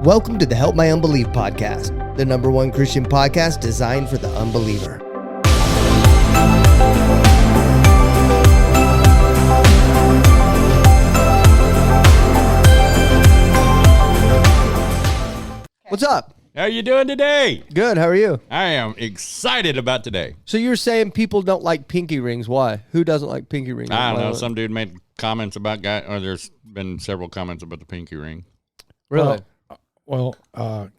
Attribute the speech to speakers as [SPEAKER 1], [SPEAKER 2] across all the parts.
[SPEAKER 1] Welcome to the Help My Unbelief podcast, the number one Christian podcast designed for the unbeliever. What's up?
[SPEAKER 2] How you doing today?
[SPEAKER 1] Good, how are you?
[SPEAKER 2] I am excited about today.
[SPEAKER 1] So you're saying people don't like pinky rings. Why? Who doesn't like pinky rings?
[SPEAKER 2] I don't know. Some dude made comments about there's been several comments about the pinky ring.
[SPEAKER 1] Really?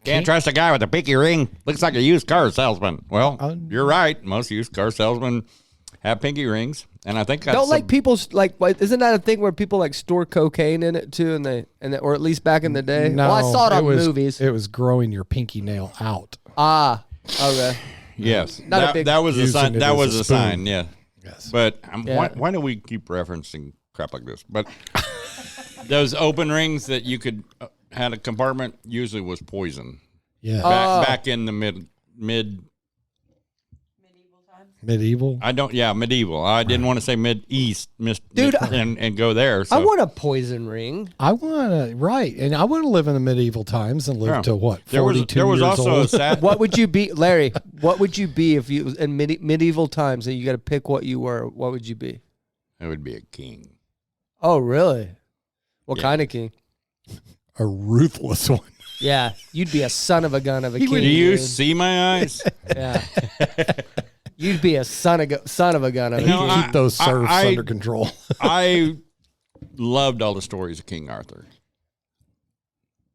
[SPEAKER 2] Can't trust a guy with a pinky ring. Looks like a used car salesman. Well, you're right. Most used car salesmen have pinky rings, and I think that's
[SPEAKER 1] don't like people like. Isn't that a thing where people like store cocaine in it too, or at least back in the day?
[SPEAKER 3] No,
[SPEAKER 1] well, I saw it on movies.
[SPEAKER 3] It was growing your pinky nail out.
[SPEAKER 1] Ah, okay.
[SPEAKER 2] Yes,
[SPEAKER 1] Not a big
[SPEAKER 2] that was a sign.
[SPEAKER 3] Using it
[SPEAKER 2] That
[SPEAKER 3] as
[SPEAKER 2] was
[SPEAKER 3] a
[SPEAKER 2] a
[SPEAKER 3] spoon.
[SPEAKER 2] sign. Yeah.
[SPEAKER 3] Yes.
[SPEAKER 2] But
[SPEAKER 1] Yeah.
[SPEAKER 2] why do we keep referencing crap like this? But those open rings that you could had a compartment usually was poison.
[SPEAKER 3] Yeah.
[SPEAKER 2] Back in the
[SPEAKER 3] Medieval.
[SPEAKER 2] medieval. I didn't want to say mid-east,
[SPEAKER 1] Dude,
[SPEAKER 2] and go there. So.
[SPEAKER 1] I want a poison ring.
[SPEAKER 3] I want to and I want to live in the medieval times and live
[SPEAKER 2] Yeah.
[SPEAKER 3] to what? 42
[SPEAKER 2] There was
[SPEAKER 3] years
[SPEAKER 2] also
[SPEAKER 3] old.
[SPEAKER 2] a sad.
[SPEAKER 1] What would you be, Larry? What would you be if you was in medieval times and you got to pick what you were? What would you be?
[SPEAKER 2] It would be a king.
[SPEAKER 1] Oh, really? What
[SPEAKER 2] Yeah.
[SPEAKER 1] kind of king?
[SPEAKER 3] A ruthless one.
[SPEAKER 1] Yeah, you'd be a son of a gun of a king.
[SPEAKER 2] Do you
[SPEAKER 1] dude.
[SPEAKER 2] see my eyes?
[SPEAKER 1] Yeah. You'd be a son of a gun of a
[SPEAKER 2] No,
[SPEAKER 1] king.
[SPEAKER 3] Keep those serfs
[SPEAKER 2] I-
[SPEAKER 3] under control.
[SPEAKER 2] I loved all the stories of King Arthur.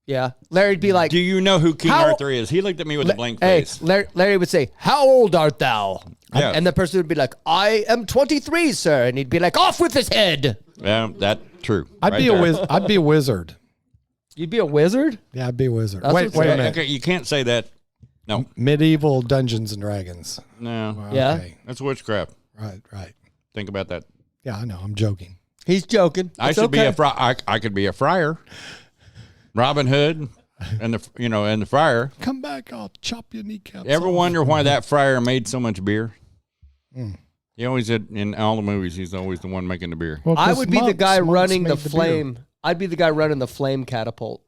[SPEAKER 1] Yeah. Larry'd be like,
[SPEAKER 2] Do you know who King
[SPEAKER 1] How-
[SPEAKER 2] Arthur is? He looked at me with a blank
[SPEAKER 1] hey,
[SPEAKER 2] face.
[SPEAKER 1] Larry would say, "How old art thou?"
[SPEAKER 2] Yeah.
[SPEAKER 1] And the person would be like, "I am 23, sir." And he'd be like, "Off with his head."
[SPEAKER 2] Yeah, that's true.
[SPEAKER 3] I'd be a wizard.
[SPEAKER 1] You'd be a wizard?
[SPEAKER 3] Yeah, I'd be a wizard.
[SPEAKER 1] That's
[SPEAKER 3] Wait
[SPEAKER 1] what's
[SPEAKER 3] a
[SPEAKER 1] up.
[SPEAKER 3] minute.
[SPEAKER 2] Okay, you can't say that. No,
[SPEAKER 3] Medieval Dungeons and Dragons.
[SPEAKER 2] no,
[SPEAKER 1] Yeah.
[SPEAKER 3] Okay.
[SPEAKER 2] that's witchcraft.
[SPEAKER 3] Right.
[SPEAKER 2] Think about that.
[SPEAKER 3] Yeah, I know. I'm joking.
[SPEAKER 1] He's joking.
[SPEAKER 2] I
[SPEAKER 1] It's
[SPEAKER 2] should be
[SPEAKER 1] okay.
[SPEAKER 2] a I could be a friar. Robin Hood, and the friar.
[SPEAKER 3] Come back, I'll chop your kneecaps
[SPEAKER 2] Ever
[SPEAKER 3] off.
[SPEAKER 2] wonder why that friar made so much beer? He always did in all the movies. He's always the one making the beer.
[SPEAKER 3] Well,
[SPEAKER 1] I
[SPEAKER 3] 'cause
[SPEAKER 1] would be the
[SPEAKER 3] monks-
[SPEAKER 1] guy
[SPEAKER 3] monks
[SPEAKER 1] running the
[SPEAKER 3] made beer.
[SPEAKER 1] flame. I'd be the guy running the flame catapult.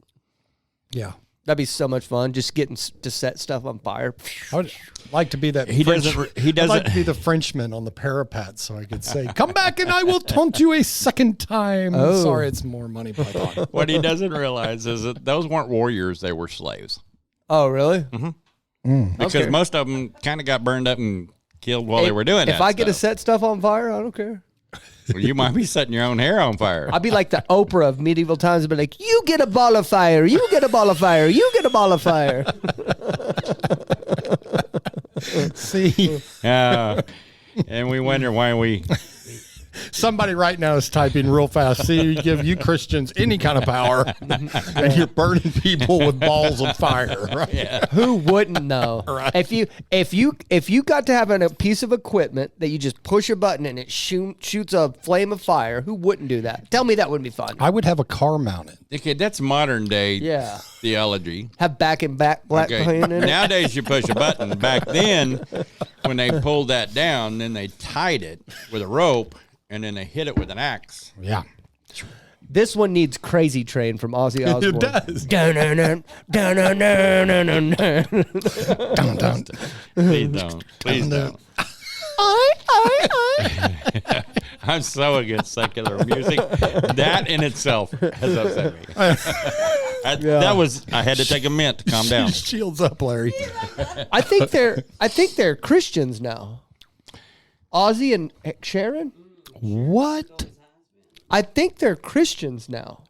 [SPEAKER 3] Yeah.
[SPEAKER 1] That'd be so much fun, just getting to set stuff on fire.
[SPEAKER 3] I would like to be that.
[SPEAKER 2] He
[SPEAKER 3] French,
[SPEAKER 2] doesn't- he
[SPEAKER 3] I'd like
[SPEAKER 2] doesn't-
[SPEAKER 3] to be the Frenchman on the parapet, so I could say, "Come back, and I will taunt you a second time."
[SPEAKER 1] Oh.
[SPEAKER 3] Sorry, it's more money, but I thought.
[SPEAKER 2] What he doesn't realize is that those weren't warriors; they were slaves.
[SPEAKER 1] Oh, really?
[SPEAKER 2] Because
[SPEAKER 1] Okay.
[SPEAKER 2] most of them kind of got burned up and killed while they were doing
[SPEAKER 1] If
[SPEAKER 2] that.
[SPEAKER 1] I get to
[SPEAKER 2] stuff.
[SPEAKER 1] set stuff on fire, I don't care.
[SPEAKER 2] Well, you might be setting your own hair on fire.
[SPEAKER 1] I'd be like the Oprah of medieval times. I'd be like, "You get a ball of fire. You get a ball of fire. You get a ball of fire."
[SPEAKER 3] See,
[SPEAKER 2] And we wonder why we.
[SPEAKER 3] somebody right now is typing real fast. See, you give you Christians any kind of power, and you're burning people with balls of fire. Right?
[SPEAKER 1] Who wouldn't know?
[SPEAKER 3] Right.
[SPEAKER 1] If you got to have a piece of equipment that you just push a button and it shoots a flame of fire, who wouldn't do that? Tell me that wouldn't be fun.
[SPEAKER 3] I would have a car mounted.
[SPEAKER 2] Okay, that's modern day
[SPEAKER 1] Yeah.
[SPEAKER 2] theology.
[SPEAKER 1] Have back and back black
[SPEAKER 2] Okay,
[SPEAKER 1] paint in it.
[SPEAKER 2] nowadays you push a button. Back then, when they pulled that down, then they tied it with a rope and then they hit it with an axe.
[SPEAKER 3] Yeah,
[SPEAKER 1] This one needs Crazy Train from Ozzy Osbourne.
[SPEAKER 3] it does.
[SPEAKER 1] Dun-dun-dun, dun-dun-dun-dun-dun-dun.
[SPEAKER 3] Dun, dun.
[SPEAKER 2] Please don't. Please don't. I'm so against secular music. That in itself has upset me. That was. I had to take a mint to calm down.
[SPEAKER 3] Shields up, Larry.
[SPEAKER 1] I think they're Christians now. Ozzy and Sharon?
[SPEAKER 3] What?
[SPEAKER 1] I think they're Christians now.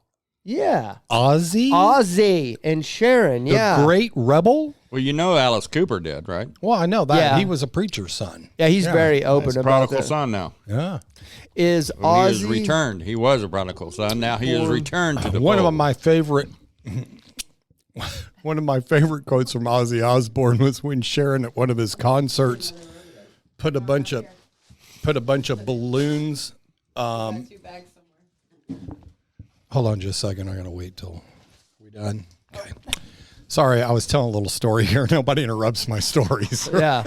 [SPEAKER 1] Yeah.
[SPEAKER 3] Ozzy,
[SPEAKER 1] and Sharon,
[SPEAKER 3] the
[SPEAKER 1] yeah.
[SPEAKER 3] great rebel.
[SPEAKER 2] Well, you know Alice Cooper did, right?
[SPEAKER 3] Well, I know that
[SPEAKER 1] Yeah.
[SPEAKER 3] he was a preacher's son.
[SPEAKER 1] Yeah, he's very open
[SPEAKER 2] He's a
[SPEAKER 1] about
[SPEAKER 2] prodigal
[SPEAKER 1] that.
[SPEAKER 2] son now.
[SPEAKER 3] Yeah,
[SPEAKER 1] Is
[SPEAKER 2] He is
[SPEAKER 1] Ozzy
[SPEAKER 2] returned. He was a prodigal son. Now he is returned to the
[SPEAKER 3] one
[SPEAKER 2] fold.
[SPEAKER 3] of my favorite. One of my favorite quotes from Ozzy Osbourne was when Sharon at one of his concerts put a bunch of balloons. Hold on just a second. I'm gonna wait till we done. Okay. Sorry, I was telling a little story here. Nobody interrupts my stories.
[SPEAKER 1] Yeah.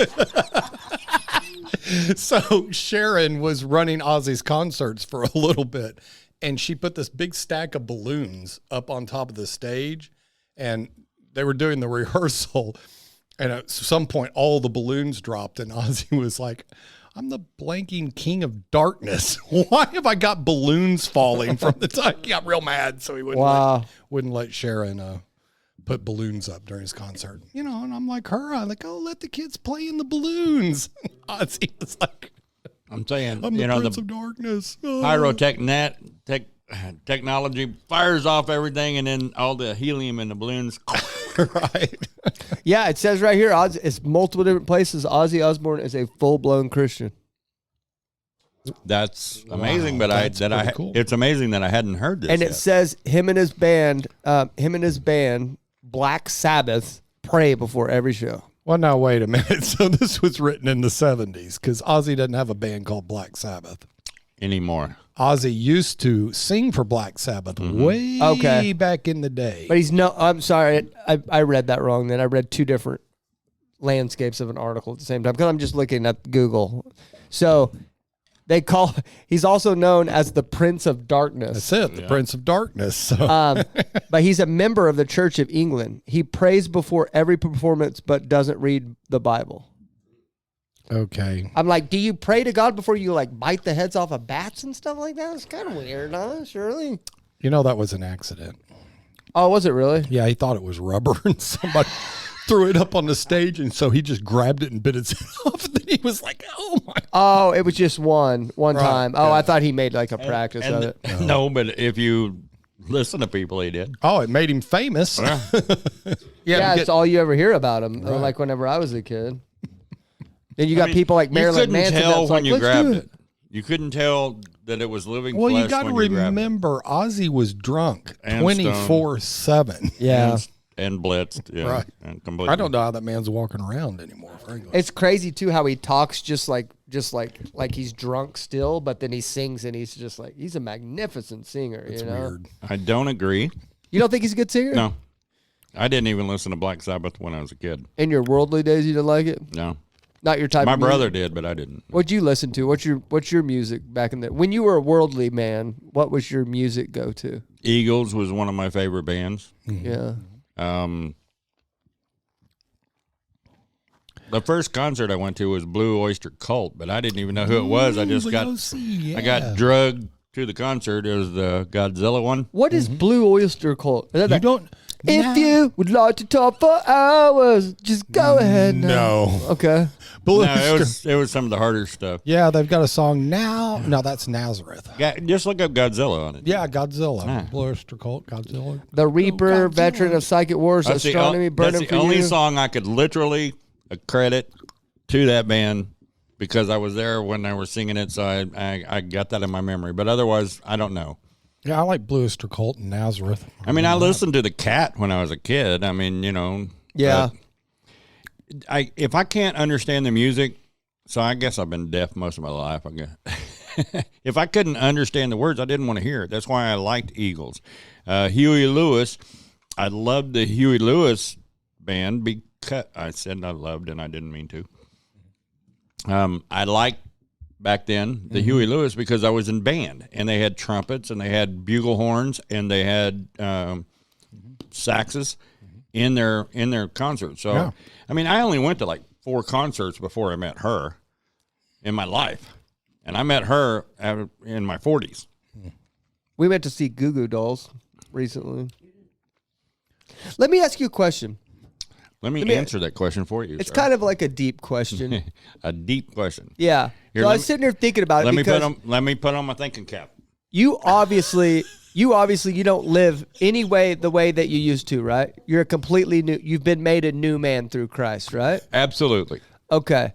[SPEAKER 3] So Sharon was running Ozzy's concerts for a little bit, and she put this big stack of balloons up on top of the stage, and they were doing the rehearsal, and at some point, all the balloons dropped, and Ozzy was like, I'm the blanking king of darkness. Why have I got balloons falling from the time? He got real mad, so he wouldn't let Sharon put balloons up during his concert. You know, and I'm like her. I'm like, oh, let the kids play in the balloons. Ozzy was like,
[SPEAKER 2] I'm saying,
[SPEAKER 3] I'm the prince of darkness.
[SPEAKER 2] Technology fires off everything, and then all the helium in the balloons.
[SPEAKER 3] Right.
[SPEAKER 1] Yeah, it says right here, it's multiple different places. Ozzy Osbourne is a full-blown Christian.
[SPEAKER 2] That's amazing, but
[SPEAKER 3] cool.
[SPEAKER 2] it's amazing that I hadn't heard this.
[SPEAKER 1] And
[SPEAKER 2] yet.
[SPEAKER 1] it says him and his band, Black Sabbath, pray before every show.
[SPEAKER 3] Well, now, wait a minute. So this was written in the 70s because Ozzy doesn't have a band called Black Sabbath
[SPEAKER 2] anymore.
[SPEAKER 3] Ozzy used to sing for Black Sabbath way back in the day.
[SPEAKER 1] But I'm sorry, I read that wrong then. I read two different landscapes of an article at the same time because I'm just looking at Google. So he's also known as the Prince of Darkness.
[SPEAKER 3] That's it, the Prince of Darkness. So.
[SPEAKER 1] But he's a member of the Church of England. He prays before every performance but doesn't read the Bible.
[SPEAKER 3] Okay.
[SPEAKER 1] I'm like, do you pray to God before you like bite the heads off of bats and stuff like that? It's kind of weird, huh? Surely.
[SPEAKER 3] You know, that was an accident.
[SPEAKER 1] Oh, was it really?
[SPEAKER 3] Yeah, he thought it was rubber and somebody threw it up on the stage, and so he just grabbed it and bit its head off. And then he was like, oh my.
[SPEAKER 1] Oh, it was just one time. Oh, yeah. I thought he made like a practice of it.
[SPEAKER 2] No, but if you listen to people, he did.
[SPEAKER 3] Oh, it made him famous.
[SPEAKER 1] Yeah, it's all you ever hear about him. Right. Like whenever I was a kid. Then you got people like Marilyn Manson.
[SPEAKER 2] You couldn't tell when you grabbed
[SPEAKER 1] it.
[SPEAKER 2] You couldn't tell that it was living
[SPEAKER 3] flesh.
[SPEAKER 2] Well,
[SPEAKER 3] you got to remember, Ozzy was drunk 24/7.
[SPEAKER 1] Yeah.
[SPEAKER 2] And blitzed. Yeah.
[SPEAKER 3] Right.
[SPEAKER 2] And completely.
[SPEAKER 3] I don't know how that man's walking around anymore, frankly.
[SPEAKER 1] It's crazy too how he talks just like he's drunk still, but then he sings and he's just like he's a magnificent singer. It's
[SPEAKER 3] weird.
[SPEAKER 2] I don't agree.
[SPEAKER 1] You don't think he's a good singer?
[SPEAKER 2] No. I didn't even listen to Black Sabbath when I was a kid.
[SPEAKER 1] In your worldly days, you didn't like it?
[SPEAKER 2] No.
[SPEAKER 1] Not your type
[SPEAKER 2] My
[SPEAKER 1] of music?
[SPEAKER 2] brother did, but I didn't.
[SPEAKER 1] What'd you listen to? What's your music back in the when you were a worldly man, what was your music go to?
[SPEAKER 2] Eagles was one of my favorite bands.
[SPEAKER 1] Yeah.
[SPEAKER 2] The first concert I went to was Blue Oyster Cult, but I didn't even know who it was. I just I got drugged to the concert. It was the Godzilla one.
[SPEAKER 1] What is Blue Oyster Cult? Is that
[SPEAKER 3] You don't.
[SPEAKER 1] If you would like to talk for hours, just go ahead.
[SPEAKER 3] No.
[SPEAKER 1] Okay.
[SPEAKER 2] No, it was some of the harder stuff.
[SPEAKER 3] Yeah, they've got a song now. No, that's Nazareth.
[SPEAKER 2] Yeah, just look up Godzilla on it.
[SPEAKER 3] Yeah, Godzilla. Blue Oyster Cult, Godzilla.
[SPEAKER 1] The Reaper, veteran of Psychic Wars, Astronomy, Burning for You.
[SPEAKER 2] That's the only song I could literally credit to that band because I was there when they were singing it, so I got that in my memory. But otherwise, I don't know.
[SPEAKER 3] Yeah, I like Blue Oyster Cult and Nazareth.
[SPEAKER 2] I mean, I listened to The Cat when I was a kid. I mean, you know.
[SPEAKER 1] Yeah.
[SPEAKER 2] If I can't understand the music, so I guess I've been deaf most of my life. I guess. If I couldn't understand the words, I didn't want to hear it. That's why I liked Eagles. Huey Lewis, I loved the Huey Lewis band because I said I loved and I didn't mean to. I liked back then the Huey Lewis because I was in band and they had trumpets and they had bugle horns and they had saxes in their concerts. So yeah. I mean, I only went to like 4 concerts before I met her in my life, and I met her in my 40s.
[SPEAKER 1] We went to see Goo Goo Dolls recently. Let me ask you a question.
[SPEAKER 2] Let me answer that question for you.
[SPEAKER 1] It's kind of like a deep question.
[SPEAKER 2] A deep question.
[SPEAKER 1] Yeah.
[SPEAKER 2] Here,
[SPEAKER 1] so I was sitting here thinking about it.
[SPEAKER 2] Let me put on my thinking cap.
[SPEAKER 1] You obviously you don't live the way that you used to, right? You're a completely new. You've been made a new man through Christ, right?
[SPEAKER 2] Absolutely.
[SPEAKER 1] Okay,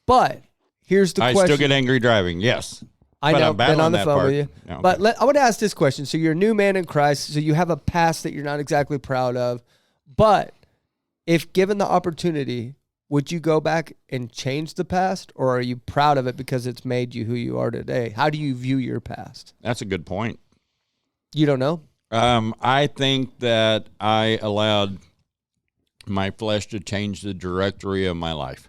[SPEAKER 1] but here's the question.
[SPEAKER 2] I still get angry driving. Yes.
[SPEAKER 1] I know. I've been on the phone with you.
[SPEAKER 2] No, okay.
[SPEAKER 1] But I want to ask this question. So you're a new man in Christ. So you have a past that you're not exactly proud of, but if given the opportunity, would you go back and change the past, or are you proud of it because it's made you who you are today? How do you view your past?
[SPEAKER 2] That's a good point.
[SPEAKER 1] You don't know?
[SPEAKER 2] I think that I allowed my flesh to change the directory of my life.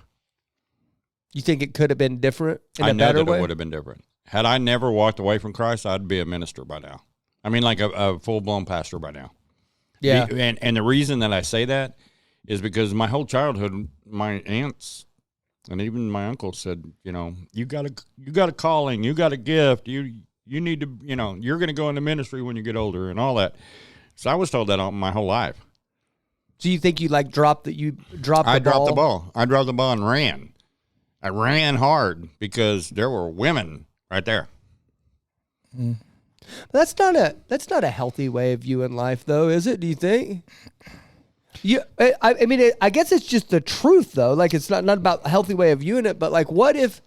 [SPEAKER 1] You think it could have been different in a better way?
[SPEAKER 2] I know that it would have been different. Had I never walked away from Christ, I'd be a minister by now. I mean, like a full-blown pastor by now.
[SPEAKER 1] Yeah.
[SPEAKER 2] And the reason that I say that is because my whole childhood, my aunts and even my uncle said, you got a calling, you got a gift, you need to, you're going to go into ministry when you get older and all that. So I was told that all my whole life.
[SPEAKER 1] Do you think you dropped the ball?
[SPEAKER 2] I dropped the ball. I dropped the ball and ran. I ran hard because there were women right there.
[SPEAKER 1] That's not a healthy way of viewing life, though, is it? Do you think? I mean, I guess it's just the truth, though. Like, it's not about a healthy way of viewing it, but like, what if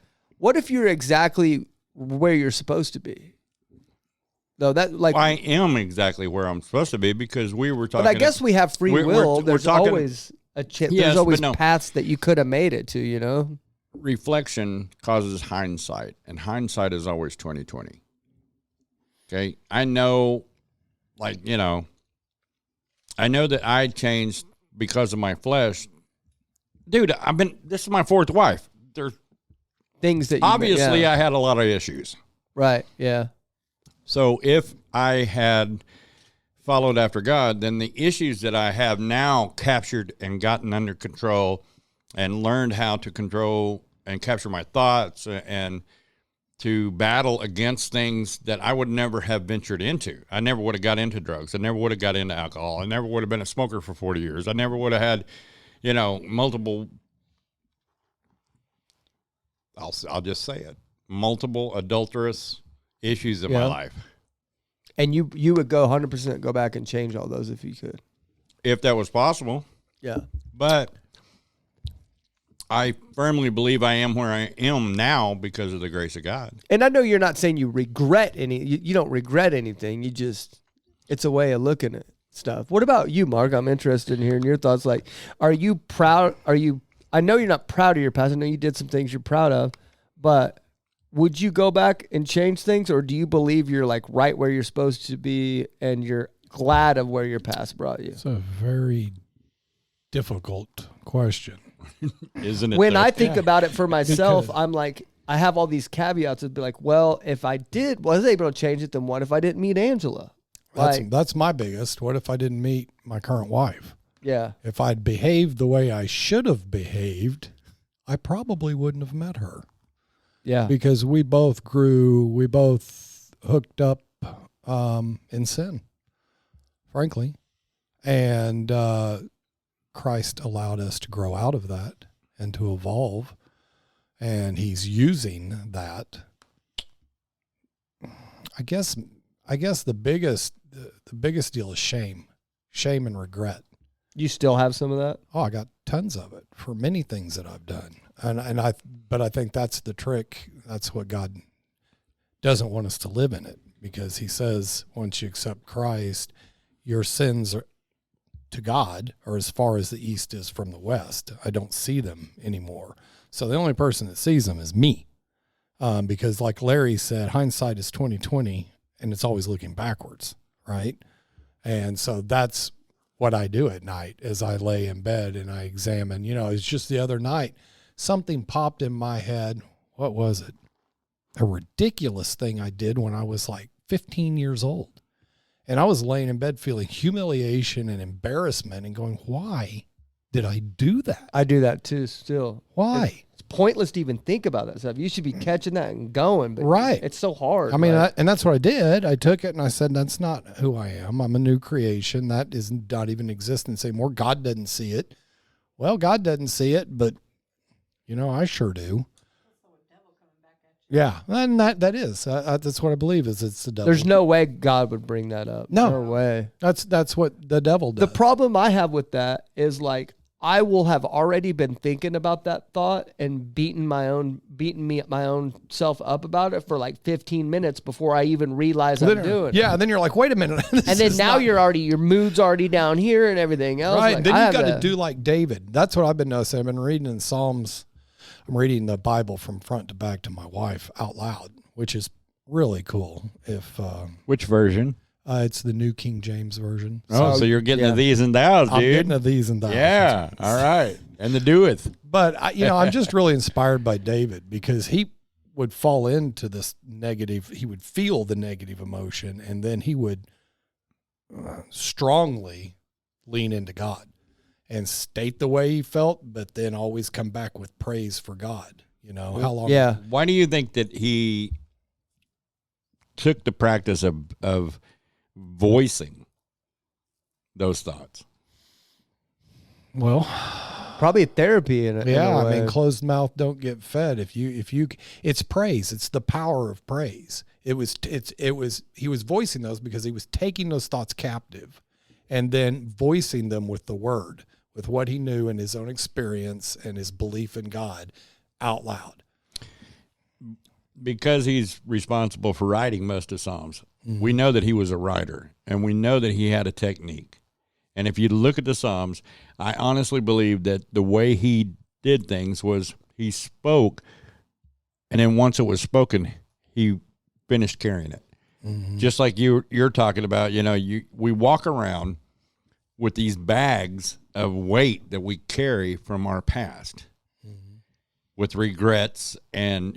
[SPEAKER 1] you're exactly where you're supposed to be? Though
[SPEAKER 2] I am exactly where I'm supposed to be because we were talking.
[SPEAKER 1] But I guess we have free will. There's always a chance.
[SPEAKER 2] Yes,
[SPEAKER 1] there's always
[SPEAKER 2] but no.
[SPEAKER 1] paths that you could have made it to.
[SPEAKER 2] Reflection causes hindsight, and hindsight is always 20/20. Okay, I know, I know that I changed because of my flesh, dude. This is my fourth wife. There's
[SPEAKER 1] things that
[SPEAKER 2] obviously I had a lot of issues.
[SPEAKER 1] Right. Yeah.
[SPEAKER 2] So if I had followed after God, then the issues that I have now captured and gotten under control and learned how to control and capture my thoughts and to battle against things that I would never have ventured into. I never would have got into drugs. I never would have got into alcohol. I never would have been a smoker for 40 years. I never would have had, multiple, I'll just say it, multiple adulterous issues in my life.
[SPEAKER 1] And you would go 100% go back and change all those if you could.
[SPEAKER 2] If that was possible.
[SPEAKER 1] Yeah.
[SPEAKER 2] But I firmly believe I am where I am now because of the grace of God.
[SPEAKER 1] And I know you're not saying you regret you don't regret anything. It's a way of looking at stuff. What about you, Mark? I'm interested in hearing your thoughts. Like, are you proud? I know you're not proud of your past. I know you did some things you're proud of, but would you go back and change things, or do you believe you're like right where you're supposed to be and you're glad of where your past brought you?
[SPEAKER 3] It's a very difficult question.
[SPEAKER 2] Isn't it?
[SPEAKER 1] When I think about it for myself, I'm like, I have all these caveats. It'd be like, well, if I was able to change it, then what if I didn't meet Angela?
[SPEAKER 3] That's my biggest. What if I didn't meet my current wife?
[SPEAKER 1] Yeah.
[SPEAKER 3] If I'd behaved the way I should have behaved, I probably wouldn't have met her.
[SPEAKER 1] Yeah.
[SPEAKER 3] Because we both hooked up in sin, frankly. And Christ allowed us to grow out of that and to evolve. And he's using that. I guess the biggest deal is shame and regret.
[SPEAKER 1] You still have some of that?
[SPEAKER 3] Oh, I got tons of it for many things that I've done. But I think that's the trick. That's what God doesn't want us to live in it, because he says once you accept Christ, your sins are, to God, are as far as the east is from the west. I don't see them anymore. So the only person that sees them is me. Because like Larry said, hindsight is 20/20, and it's always looking backwards, right? And so that's what I do at night as I lay in bed and I examine. It's just the other night, something popped in my head. What was it? A ridiculous thing I did when I was like 15 years old. And I was laying in bed feeling humiliation and embarrassment and going, why did I do that?
[SPEAKER 1] I do that too still.
[SPEAKER 3] Why?
[SPEAKER 1] It's pointless to even think about that stuff. You should be catching that and going, but
[SPEAKER 3] right.
[SPEAKER 1] It's so hard.
[SPEAKER 3] I mean, and that's what I did. I took it and I said, that's not who I am. I'm a new creation. That is not even existence anymore. God doesn't see it. Well, God doesn't see it, but I sure do. Yeah, and that is that's what I believe is it's the devil.
[SPEAKER 1] There's no way God would bring that up. No way.
[SPEAKER 3] That's what the devil does.
[SPEAKER 1] The problem I have with that is like I will have already been thinking about that thought and beating my own self up about it for like 15 minutes before I even realize I'm doing it.
[SPEAKER 3] Yeah, and then you're like, wait a minute.
[SPEAKER 1] And then now your mood's already down here and everything else.
[SPEAKER 3] Right.
[SPEAKER 1] Like,
[SPEAKER 3] then you got to do like David. That's what I've been noticing. I've been reading in Psalms. I'm reading the Bible from front to back to my wife out loud, which is really cool.
[SPEAKER 2] Which version?
[SPEAKER 3] It's the New King James Version.
[SPEAKER 2] So you're getting the these and thous, dude.
[SPEAKER 3] I'm getting the these and thous.
[SPEAKER 2] Yeah. All right. And the doeth.
[SPEAKER 3] But I'm just really inspired by David, because he would fall into this negative. He would feel the negative emotion, and then he would strongly lean into God and state the way he felt, but then always come back with praise for God. You know, how long?
[SPEAKER 1] Yeah.
[SPEAKER 2] Why do you think that he took the practice of voicing those thoughts?
[SPEAKER 3] Well,
[SPEAKER 1] Probably therapy in a
[SPEAKER 3] yeah,
[SPEAKER 1] way.
[SPEAKER 3] I mean, closed mouth don't get fed. If you, it's praise. It's the power of praise. He was voicing those because he was taking those thoughts captive and then voicing them with the word, with what he knew and his own experience and his belief in God out loud.
[SPEAKER 2] Because he's responsible for writing most of Psalms, we know that he was a writer, and we know that he had a technique. And if you look at the Psalms, I honestly believe that the way he did things was he spoke, and then once it was spoken, he finished carrying it. Just like you're talking about, we walk around with these bags of weight that we carry from our past with regrets. And,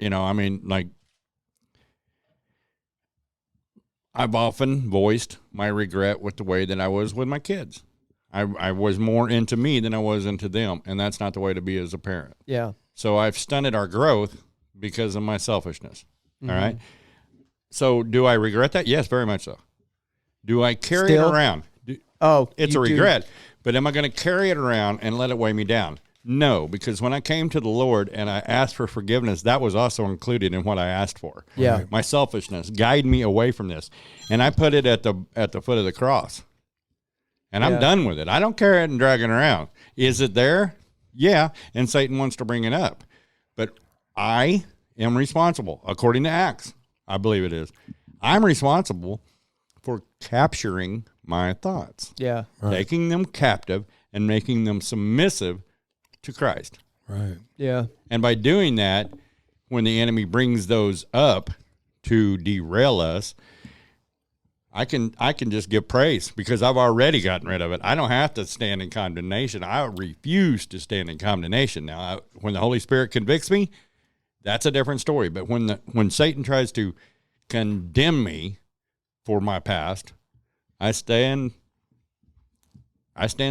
[SPEAKER 2] I've often voiced my regret with the way that I was with my kids. I was more into me than I was into them, and that's not the way to be as a parent.
[SPEAKER 1] Yeah.
[SPEAKER 2] So I've stunted our growth because of my selfishness. All right. So do I regret that? Yes, very much so. Do I carry it around? It's a regret, but am I going to carry it around and let it weigh me down? No, because when I came to the Lord and I asked for forgiveness, that was also included in what I asked for.
[SPEAKER 1] Yeah.
[SPEAKER 2] My selfishness, guide me away from this. And I put it at the foot of the cross. And I'm done with it. I don't carry it and drag it around. Is it there? Yeah. And Satan wants to bring it up. But I am responsible, according to Acts. I believe it is. I'm responsible for capturing my thoughts.
[SPEAKER 1] Yeah.
[SPEAKER 2] Taking them captive and making them submissive to Christ.
[SPEAKER 3] Right.
[SPEAKER 1] Yeah.
[SPEAKER 2] And by doing that, when the enemy brings those up to derail us, I can just give praise because I've already gotten rid of it. I don't have to stand in condemnation. I refuse to stand in condemnation. Now, when the Holy Spirit convicts me, that's a different story. But when Satan tries to condemn me for my past, I stand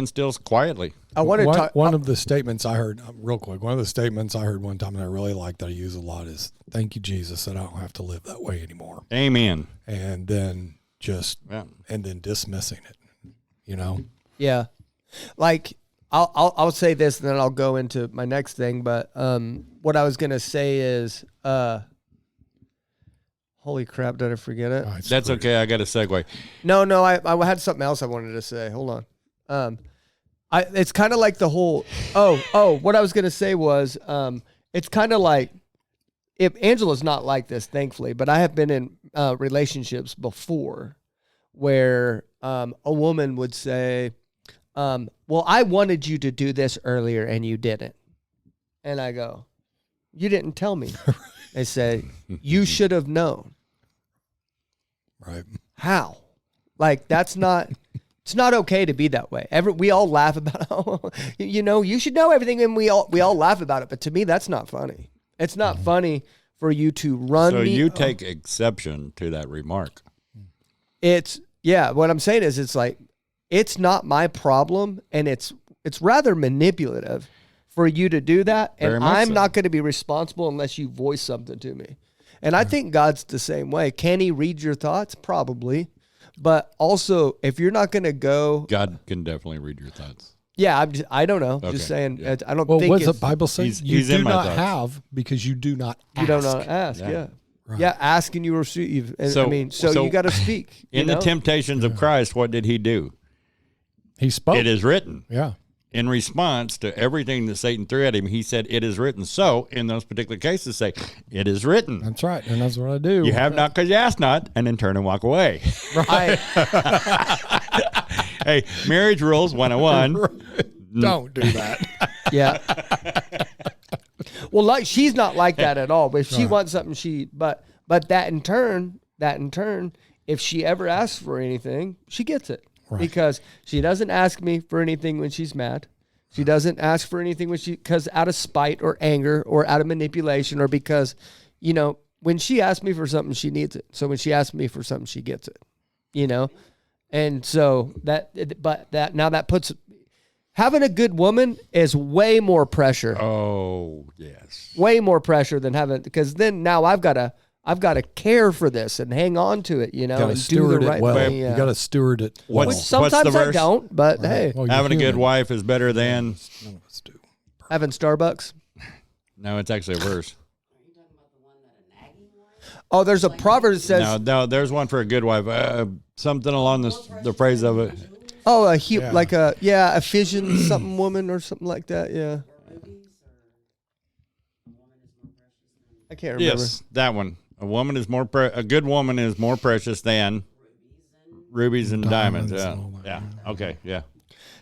[SPEAKER 2] still quietly.
[SPEAKER 1] I want to talk.
[SPEAKER 3] One of the statements I heard, real quick, one of the statements I heard one time that I really like that I use a lot is, "Thank you, Jesus, that I don't have to live that way anymore."
[SPEAKER 2] Amen.
[SPEAKER 3] And then and then dismissing it,
[SPEAKER 1] Yeah. Like I'll say this and then I'll go into my next thing. But what I was going to say is, holy crap, did I forget it?
[SPEAKER 2] That's okay. I got a segue.
[SPEAKER 1] No, I had something else I wanted to say. Hold on. It's kind of like the whole, what I was going to say was, it's kind of like, if Angela's not like this, thankfully, but I have been in relationships before where a woman would say, well, I wanted you to do this earlier and you didn't. And I go, you didn't tell me. They say, you should have known.
[SPEAKER 3] Right.
[SPEAKER 1] How? Like, it's not okay to be that way. We all laugh about, you should know everything, and we all laugh about it. But to me, that's not funny. It's not funny for you to run.
[SPEAKER 2] So you take exception to that remark.
[SPEAKER 1] What I'm saying is, it's like, it's not my problem, and it's rather manipulative for you to do that, and I'm not going to be responsible unless you voice something to me. And I think God's the same way. Can he read your thoughts? Probably. But also, if you're not going to go...
[SPEAKER 2] God can definitely read your thoughts.
[SPEAKER 1] Yeah, I don't know.
[SPEAKER 2] Okay.
[SPEAKER 1] Just saying. Yeah. I don't
[SPEAKER 3] Well,
[SPEAKER 1] think
[SPEAKER 3] what does the Bible say?
[SPEAKER 2] He's
[SPEAKER 3] you
[SPEAKER 2] in
[SPEAKER 3] do
[SPEAKER 2] my
[SPEAKER 3] not
[SPEAKER 2] thoughts.
[SPEAKER 3] have because you do not ask.
[SPEAKER 1] You don't know how to ask, yeah.
[SPEAKER 3] Right.
[SPEAKER 1] Yeah, ask and you receive. And,
[SPEAKER 2] So
[SPEAKER 1] you got to speak.
[SPEAKER 2] In the temptations of Christ, what did he do?
[SPEAKER 3] He spoke.
[SPEAKER 2] It is written.
[SPEAKER 3] Yeah.
[SPEAKER 2] In response to everything that Satan threw at him, he said, it is written. So, in those particular cases, say, it is written.
[SPEAKER 3] That's right. And that's what I do.
[SPEAKER 2] You have not because you ask not, and then turn and walk away.
[SPEAKER 1] Right.
[SPEAKER 2] Hey, marriage rules 101.
[SPEAKER 3] Don't do that.
[SPEAKER 1] Yeah. Well, like, she's not like that at all. But if she wants something, but that in turn, if she ever asks for anything, she gets it. Right. Because she doesn't ask me for anything when she's mad. She doesn't ask for anything because out of spite or anger or out of manipulation or because, when she asks me for something, she needs it. So when she asks me for something, she gets it, And so that puts having a good woman is way more pressure.
[SPEAKER 2] Oh, yes.
[SPEAKER 1] Way more pressure than having, because then now I've got to care for this and hang on to it, and do the right thing.
[SPEAKER 3] You got to steward it well.
[SPEAKER 1] Which sometimes I don't, but hey.
[SPEAKER 3] Well,
[SPEAKER 2] having a good wife is better than
[SPEAKER 3] none of us do.
[SPEAKER 1] Having Starbucks.
[SPEAKER 2] No, it's actually worse.
[SPEAKER 1] Oh, there's a proverb that says
[SPEAKER 2] No, there's one for a good wife. Something along the phrase of it.
[SPEAKER 1] oh, Ephesians something woman or something like that. Yeah. I can't remember.
[SPEAKER 2] Yes, that one. A good woman is more precious than rubies and diamonds. Yeah. Yeah. Okay. Yeah.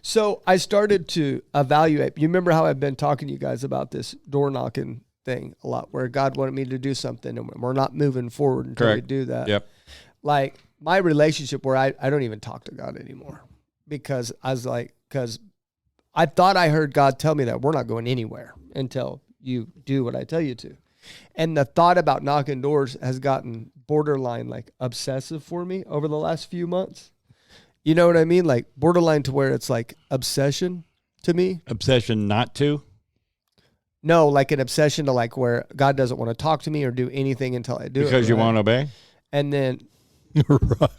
[SPEAKER 1] So I started to evaluate. You remember how I've been talking to you guys about this door knocking thing a lot, where God wanted me to do something and we're not moving forward until we do that.
[SPEAKER 2] Yep.
[SPEAKER 1] Like my relationship where I don't even talk to God anymore because I thought I heard God tell me that we're not going anywhere until you do what I tell you to. And the thought about knocking doors has gotten borderline like obsessive for me over the last few months. You know what I mean? Like borderline to where it's like obsession to me.
[SPEAKER 2] Obsession not to?
[SPEAKER 1] No, like an obsession to like where God doesn't want to talk to me or do anything until I do it.
[SPEAKER 2] Because you won't obey?
[SPEAKER 1] And then
[SPEAKER 3] Right.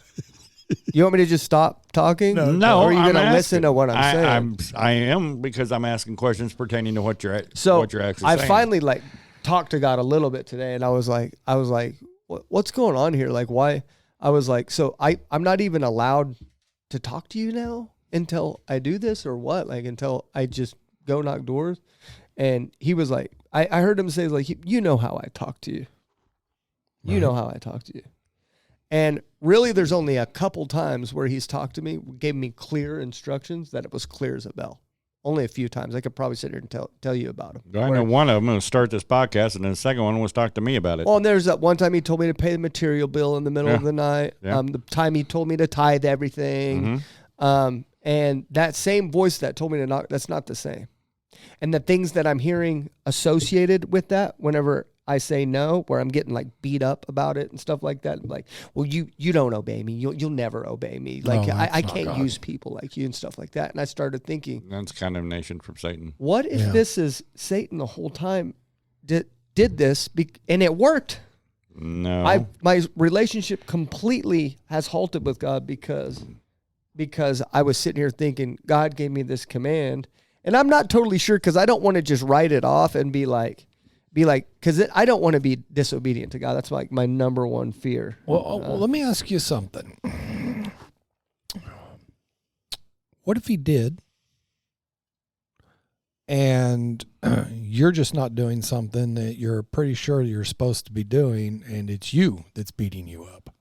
[SPEAKER 1] you want me to just stop talking?
[SPEAKER 2] No.
[SPEAKER 1] Or are you
[SPEAKER 2] I'm
[SPEAKER 1] going to
[SPEAKER 2] asking.
[SPEAKER 1] listen to what I'm saying?
[SPEAKER 2] I am, because I'm asking questions pertaining to what you're actually
[SPEAKER 1] I
[SPEAKER 2] saying.
[SPEAKER 1] finally like talked to God a little bit today, and I was like, what's going on here? Like, why? I was like, so I'm not even allowed to talk to you now until I do this, or what? Like until I just go knock doors. And he was like, I heard him say like, you know how I talk to you. You know how I talk to you. And really, there's only a couple times where he's talked to me, gave me clear instructions that it was clear as a bell. Only a few times. I could probably sit here and tell you about them.
[SPEAKER 2] I know one of them was start this podcast, and then the second one was talk to me about it.
[SPEAKER 1] Well, and there's that one time he told me to pay the material bill in the middle of the night.
[SPEAKER 2] Yeah.
[SPEAKER 1] The time he told me to tithe everything. And that same voice that told me to knock, that's not the same. And the things that I'm hearing associated with that, whenever I say no, where I'm getting like beat up about it and stuff like that, like, well, you don't obey me. You'll never obey me. Like I can't use people like you and stuff like that. And I started thinking,
[SPEAKER 2] that's condemnation from Satan.
[SPEAKER 1] what if this is Satan the whole time did this and it worked?
[SPEAKER 2] No.
[SPEAKER 1] My relationship completely has halted with God because I was sitting here thinking God gave me this command. And I'm not totally sure because I don't want to just write it off and be like, because I don't want to be disobedient to God. That's like my number one fear.
[SPEAKER 3] Well, let me ask you something. What if he did, and you're just not doing something that you're pretty sure you're supposed to be doing, and it's you that's beating you up?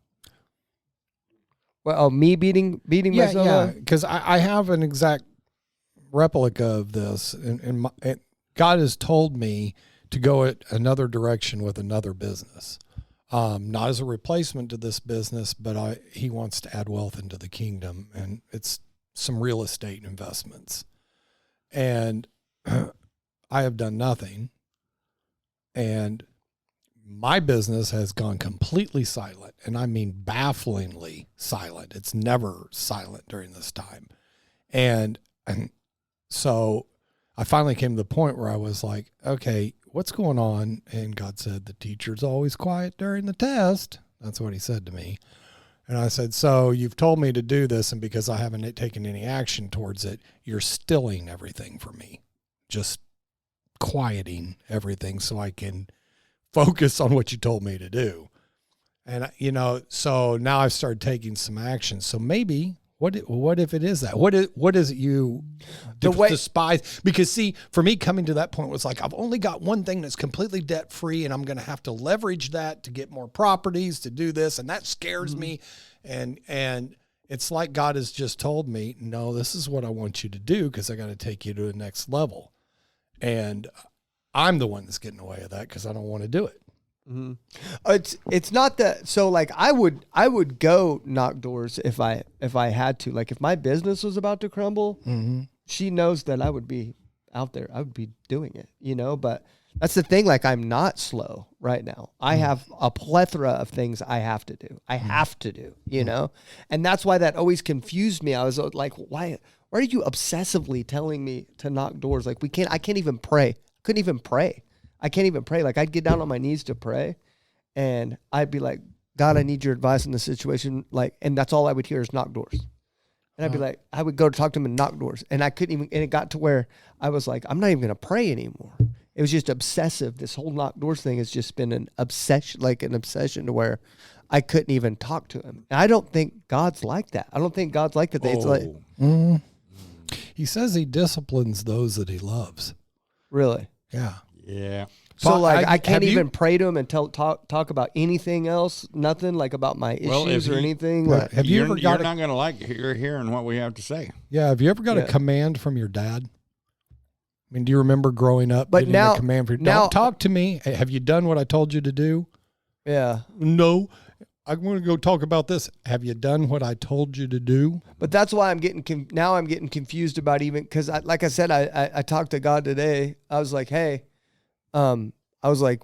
[SPEAKER 1] Well, me beating myself up?
[SPEAKER 3] Because I have an exact replica of this, and God has told me to go at another direction with another business, not as a replacement to this business, but he wants to add wealth into the kingdom, and it's some real estate investments, and I have done nothing, and my business has gone completely silent, and I mean bafflingly silent. It's never silent during this time, and so I finally came to the point where I was like, okay, what's going on? And God said, the teacher's always quiet during the test. That's what he said to me. And I said, so you've told me to do this, and because I haven't taken any action towards it, you're stilling everything for me, just quieting everything so I can focus on what you told me to do. And, so now I've started taking some action. So maybe, what if it is that? What is it you despise? Because see, for me, coming to that point was like, I've only got one thing that's completely debt free, and I'm going to have to leverage that to get more properties to do this, and that scares me. And it's like God has just told me, no, this is what I want you to do because I got to take you to the next level, and I'm the one that's getting away with that because I don't want to do it.
[SPEAKER 1] Mm-hmm. It's not that. So like I would go knock doors if I had to. Like if my business was about to crumble, she knows that I would be out there, I would be doing it, you know, but that's the thing. Like, I'm not slow right now. I have a plethora of things I have to do. I have to do, you know, and that's why that always confused me. I was like, why are you obsessively telling me to knock doors? Like, I can't even pray. Couldn't even pray. I can't even pray. Like, I'd get down on my knees to pray and I'd be like, God, I need your advice in this situation. Like, and that's all I would hear is knock doors. And I'd be like, I would go to talk to him and knock doors. And I couldn't even, and it got to where I was like, I'm not even going to pray anymore. It was just obsessive. This whole knock doors thing has just been an obsession to where I couldn't even talk to him. And I don't think God's like that. I don't think God's like that. It's like,
[SPEAKER 3] he says he disciplines those that he loves.
[SPEAKER 1] really?
[SPEAKER 3] Yeah.
[SPEAKER 2] Yeah.
[SPEAKER 1] So like, I can't
[SPEAKER 3] have
[SPEAKER 1] even pray to him and talk about anything else, nothing like about my issues or anything. Like,
[SPEAKER 3] Have you ever
[SPEAKER 2] You're
[SPEAKER 3] got
[SPEAKER 2] not going to like hearing what we have to say.
[SPEAKER 3] Yeah. Have you ever got a command from your dad? I mean, do you remember growing up getting a command from don't talk to me? Hey, have you done what I told you to do?
[SPEAKER 1] Yeah.
[SPEAKER 3] No. I'm going to go talk about this. Have you done what I told you to do?
[SPEAKER 1] But that's why I'm getting confused about even, because like I said, I talked to God today. I was like, hey, I was like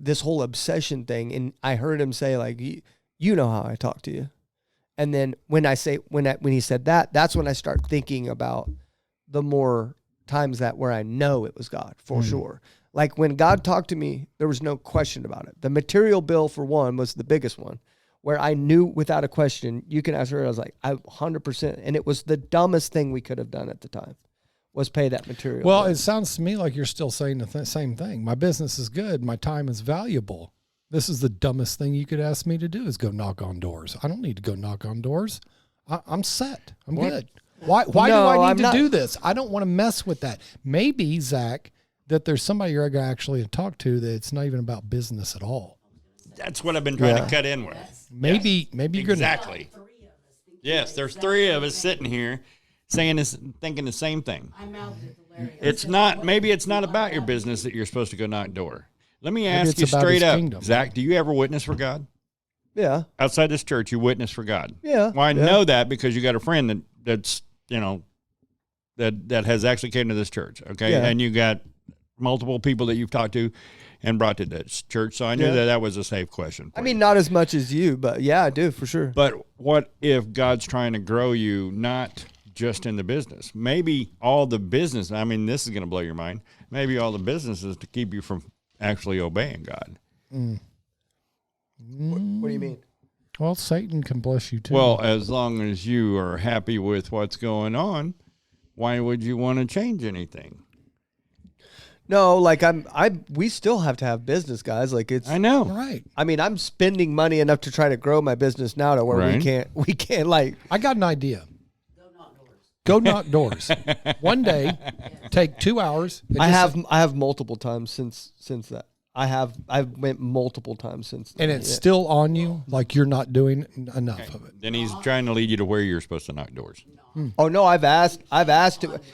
[SPEAKER 1] this whole obsession thing, and I heard him say like, you know how I talk to you, and then when he said that, that's when I start thinking about the more times that where I know it was God for sure. Like when God talked to me, there was no question about it. The material bill for one was the biggest one, where I knew without a question, you can ask her. I was like, 100%, and it was the dumbest thing we could have done at the time. Was pay that material.
[SPEAKER 3] Well, it sounds to me like you're still saying the same thing. My business is good. My time is valuable. This is the dumbest thing you could ask me to do is go knock on doors. I don't need to go knock on doors. I'm set. I'm good. Why do I need to do this? I don't want to mess with that. Maybe, Zach, that there's somebody you're going to actually talk to that it's not even about business at all.
[SPEAKER 2] That's what I've been trying to cut in with.
[SPEAKER 3] Maybe you're going to.
[SPEAKER 2] Exactly. Yes, there's three of us sitting here saying this, thinking the same thing. It's not. Maybe it's not about your business that you're supposed to go knock door. Let me ask you straight up, kingdom. Zach. Do you ever witness for God?
[SPEAKER 1] Yeah.
[SPEAKER 2] Outside this church, you witness for God.
[SPEAKER 1] Yeah.
[SPEAKER 2] Well, I know that because you got a friend that's that has actually came to this church. Okay, and you got multiple people that you've talked to and brought to this church. So I knew that was a safe question.
[SPEAKER 1] I mean, not as much as you, but yeah, I do for sure.
[SPEAKER 2] But what if God's trying to grow you, not just in the business? Maybe all the business, I mean, this is going to blow your mind. Maybe all the business is to keep you from actually obeying God.
[SPEAKER 1] What do you mean?
[SPEAKER 3] Well, Satan can bless you too.
[SPEAKER 2] Well, as long as you are happy with what's going on, why would you want to change anything?
[SPEAKER 1] No, like we still have to have business, guys. Like
[SPEAKER 2] I know.
[SPEAKER 3] Right.
[SPEAKER 1] I mean, I'm spending money enough to try to grow my business now to where we can't like.
[SPEAKER 3] I got an idea. Go knock doors. One day, take 2 hours.
[SPEAKER 1] I have multiple times since that. I've went multiple times since then.
[SPEAKER 3] And it's still on you, like you're not doing enough of it.
[SPEAKER 2] Then he's trying to lead you to where you're supposed to knock doors.
[SPEAKER 1] Oh no, I've asked.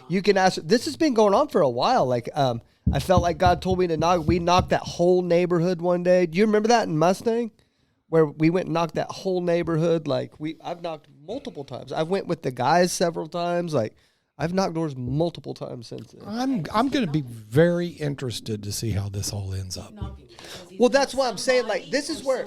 [SPEAKER 1] You can ask. This has been going on for a while. Like I felt like God told me to knock. We knocked that whole neighborhood one day. Do you remember that in Mustang, where we went and knocked that whole neighborhood? Like I've knocked multiple times. I went with the guys several times. Like I've knocked doors multiple times since then.
[SPEAKER 3] I'm going to be very interested to see how this all ends up.
[SPEAKER 1] Well, that's why I'm saying, like, this is where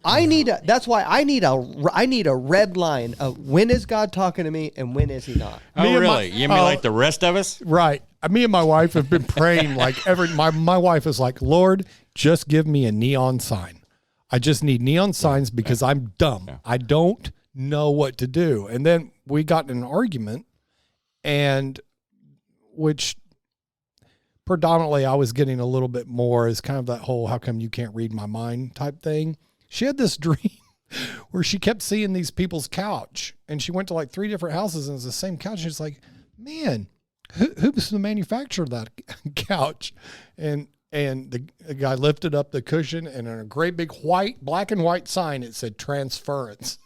[SPEAKER 1] that's why I need a red line of when is God talking to me and when is he not.
[SPEAKER 2] Oh, really? You mean like the rest of us?
[SPEAKER 3] Right. Me and my wife have been praying like my wife is like, Lord, just give me a neon sign. I just need neon signs because I'm dumb. Yeah. I don't know what to do. And then we got in an argument, and which predominantly I was getting a little bit more is kind of that whole how come you can't read my mind type thing. She had this dream where she kept seeing these people's couch, and she went to like 3 different houses and it was the same couch. She's like, man, who's the manufacturer of that couch? And the guy lifted up the cushion, and on a great big black and white sign, it said transference.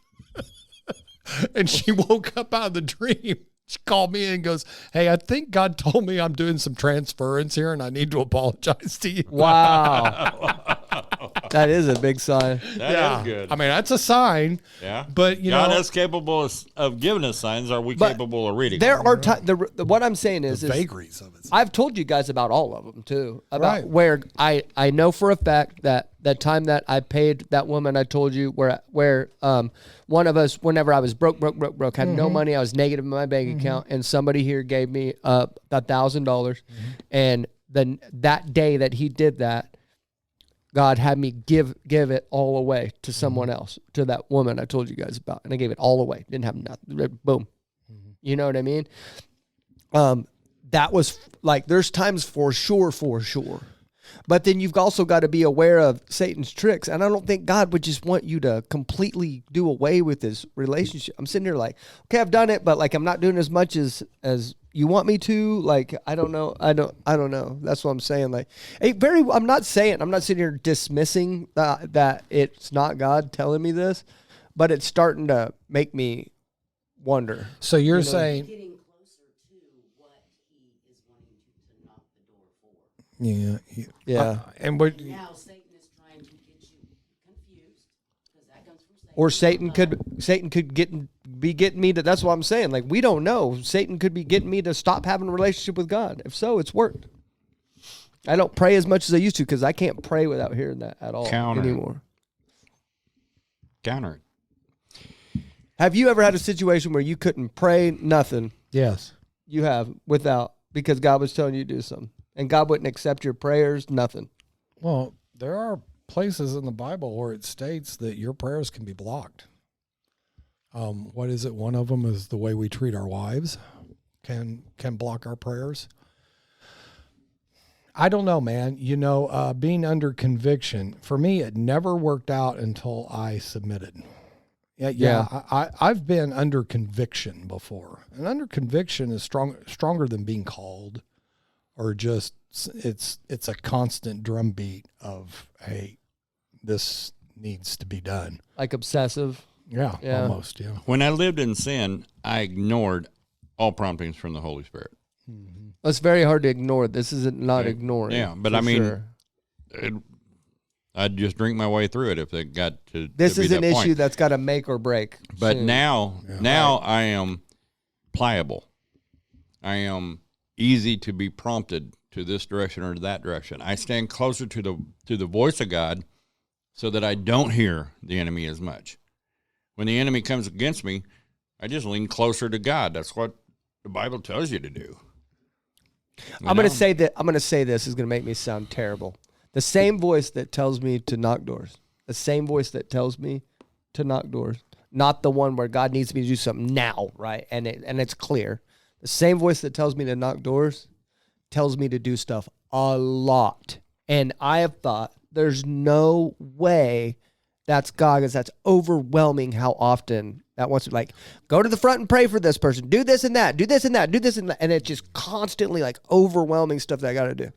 [SPEAKER 3] And she woke up out of the dream. She called me and goes, hey, I think God told me I'm doing some transference here and I need to apologize to you.
[SPEAKER 1] Wow. That is a big sign.
[SPEAKER 2] That is good.
[SPEAKER 3] I mean, that's a sign.
[SPEAKER 2] Yeah.
[SPEAKER 3] But, you
[SPEAKER 2] God
[SPEAKER 3] know.
[SPEAKER 2] is capable of giving us signs. Are we
[SPEAKER 1] But
[SPEAKER 2] capable of reading
[SPEAKER 1] There
[SPEAKER 2] them?
[SPEAKER 1] are times. What I'm saying is
[SPEAKER 3] Vagaries of it.
[SPEAKER 1] I've told you guys about all of them too. About
[SPEAKER 3] Right.
[SPEAKER 1] where I know for a fact that time that I paid that woman I told you where one of us, whenever I was broke, had no money, I was negative in my bank account, and somebody here gave me $1,000, and then that day that he did that, God had me give it all away to someone else, to that woman I told you guys about, and I gave it all away. Didn't have nothing. Boom. You know what I mean? That was like, there's times for sure. But then you've also got to be aware of Satan's tricks. And I don't think God would just want you to completely do away with this relationship. I'm sitting here like, okay, I've done it, but like, I'm not doing as much as you want me to. Like, I don't know. I don't know. That's what I'm saying. Like, I'm not sitting here dismissing that it's not God telling me this, but it's starting to make me wonder.
[SPEAKER 3] So you're saying,
[SPEAKER 4] Getting closer to what he is wanting to knock the door for.
[SPEAKER 3] yeah. And what,
[SPEAKER 4] Now Satan is trying to get you confused because that comes from Satan.
[SPEAKER 1] Or Satan could be getting me to. That's what I'm saying. Like, we don't know. Satan could be getting me to stop having a relationship with God. If so, it's worked. I don't pray as much as I used to because I can't pray without hearing that at all anymore.
[SPEAKER 2] Counter it.
[SPEAKER 1] Have you ever had a situation where you couldn't pray nothing?
[SPEAKER 3] yes.
[SPEAKER 1] You have because God was telling you to do something, and God wouldn't accept your prayers. Nothing.
[SPEAKER 3] Well, there are places in the Bible where it states that your prayers can be blocked. What is it? One of them is the way we treat our wives can block our prayers. I don't know, man. You know, being under conviction, for me, it never worked out until I submitted. I've been under conviction before, and under conviction is stronger than being called, or just it's a constant drumbeat of, hey, this needs to be done.
[SPEAKER 1] Like obsessive.
[SPEAKER 3] Yeah, almost. Yeah.
[SPEAKER 2] When I lived in sin, I ignored all promptings from the Holy Spirit.
[SPEAKER 1] It's very hard to ignore. This isn't not ignoring.
[SPEAKER 2] Yeah, but
[SPEAKER 1] for
[SPEAKER 2] I mean,
[SPEAKER 1] sure.
[SPEAKER 2] I'd just drink my way through it if it got to.
[SPEAKER 1] This
[SPEAKER 2] to be
[SPEAKER 1] is an
[SPEAKER 2] that point.
[SPEAKER 1] issue that's got to make or break.
[SPEAKER 2] But
[SPEAKER 1] soon.
[SPEAKER 2] now I am pliable. I am easy to be prompted to this direction or to that direction. I stand closer to the voice of God so that I don't hear the enemy as much. When the enemy comes against me, I just lean closer to God. That's what the Bible tells you to do.
[SPEAKER 1] I'm going to say that. I'm going to say this is going to make me sound terrible. The same voice that tells me to knock doors, the same voice that tells me to knock doors, not the one where God needs me to do something now, right? And it's clear. The same voice that tells me to knock doors tells me to do stuff a lot. And I have thought there's no way that's God, because that's overwhelming how often that wants to, like, go to the front and pray for this person, do this and that, do this and that, do this and that. And it's just constantly like overwhelming stuff that I got to do.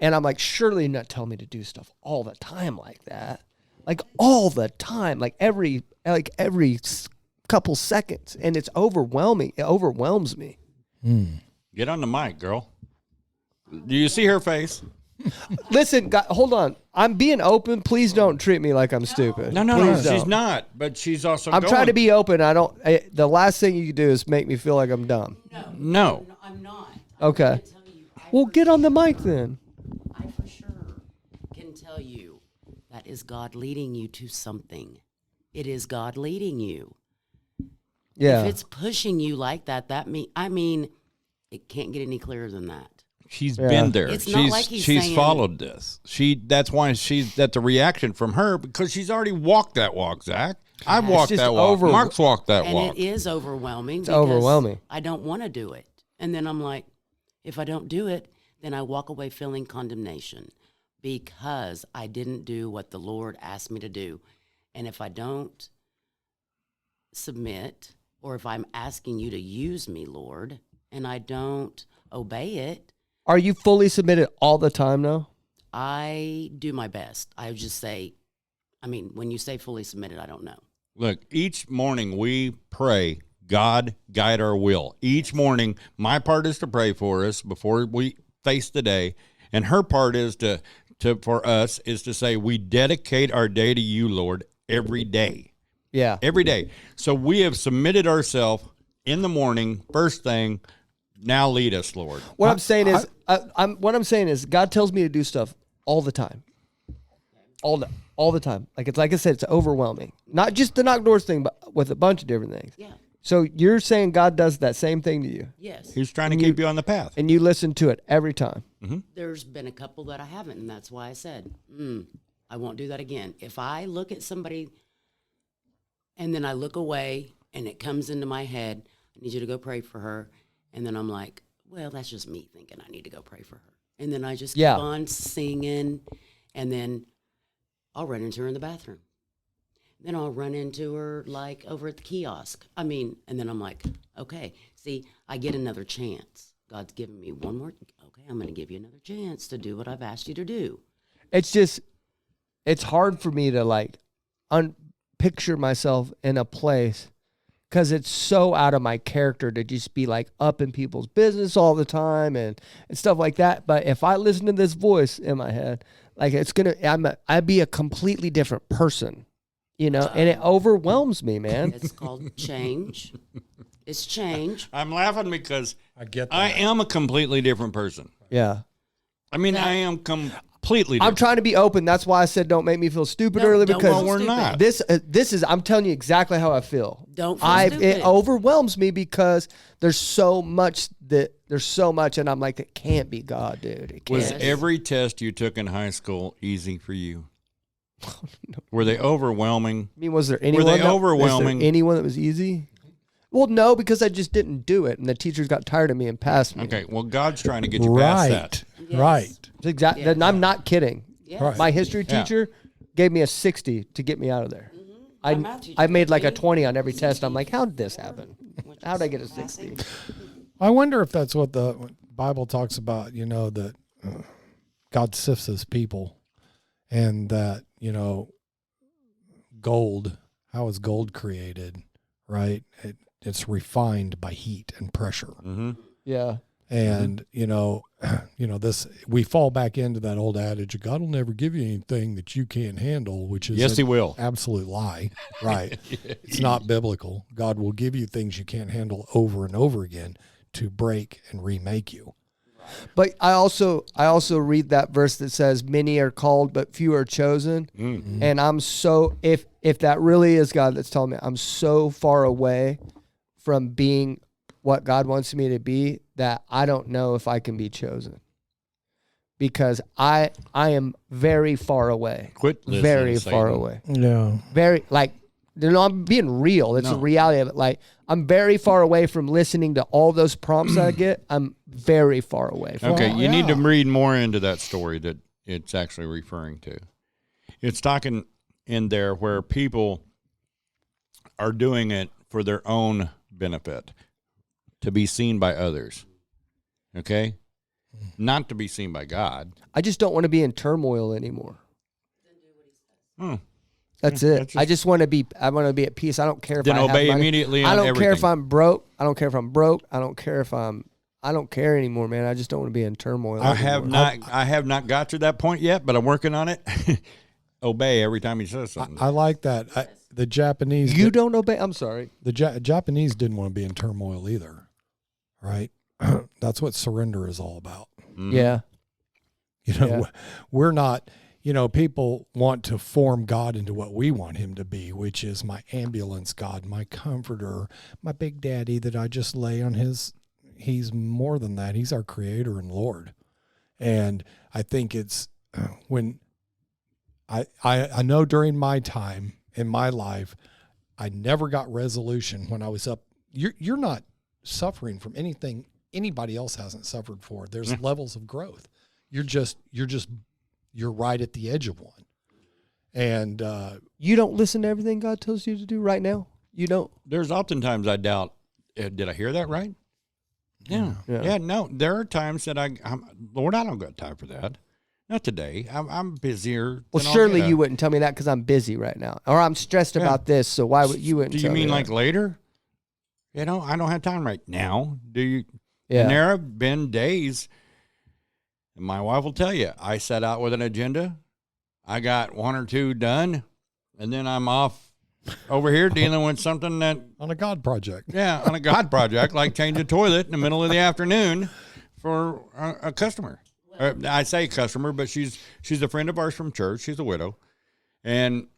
[SPEAKER 1] And I'm like, surely you're not telling me to do stuff all the time like that. Like all the time, like every couple seconds. And it's overwhelming. It overwhelms me.
[SPEAKER 2] Get on the mic, girl. Do you see her face?
[SPEAKER 1] Listen, God, hold on. I'm being open. Please don't treat me like I'm stupid.
[SPEAKER 2] No,
[SPEAKER 1] Please
[SPEAKER 2] she's
[SPEAKER 1] don't.
[SPEAKER 2] not. But she's also.
[SPEAKER 1] I'm trying to be open. The last thing you do is make me feel like I'm dumb.
[SPEAKER 2] No.
[SPEAKER 4] I'm not.
[SPEAKER 1] Okay.
[SPEAKER 4] I can tell you,
[SPEAKER 1] Well, get on the mic then.
[SPEAKER 4] I for sure can tell you that is God leading you to something. It is God leading you.
[SPEAKER 1] Yeah.
[SPEAKER 4] If it's pushing you like that, I mean, it can't get any clearer than that.
[SPEAKER 2] She's been there.
[SPEAKER 4] It's not like he's saying-
[SPEAKER 2] followed this. That's why that's a reaction from her, because she's already walked that walk, Zach. I've walked
[SPEAKER 1] just
[SPEAKER 2] that walk.
[SPEAKER 1] over-
[SPEAKER 2] Mark's walked that
[SPEAKER 4] And
[SPEAKER 2] walk.
[SPEAKER 4] it is overwhelming. It's
[SPEAKER 1] overwhelming.
[SPEAKER 4] I don't want to do it. And then I'm like, if I don't do it, then I walk away feeling condemnation because I didn't do what the Lord asked me to do. And if I don't submit, or if I'm asking you to use me, Lord, and I don't obey it,
[SPEAKER 1] Are you fully submitted all the time now?
[SPEAKER 4] I do my best. I would just say, I mean, when you say fully submitted, I don't know.
[SPEAKER 2] Look, each morning we pray, God, guide our will. Each morning, my part is to pray for us before we face the day, and her part is to for us is to say we dedicate our day to you, Lord, every day.
[SPEAKER 1] Yeah.
[SPEAKER 2] Every day. So we have submitted ourselves in the morning, first thing. Now lead us, Lord.
[SPEAKER 1] What I'm saying is, God tells me to do stuff all the time, all the time. Like I said, it's overwhelming. Not just the knock doors thing, but with a bunch of different things.
[SPEAKER 4] Yeah.
[SPEAKER 1] So you're saying God does that same thing to you,
[SPEAKER 4] Yes.
[SPEAKER 2] He's trying to keep you on the path.
[SPEAKER 1] and you listen to it every time.
[SPEAKER 4] There's been a couple that I haven't, and that's why I said, I won't do that again. If I look at somebody and then I look away and it comes into my head, I need you to go pray for her. And then I'm like, well, that's just me thinking I need to go pray for her. And then I just keep on singing, and then I'll run into her in the bathroom. Then I'll run into her like over at the kiosk. I mean, and then I'm like, okay, see, I get another chance. God's given me one more. Okay, I'm going to give you another chance to do what I've asked you to do.
[SPEAKER 1] It's just, it's hard for me to like picture myself in a place because it's so out of my character to just be like up in people's business all the time and stuff like that. But if I listen to this voice in my head, like I'd be a completely different person, you know, and it overwhelms me, man.
[SPEAKER 4] It's called change. It's change.
[SPEAKER 2] I'm laughing because
[SPEAKER 3] I get that.
[SPEAKER 2] I am a completely different person.
[SPEAKER 1] Yeah.
[SPEAKER 2] I mean, I am completely different.
[SPEAKER 1] I'm trying to be open. That's why I said don't make me feel stupid
[SPEAKER 4] No,
[SPEAKER 1] early
[SPEAKER 4] don't
[SPEAKER 1] because
[SPEAKER 4] feel
[SPEAKER 2] we're
[SPEAKER 4] stupid.
[SPEAKER 2] not.
[SPEAKER 1] this is I'm telling you exactly how I feel.
[SPEAKER 4] Don't feel stupid.
[SPEAKER 1] It overwhelms me because there's so much and I'm like, it can't be God, dude. It can't.
[SPEAKER 2] Was
[SPEAKER 4] Yes.
[SPEAKER 2] every test you took in high school easy for you? Were they overwhelming?
[SPEAKER 1] I mean, was there anyone
[SPEAKER 2] they overwhelming?
[SPEAKER 1] Was there anyone that was easy? Well, no, because I just didn't do it, and the teachers got tired of me and passed me.
[SPEAKER 2] Okay, well, God's trying to get you past that.
[SPEAKER 4] Yes.
[SPEAKER 3] Right.
[SPEAKER 1] Exactly.
[SPEAKER 4] Yes.
[SPEAKER 1] I'm not kidding.
[SPEAKER 4] Yes.
[SPEAKER 3] Right.
[SPEAKER 1] My history
[SPEAKER 2] Yeah.
[SPEAKER 1] teacher gave me a 60 to get me out of there.
[SPEAKER 4] My math teacher
[SPEAKER 1] I made like a
[SPEAKER 4] did.
[SPEAKER 1] 20 on every test. I'm like, how did this happen? How did I get a 60?
[SPEAKER 3] I wonder if that's what the Bible talks about, you know, that God sifts his people and that, you know, gold, how is gold created, right? It's refined by heat and pressure.
[SPEAKER 2] Mm-hmm.
[SPEAKER 1] Yeah.
[SPEAKER 3] And, you know, this, we fall back into that old adage, God will never give you anything that you can't handle, which is
[SPEAKER 2] Yes, he will.
[SPEAKER 3] absolute lie, right? It's not biblical. God will give you things you can't handle over and over again to break and remake you.
[SPEAKER 1] But I also read that verse that says many are called but few are chosen.
[SPEAKER 2] Mm.
[SPEAKER 1] And I'm so if that really is God that's telling me, I'm so far away from being what God wants me to be that I don't know if I can be chosen. Because I am very far away.
[SPEAKER 2] Quit listening
[SPEAKER 1] Very
[SPEAKER 2] to
[SPEAKER 1] far
[SPEAKER 2] Satan.
[SPEAKER 1] away.
[SPEAKER 3] Yeah.
[SPEAKER 1] Very like I'm being real. It's the reality of it. Like I'm very far away from listening to all those prompts that I get. I'm very far away from
[SPEAKER 2] Okay,
[SPEAKER 3] Well,
[SPEAKER 2] you need to
[SPEAKER 3] yeah.
[SPEAKER 2] read more into that story that it's actually referring to. It's talking in there where people are doing it for their own benefit, to be seen by others. Okay? Not to be seen by God.
[SPEAKER 1] I just don't want to be in turmoil anymore.
[SPEAKER 2] Hmm.
[SPEAKER 1] That's it.
[SPEAKER 2] That's
[SPEAKER 1] I just want to be. I want to be at peace. I don't care if
[SPEAKER 2] Then
[SPEAKER 1] I have
[SPEAKER 2] obey
[SPEAKER 1] money.
[SPEAKER 2] immediately
[SPEAKER 1] I
[SPEAKER 2] on
[SPEAKER 1] don't care if
[SPEAKER 2] everything.
[SPEAKER 1] I'm broke. I don't care if I'm broke. I don't care if I'm. I don't care anymore, man. I just don't want to be in turmoil.
[SPEAKER 2] I have
[SPEAKER 1] anymore.
[SPEAKER 2] I have not got to that point yet, but I'm working on it. Obey every time he says something.
[SPEAKER 3] I like that. The Japanese,
[SPEAKER 1] You don't obey. I'm sorry.
[SPEAKER 3] the Japanese didn't want to be in turmoil either, right? That's what surrender is all about.
[SPEAKER 2] Mhm.
[SPEAKER 1] Yeah.
[SPEAKER 3] You know,
[SPEAKER 1] Yeah.
[SPEAKER 3] we're not, you know, people want to form God into what we want him to be, which is my ambulance God, my comforter, my big daddy that I just lay on his. He's more than that. He's our creator and Lord. And I think it's when I know during my time in my life, I never got resolution when I was up. You're not suffering from anything anybody else hasn't suffered for. There's levels of growth. You're right at the edge of one. And
[SPEAKER 1] You don't listen to everything God tells you to do right now. You don't.
[SPEAKER 2] There's oftentimes I doubt, did I hear that right? Yeah.
[SPEAKER 1] Yeah.
[SPEAKER 2] No, there are times that Lord, I don't got time for that. Not today. I'm busier.
[SPEAKER 1] Well,
[SPEAKER 2] than I'll
[SPEAKER 1] surely
[SPEAKER 2] get
[SPEAKER 1] you
[SPEAKER 2] a-
[SPEAKER 1] wouldn't tell me that because I'm busy right now, or I'm stressed about this. So why would you? Wouldn't
[SPEAKER 2] Do you
[SPEAKER 1] tell me
[SPEAKER 2] mean
[SPEAKER 1] that?
[SPEAKER 2] like later? You know, I don't have time right now. Do you?
[SPEAKER 1] Yeah.
[SPEAKER 2] And there have been days And my wife will tell you, I set out with an agenda. I got 1 or 2 done, and then I'm off over here dealing with something that
[SPEAKER 3] On a God project.
[SPEAKER 2] yeah, on a God project, like change a toilet in the middle of the afternoon for a customer. I say customer, but she's a friend of ours from church. She's a widow, and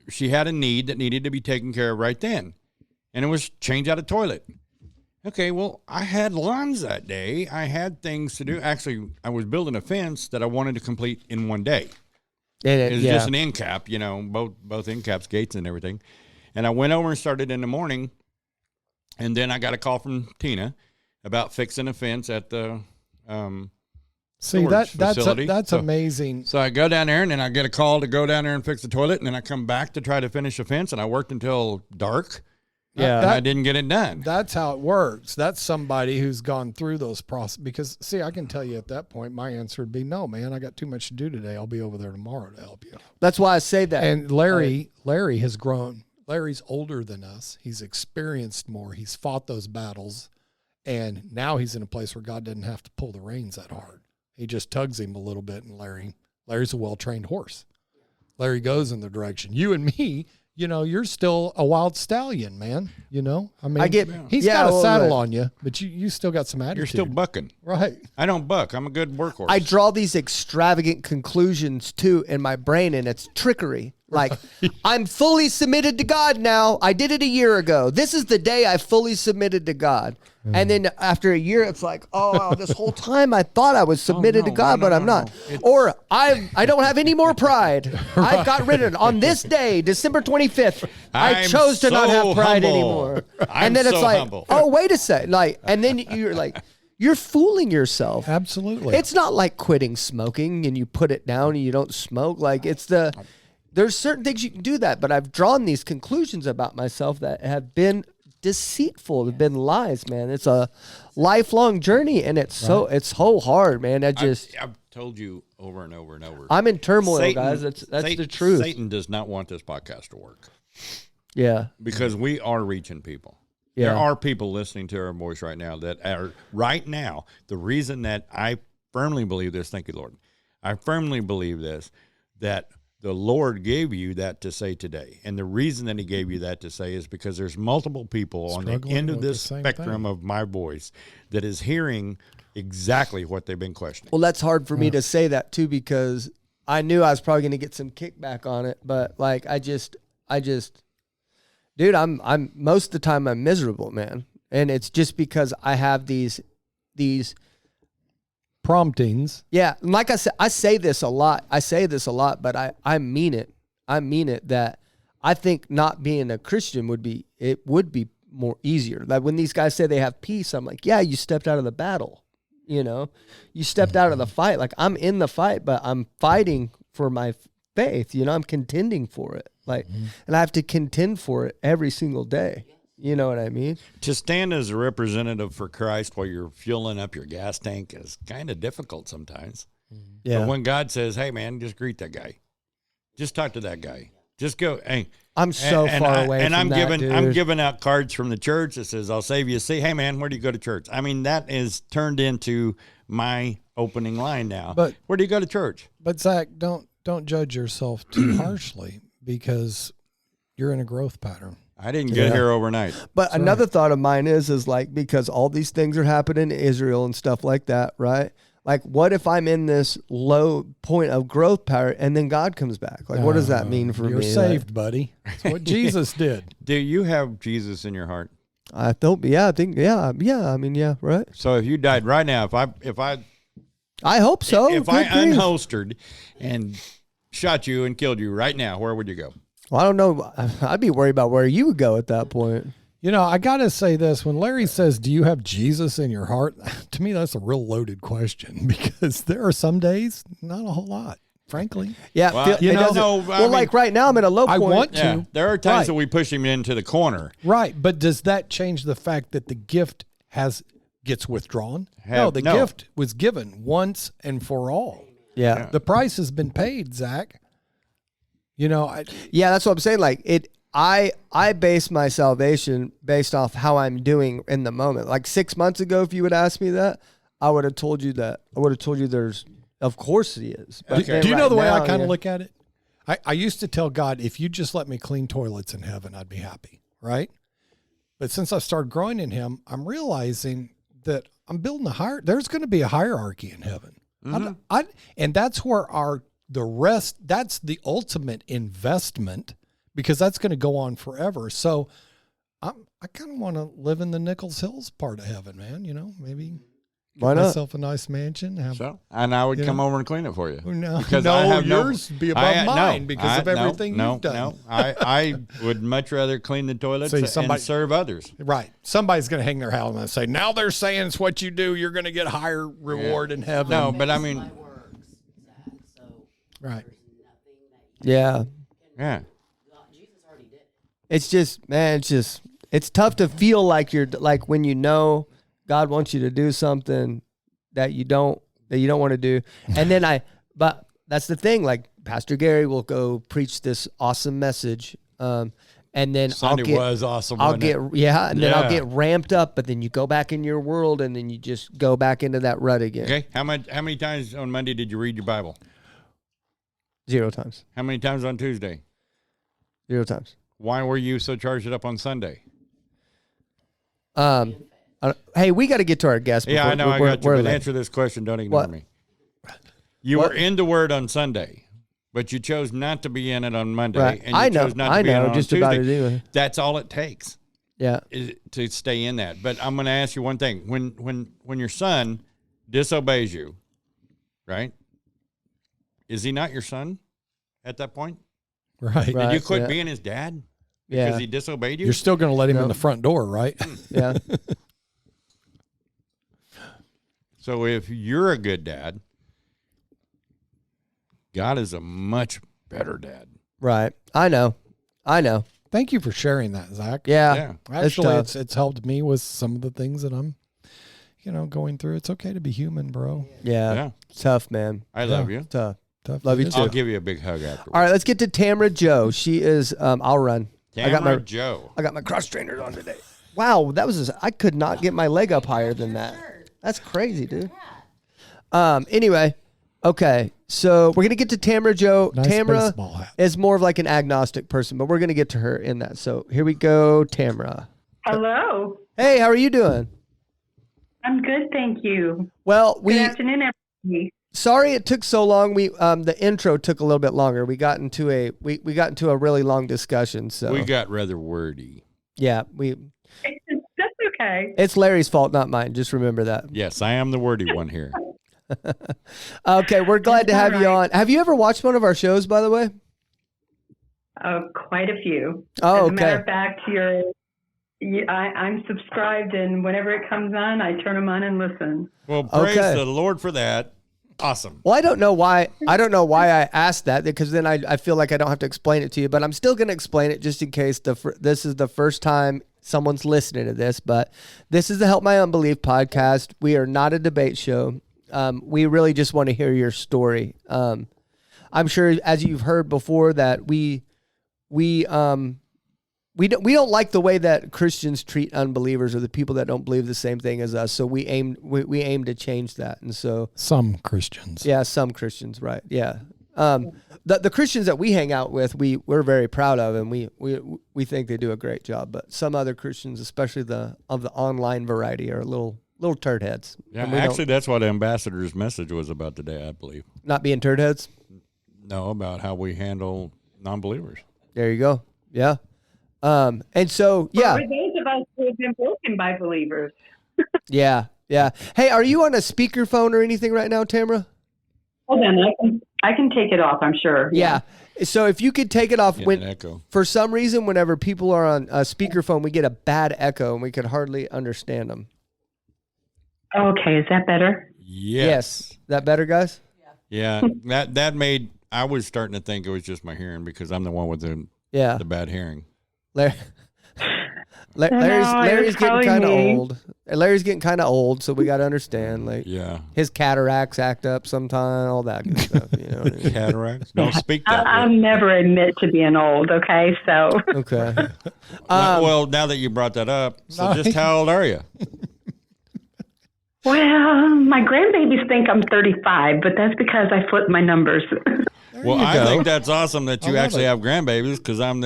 [SPEAKER 2] she had a need that needed to be taken care of right then, and it was change out a toilet. Okay, well, I had lawns that day. I had things to do. Actually, I was building a fence that I wanted to complete in one day. It was just an end cap, you know, both end caps, gates and everything. And I went over and started in the morning, and then I got a call from Tina about fixing a fence at the
[SPEAKER 3] See,
[SPEAKER 2] storage facility.
[SPEAKER 3] that's amazing.
[SPEAKER 2] So I go down there, and then I get a call to go down there and fix the toilet, and then I come back to try to finish the fence, and I worked until dark.
[SPEAKER 1] Yeah.
[SPEAKER 2] And I didn't get it done.
[SPEAKER 3] That's how it works. That's somebody who's gone through those process. Because, see, I can tell you at that point, my answer would be, no, man, I got too much to do today. I'll be over there tomorrow to help you.
[SPEAKER 1] That's why I say that.
[SPEAKER 3] And Larry has grown. Larry's older than us. He's experienced more. He's fought those battles. And now he's in a place where God doesn't have to pull the reins that hard. He just tugs him a little bit. And Larry's a well-trained horse. Larry goes in the direction. You and me, you know, you're still a wild stallion, man. You know, I mean, he's got a saddle on you, but you still got some attitude.
[SPEAKER 2] You're still bucking.
[SPEAKER 3] Right.
[SPEAKER 2] I don't buck. I'm a good workhorse.
[SPEAKER 1] I draw these extravagant conclusions too in my brain, and it's trickery. Like, I'm fully submitted to God now. I did it a year ago. This is the day I fully submitted to God. And then after a year, it's like, oh, this whole time I thought I was submitted to God, but I'm not. Or I don't have any more pride. I've got rid of it. On this day, December 25th, I
[SPEAKER 2] I'm
[SPEAKER 1] chose to not have
[SPEAKER 2] so
[SPEAKER 1] pride
[SPEAKER 2] humble.
[SPEAKER 1] anymore.
[SPEAKER 2] I'm
[SPEAKER 1] And then it's
[SPEAKER 2] so
[SPEAKER 1] like,
[SPEAKER 2] humble.
[SPEAKER 1] oh, wait a second. Like, and then you're like, you're fooling yourself.
[SPEAKER 3] Absolutely.
[SPEAKER 1] It's not like quitting smoking and you put it down and you don't smoke. Like, there's certain things you can do that, but I've drawn these conclusions about myself that have been deceitful, have been lies, man. It's a lifelong journey, and it's so hard, man.
[SPEAKER 2] I've told you over and over and over.
[SPEAKER 1] I'm in turmoil, guys. That's the truth.
[SPEAKER 2] Satan does not want this podcast to work.
[SPEAKER 1] Yeah.
[SPEAKER 2] Because we are reaching people.
[SPEAKER 1] Yeah.
[SPEAKER 2] There are people listening to our voice right now that are right now. The reason that I firmly believe this, thank you, Lord. I firmly believe this, that the Lord gave you that to say today. And the reason that he gave you that to say is because there's multiple people on the end of this spectrum of my voice that is hearing exactly what they've been questioning.
[SPEAKER 1] Well, that's hard for me to say that too, because I knew I was probably going to get some kickback on it, but like, I just, dude, I'm most of the time I'm miserable, man. And it's just because I have these
[SPEAKER 3] promptings.
[SPEAKER 1] Yeah. And like I said, I say this a lot, but I mean it. I mean it, that I think not being a Christian would be more easier. Like when these guys say they have peace, I'm like, yeah, you stepped out of the battle, you know, you stepped out of the fight. Like I'm in the fight, but I'm fighting for my faith, you know, I'm contending for it. Like, and I have to contend for it every single day. You know what I mean?
[SPEAKER 2] To stand as a representative for Christ while you're fueling up your gas tank is kind of difficult sometimes.
[SPEAKER 1] Yeah.
[SPEAKER 2] But when God says, hey, man, just greet that guy. Just talk to that guy. Just go. Hey,
[SPEAKER 1] I'm so far away from that, dude.
[SPEAKER 2] I'm giving out cards from the church that says, I'll save you a seat. Hey, man, where do you go to church? I mean, that is turned into my opening line now.
[SPEAKER 3] But
[SPEAKER 2] where do you go to church?
[SPEAKER 3] But Zach, don't judge yourself too harshly, because you're in a growth pattern.
[SPEAKER 2] I didn't get here overnight.
[SPEAKER 1] But another thought of mine is like, because all these things are happening in Israel and stuff like that, right? Like, what if I'm in this low point of growth power and then God comes back? Like, what does that mean for me?
[SPEAKER 3] You're saved, buddy. That's what Jesus did.
[SPEAKER 2] Do you have Jesus in your heart?
[SPEAKER 1] I think, I mean, yeah, right.
[SPEAKER 2] So if you died right now, if
[SPEAKER 1] I hope so.
[SPEAKER 2] If I unholstered and shot you and killed you right now, where would you go?
[SPEAKER 1] Well, I don't know. I'd be worried about where you would go at that point.
[SPEAKER 3] You know, I got to say this. When Larry says, do you have Jesus in your heart? To me, that's a real loaded question, because there are some days, not a whole lot, frankly.
[SPEAKER 1] Yeah.
[SPEAKER 2] Well,
[SPEAKER 1] like right now, I'm at a low point.
[SPEAKER 3] I want to.
[SPEAKER 2] Yeah, there are times that we push him into the corner.
[SPEAKER 3] Right. But does that change the fact that the gift gets withdrawn? No, the gift was given once and for all.
[SPEAKER 1] Yeah.
[SPEAKER 3] The price has been paid, Zach. You know,
[SPEAKER 1] that's what I'm saying. Like I base my salvation based off how I'm doing in the moment. Like 6 months ago, if you would ask me that, I would have told you that. I would have told you there's Of course he is.
[SPEAKER 3] Do,
[SPEAKER 1] But
[SPEAKER 3] do
[SPEAKER 1] then
[SPEAKER 3] you know
[SPEAKER 1] right
[SPEAKER 3] the way I
[SPEAKER 1] now,
[SPEAKER 3] kind
[SPEAKER 1] yeah.
[SPEAKER 3] of look at it? I used to tell God, if you just let me clean toilets in heaven, I'd be happy, right? But since I've started growing in him, I'm realizing that I'm building there's going to be a hierarchy in heaven. And that's where that's the ultimate investment, because that's going to go on forever. So I kind of want to live in the Nichols Hills part of heaven, man. Maybe
[SPEAKER 1] Why
[SPEAKER 3] get
[SPEAKER 1] not?
[SPEAKER 3] myself a nice mansion.
[SPEAKER 2] And I would come over and clean it for you.
[SPEAKER 3] No,
[SPEAKER 2] Because I have
[SPEAKER 3] yours be above mine because of everything you've done.
[SPEAKER 2] No, I would much rather clean the toilets
[SPEAKER 3] See,
[SPEAKER 2] and serve others.
[SPEAKER 3] Right. Somebody's going to hang their hat on that and say, now they're saying it's what you do. You're going to get higher reward in heaven.
[SPEAKER 2] No, but I mean,
[SPEAKER 4] My works, Zach, so
[SPEAKER 3] Right.
[SPEAKER 4] there's nothing that you
[SPEAKER 1] Yeah.
[SPEAKER 2] yeah.
[SPEAKER 4] Jesus already did.
[SPEAKER 1] It's just, man, it's tough to feel like you're like when you know God wants you to do something that you don't want to do. And then but that's the thing, like Pastor Gary will go preach this awesome message. And then
[SPEAKER 2] Sunday was awesome.
[SPEAKER 1] I'll get then I'll
[SPEAKER 2] Yeah.
[SPEAKER 1] get ramped up, but then you go back in your world and then you just go back into that rut again.
[SPEAKER 2] Okay. How many times on Monday did you read your Bible?
[SPEAKER 1] 0 times.
[SPEAKER 2] How many times on Tuesday?
[SPEAKER 1] 0 times.
[SPEAKER 2] Why were you so charged up on Sunday?
[SPEAKER 1] Hey, we got to get to our guest.
[SPEAKER 2] Yeah, I know. I got you.
[SPEAKER 1] we're
[SPEAKER 2] But
[SPEAKER 1] late.
[SPEAKER 2] answer this question. Don't ignore
[SPEAKER 1] What?
[SPEAKER 2] me. You were in the Word on Sunday, but you chose not to be in it on Monday.
[SPEAKER 1] Right.
[SPEAKER 2] And you
[SPEAKER 1] I know.
[SPEAKER 2] chose not to be in it on
[SPEAKER 1] just
[SPEAKER 2] Tuesday.
[SPEAKER 1] about it anyway.
[SPEAKER 2] That's all it takes
[SPEAKER 1] Yeah.
[SPEAKER 2] is to stay in that. But I'm going to ask you one thing. When your son disobeys you, right? Is he not your son at that point?
[SPEAKER 3] Right.
[SPEAKER 2] Did
[SPEAKER 1] Right.
[SPEAKER 2] you quit
[SPEAKER 1] yeah.
[SPEAKER 2] being his dad because
[SPEAKER 1] Yeah.
[SPEAKER 2] he disobeyed you?
[SPEAKER 3] You're still going to let him
[SPEAKER 1] No.
[SPEAKER 3] in the front door, right?
[SPEAKER 1] Yeah.
[SPEAKER 2] So if you're a good dad, God is a much better dad.
[SPEAKER 1] Right. I know.
[SPEAKER 3] Thank you for sharing that, Zach.
[SPEAKER 1] Yeah.
[SPEAKER 2] Yeah.
[SPEAKER 3] Actually,
[SPEAKER 1] tough.
[SPEAKER 3] it's helped me with some of the things that I'm, going through. It's okay to be human, bro.
[SPEAKER 1] Yeah.
[SPEAKER 2] Yeah.
[SPEAKER 1] Tough, man.
[SPEAKER 2] I love you.
[SPEAKER 1] Tough.
[SPEAKER 3] Tough
[SPEAKER 1] Love you
[SPEAKER 3] it is.
[SPEAKER 1] too.
[SPEAKER 2] I'll give you a big hug afterwards.
[SPEAKER 1] All right, let's get to Tamara Joe. She is I'll run.
[SPEAKER 2] Tamara Joe.
[SPEAKER 1] I got my cross trainers on today. Wow, I could not get my leg up higher than that. That's crazy, dude. Anyway, okay. So we're gonna get to Tamara Joe.
[SPEAKER 3] Nice
[SPEAKER 1] Tamara
[SPEAKER 3] baseball hat.
[SPEAKER 1] is more of like an agnostic person, but we're gonna get to her in that. So here we go, Tamara.
[SPEAKER 5] Hello.
[SPEAKER 1] Hey, how are you doing?
[SPEAKER 5] I'm good, thank you.
[SPEAKER 1] Well,
[SPEAKER 5] Good afternoon, everybody.
[SPEAKER 1] sorry it took so long. We the intro took a little bit longer. We got into a really long discussion. So
[SPEAKER 2] We got rather wordy.
[SPEAKER 1] yeah,
[SPEAKER 5] That's okay.
[SPEAKER 1] it's Larry's fault, not mine. Just remember that.
[SPEAKER 2] Yes, I am the wordy one here.
[SPEAKER 1] Okay, we're glad to have you on. Have you ever watched one of our shows, by the way?
[SPEAKER 5] Quite a few.
[SPEAKER 1] Oh,
[SPEAKER 5] As a matter
[SPEAKER 1] okay.
[SPEAKER 5] of fact, I'm subscribed, and whenever it comes on, I turn them on and listen.
[SPEAKER 2] Well, praise
[SPEAKER 1] Okay.
[SPEAKER 2] the Lord for that. Awesome.
[SPEAKER 1] Well, I don't know why I asked that, because then I feel like I don't have to explain it to you, but I'm still going to explain it just in case this is the first time someone's listening to this. But this is the Help My Unbelief podcast. We are not a debate show. We really just want to hear your story. I'm sure, as you've heard before, that we don't like the way that Christians treat unbelievers or the people that don't believe the same thing as us. So we aim to change that. And so
[SPEAKER 3] Some Christians.
[SPEAKER 1] yeah, some Christians, right? Yeah. The Christians that we hang out with, we're very proud of, and we think they do a great job. But some other Christians, especially of the online variety, are little turd heads.
[SPEAKER 2] Yeah,
[SPEAKER 1] And we don't-
[SPEAKER 2] actually, that's what Ambassador's message was about today, I believe.
[SPEAKER 1] not being turd heads.
[SPEAKER 2] No, about how we handle non-believers.
[SPEAKER 1] There you go. Yeah. And so yeah,
[SPEAKER 5] For those of us who have been broken by believers.
[SPEAKER 1] yeah. Hey, are you on a speakerphone or anything right now, Tamara?
[SPEAKER 5] Hold on, I can take it off, I'm sure.
[SPEAKER 1] Yeah. So if you could take it off
[SPEAKER 2] Getting an echo.
[SPEAKER 1] for some reason, whenever people are on a speakerphone, we get a bad echo and we could hardly understand them.
[SPEAKER 5] Okay, is that better?
[SPEAKER 2] Yes.
[SPEAKER 1] That better, guys?
[SPEAKER 2] Yeah, that made, I was starting to think it was just my hearing because I'm the one with
[SPEAKER 1] Yeah.
[SPEAKER 2] the bad hearing.
[SPEAKER 1] Larry's
[SPEAKER 5] it's
[SPEAKER 1] getting
[SPEAKER 5] probably
[SPEAKER 1] kind of
[SPEAKER 5] me.
[SPEAKER 1] old. Larry's getting kind of old, so we got to understand. Like
[SPEAKER 2] Yeah.
[SPEAKER 1] his cataracts act up sometime, all that good stuff. You know what I mean?
[SPEAKER 2] Cataracts? Don't speak that
[SPEAKER 5] I'll
[SPEAKER 2] way.
[SPEAKER 5] never admit to being old, okay? So
[SPEAKER 1] Okay.
[SPEAKER 2] Well, now that you brought that up, so just how old are you?
[SPEAKER 5] Well, my grandbabies think I'm 35, but that's because I flipped my numbers.
[SPEAKER 2] Well,
[SPEAKER 3] you
[SPEAKER 2] I
[SPEAKER 3] go.
[SPEAKER 2] think that's awesome that you
[SPEAKER 3] love
[SPEAKER 2] actually
[SPEAKER 3] it.
[SPEAKER 2] have grandbabies because I'm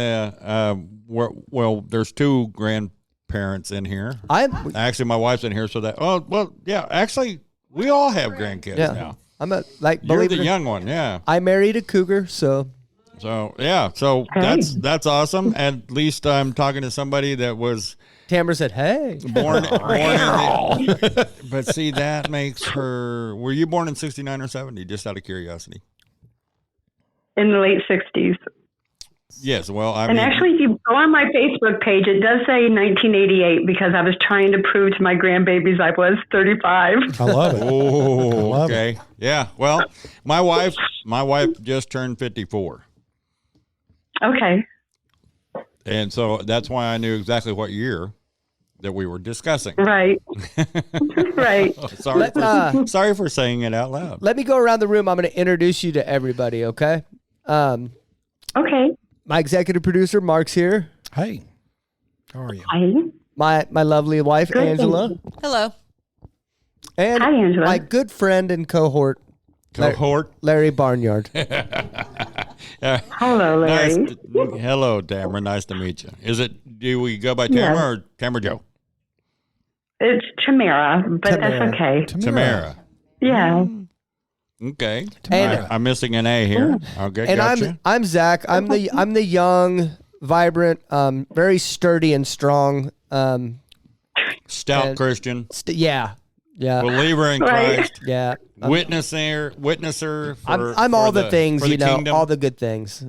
[SPEAKER 2] well, there's two grandparents in here. Actually, my wife's in here, so actually, we all have grandkids now.
[SPEAKER 1] I'm a
[SPEAKER 2] You're
[SPEAKER 1] believe
[SPEAKER 2] the
[SPEAKER 1] it or-
[SPEAKER 2] young one, yeah.
[SPEAKER 1] I married a cougar, so
[SPEAKER 2] So that's awesome. At least I'm talking to somebody that was
[SPEAKER 1] Tamara said, "Hey."
[SPEAKER 2] born in the, but see, that makes her. Were you born in 69 or 70? Just out of curiosity.
[SPEAKER 5] In the late 60s.
[SPEAKER 2] Yes. Well, I
[SPEAKER 5] And
[SPEAKER 2] mean,
[SPEAKER 5] actually, if you go on my Facebook page, it does say 1988 because I was trying to prove to my grandbabies I was 35.
[SPEAKER 3] I love it.
[SPEAKER 2] oh,
[SPEAKER 3] love
[SPEAKER 2] okay, yeah. Well, my wife just turned 54,
[SPEAKER 5] Okay.
[SPEAKER 2] and so that's why I knew exactly what year that we were discussing.
[SPEAKER 5] Right. Right.
[SPEAKER 2] Sorry for saying it out loud.
[SPEAKER 1] Let me go around the room. I'm going to introduce you to everybody, okay?
[SPEAKER 5] Okay.
[SPEAKER 1] My executive producer, Mark's here.
[SPEAKER 3] Hey, how are you?
[SPEAKER 5] Hi.
[SPEAKER 1] My lovely wife,
[SPEAKER 5] Good,
[SPEAKER 1] Angela.
[SPEAKER 5] thank you.
[SPEAKER 6] Hello.
[SPEAKER 1] And
[SPEAKER 5] Hi, Angela.
[SPEAKER 1] my good friend and cohort, Larry Barnyard.
[SPEAKER 5] Hello, Larry.
[SPEAKER 2] Hello, Tamara. Nice to meet you. Do we go by Tamara or Tamara Joe?
[SPEAKER 5] It's Tamara, but
[SPEAKER 1] Tamara.
[SPEAKER 5] that's okay.
[SPEAKER 2] Tamara.
[SPEAKER 5] Yeah.
[SPEAKER 2] Okay.
[SPEAKER 1] And-
[SPEAKER 2] I'm missing an A here. Okay,
[SPEAKER 1] And
[SPEAKER 2] gotcha.
[SPEAKER 1] I'm Zach. I'm the young, vibrant, very sturdy and strong.
[SPEAKER 2] Stout
[SPEAKER 1] and-
[SPEAKER 2] Christian,
[SPEAKER 1] Yeah.
[SPEAKER 2] believer in
[SPEAKER 5] Right.
[SPEAKER 2] Christ,
[SPEAKER 1] Yeah.
[SPEAKER 2] witnesser.
[SPEAKER 1] I'm all the things,
[SPEAKER 2] for the kingdom.
[SPEAKER 1] all the good things.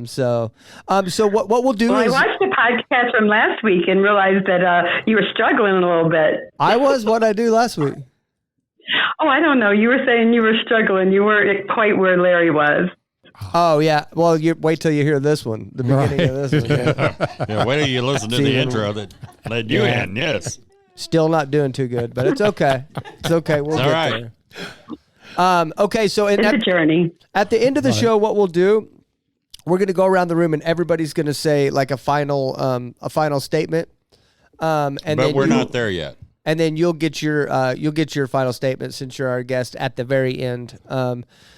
[SPEAKER 1] So what we'll do
[SPEAKER 5] Well, I
[SPEAKER 1] is
[SPEAKER 5] watched the podcast from last week and realized that you were struggling a little bit.
[SPEAKER 1] I was what I do last week.
[SPEAKER 5] Oh, I don't know. You were saying you were struggling. You weren't quite where Larry was.
[SPEAKER 1] Oh yeah. Well, you wait till you hear this one. The beginning of this one. Yeah.
[SPEAKER 2] Yeah, wait till you listen to the intro that led you in. Yes.
[SPEAKER 1] Still not doing too good, but it's okay. It's okay. We'll
[SPEAKER 2] All
[SPEAKER 1] get
[SPEAKER 2] right.
[SPEAKER 1] there. Okay. So
[SPEAKER 5] It's a journey.
[SPEAKER 1] at the end of the show, what we'll do, we're going to go around the room and everybody's going to say like a final statement. And
[SPEAKER 2] But
[SPEAKER 1] then
[SPEAKER 2] we're not there yet.
[SPEAKER 1] And then you'll get your final statement since you're our guest at the very end.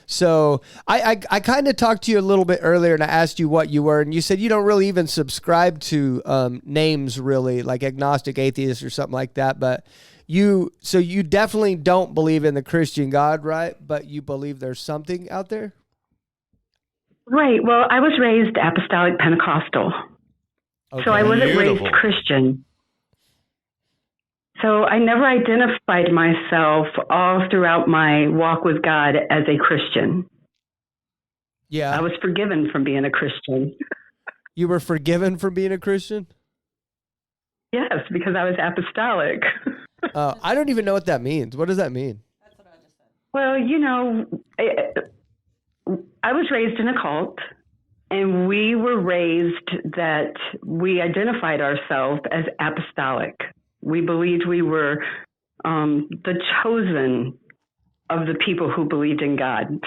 [SPEAKER 1] So I kind of talked to you a little bit earlier and I asked you what you were and you said you don't really even subscribe to names really like agnostic, atheist or something like that. But you definitely don't believe in the Christian God, right? But you believe there's something out there?
[SPEAKER 5] Right. Well, I was raised apostolic Pentecostal. So I wasn't
[SPEAKER 2] Beautiful.
[SPEAKER 5] raised Christian. So I never identified myself all throughout my walk with God as a Christian.
[SPEAKER 1] Yeah.
[SPEAKER 5] I was forgiven from being a Christian.
[SPEAKER 1] You were forgiven for being a Christian?
[SPEAKER 5] Yes, because I was apostolic.
[SPEAKER 1] I don't even know what that means. What does that mean?
[SPEAKER 5] Well, I was raised in a cult, and we were raised that we identified ourselves as apostolic. We believed we were the chosen of the people who believed in God.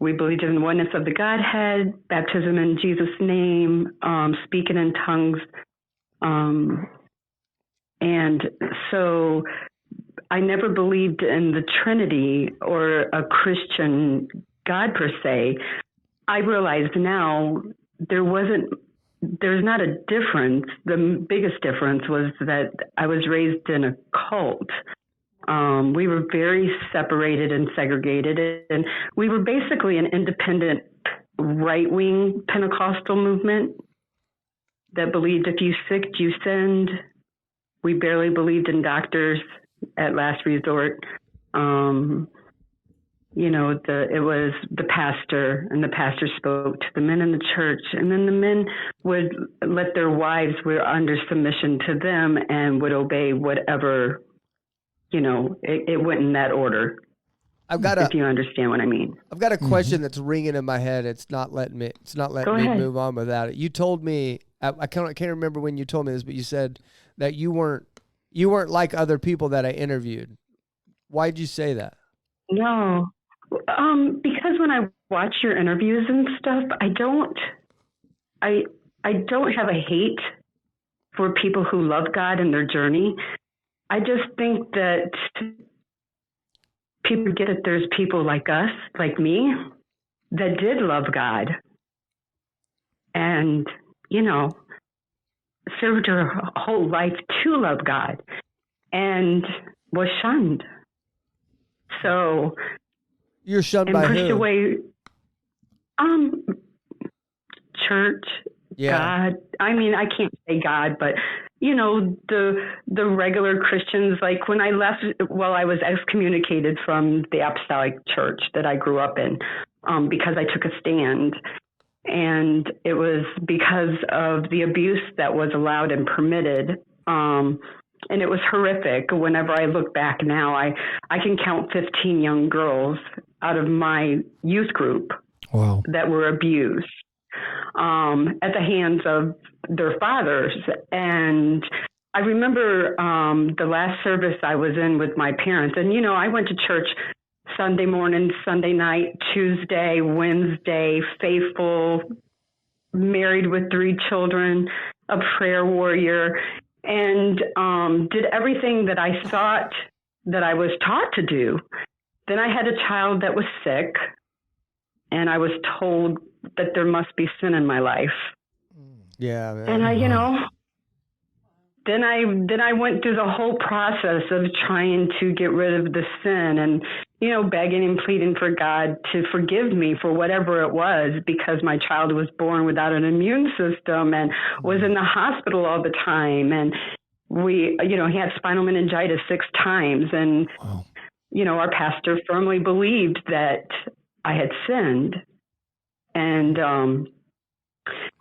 [SPEAKER 5] We believed in the oneness of the Godhead, baptism in Jesus' name, speaking in tongues. And so I never believed in the Trinity or a Christian God per se. I realize now there's not a difference. The biggest difference was that I was raised in a cult. We were very separated and segregated, and we were basically an independent right-wing Pentecostal movement that believed if you sicked, you sinned. We barely believed in doctors at last resort. It was the pastor, and the pastor spoke to the men in the church, and then the men would let their wives were under submission to them and would obey whatever, it went in that order. If you understand what I mean.
[SPEAKER 1] I've got a question that's ringing in my head. It's not letting me move on without it. You told me I can't remember when you told me this, but you said that you weren't like other people that I interviewed. Why'd you say that?
[SPEAKER 5] No, because when I watch your interviews and stuff, I don't have a hate for people who love God and their journey. I just think that people get it. There's people like us, like me, that did love God and, served her whole life to love God and was shunned. So
[SPEAKER 1] You're shunned
[SPEAKER 5] and
[SPEAKER 1] by
[SPEAKER 5] pushed
[SPEAKER 1] who?
[SPEAKER 5] away. Church,
[SPEAKER 1] Yeah.
[SPEAKER 5] God. I mean, I can't say God, but the regular Christians. Like when I left, I was excommunicated from the apostolic church that I grew up in because I took a stand. And it was because of the abuse that was allowed and permitted. And it was horrific. Whenever I look back now, I can count 15 young girls out of my youth group
[SPEAKER 3] Wow.
[SPEAKER 5] that were abused at the hands of their fathers. And I remember the last service I was in with my parents. And, I went to church Sunday morning, Sunday night, Tuesday, Wednesday, faithful, married with 3 children, a prayer warrior, and did everything that I thought that I was taught to do. Then I had a child that was sick, and I was told that there must be sin in my life.
[SPEAKER 1] Yeah, man.
[SPEAKER 5] And then I went through the whole process of trying to get rid of the sin and, begging and pleading for God to forgive me for whatever it was, because my child was born without an immune system and was in the hospital all the time. And he had spinal meningitis 6 times. And,
[SPEAKER 3] Wow.
[SPEAKER 5] Our pastor firmly believed that I had sinned. And,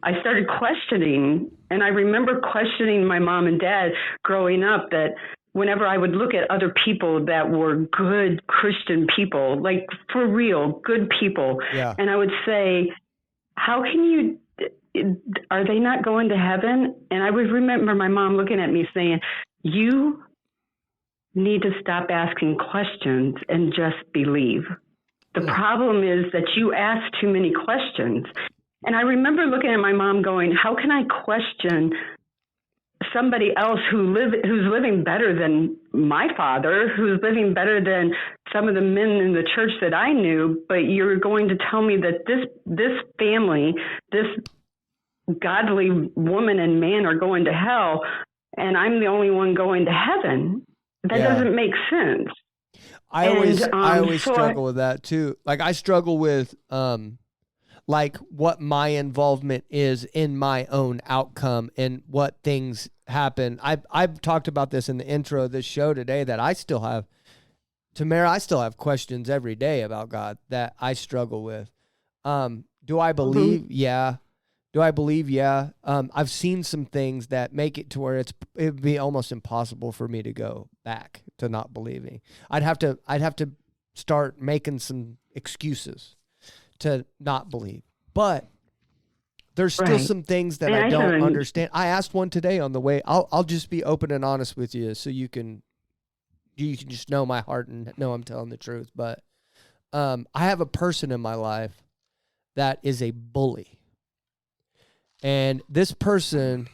[SPEAKER 5] I started questioning, and I remember questioning my mom and dad growing up, that whenever I would look at other people that were good Christian people, like for real, good people,
[SPEAKER 1] Yeah.
[SPEAKER 5] and I would say, how can are they not going to heaven? And I would remember my mom looking at me saying, you need to stop asking questions and just believe. The problem is that you ask too many questions. And I remember looking at my mom going, how can I question somebody else who's living better than my father, who's living better than some of the men in the church that I knew, but you're going to tell me that this family, this godly woman and man are going to hell, and I'm the only one going to heaven? That doesn't make sense.
[SPEAKER 1] I always struggle with that too. Like I struggle with like what my involvement is in my own outcome and what things happen. I've talked about this in the intro of this show today, that I still have, Tamara, I still have questions every day about God that I struggle with. Do I believe?
[SPEAKER 5] Mm-hmm.
[SPEAKER 1] Yeah. Do I believe? Yeah. I've seen some things that make it to where it'd be almost impossible for me to go back to not believing. I'd have to start making some excuses to not believe. But there's still some things that I don't understand. I asked one today on the way. I'll just be open and honest with you, so you can just know my heart and know I'm telling the truth. But I have a person in my life that is a bully. And this person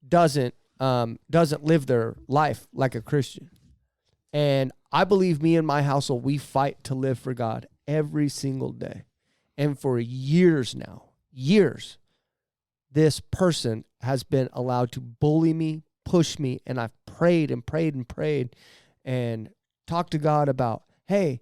[SPEAKER 1] doesn't live their life like a Christian. And I believe me and my household, we fight to live for God every single day. And for years now, this person has been allowed to bully me, push me, and I've prayed and prayed and prayed and talked to God about, hey,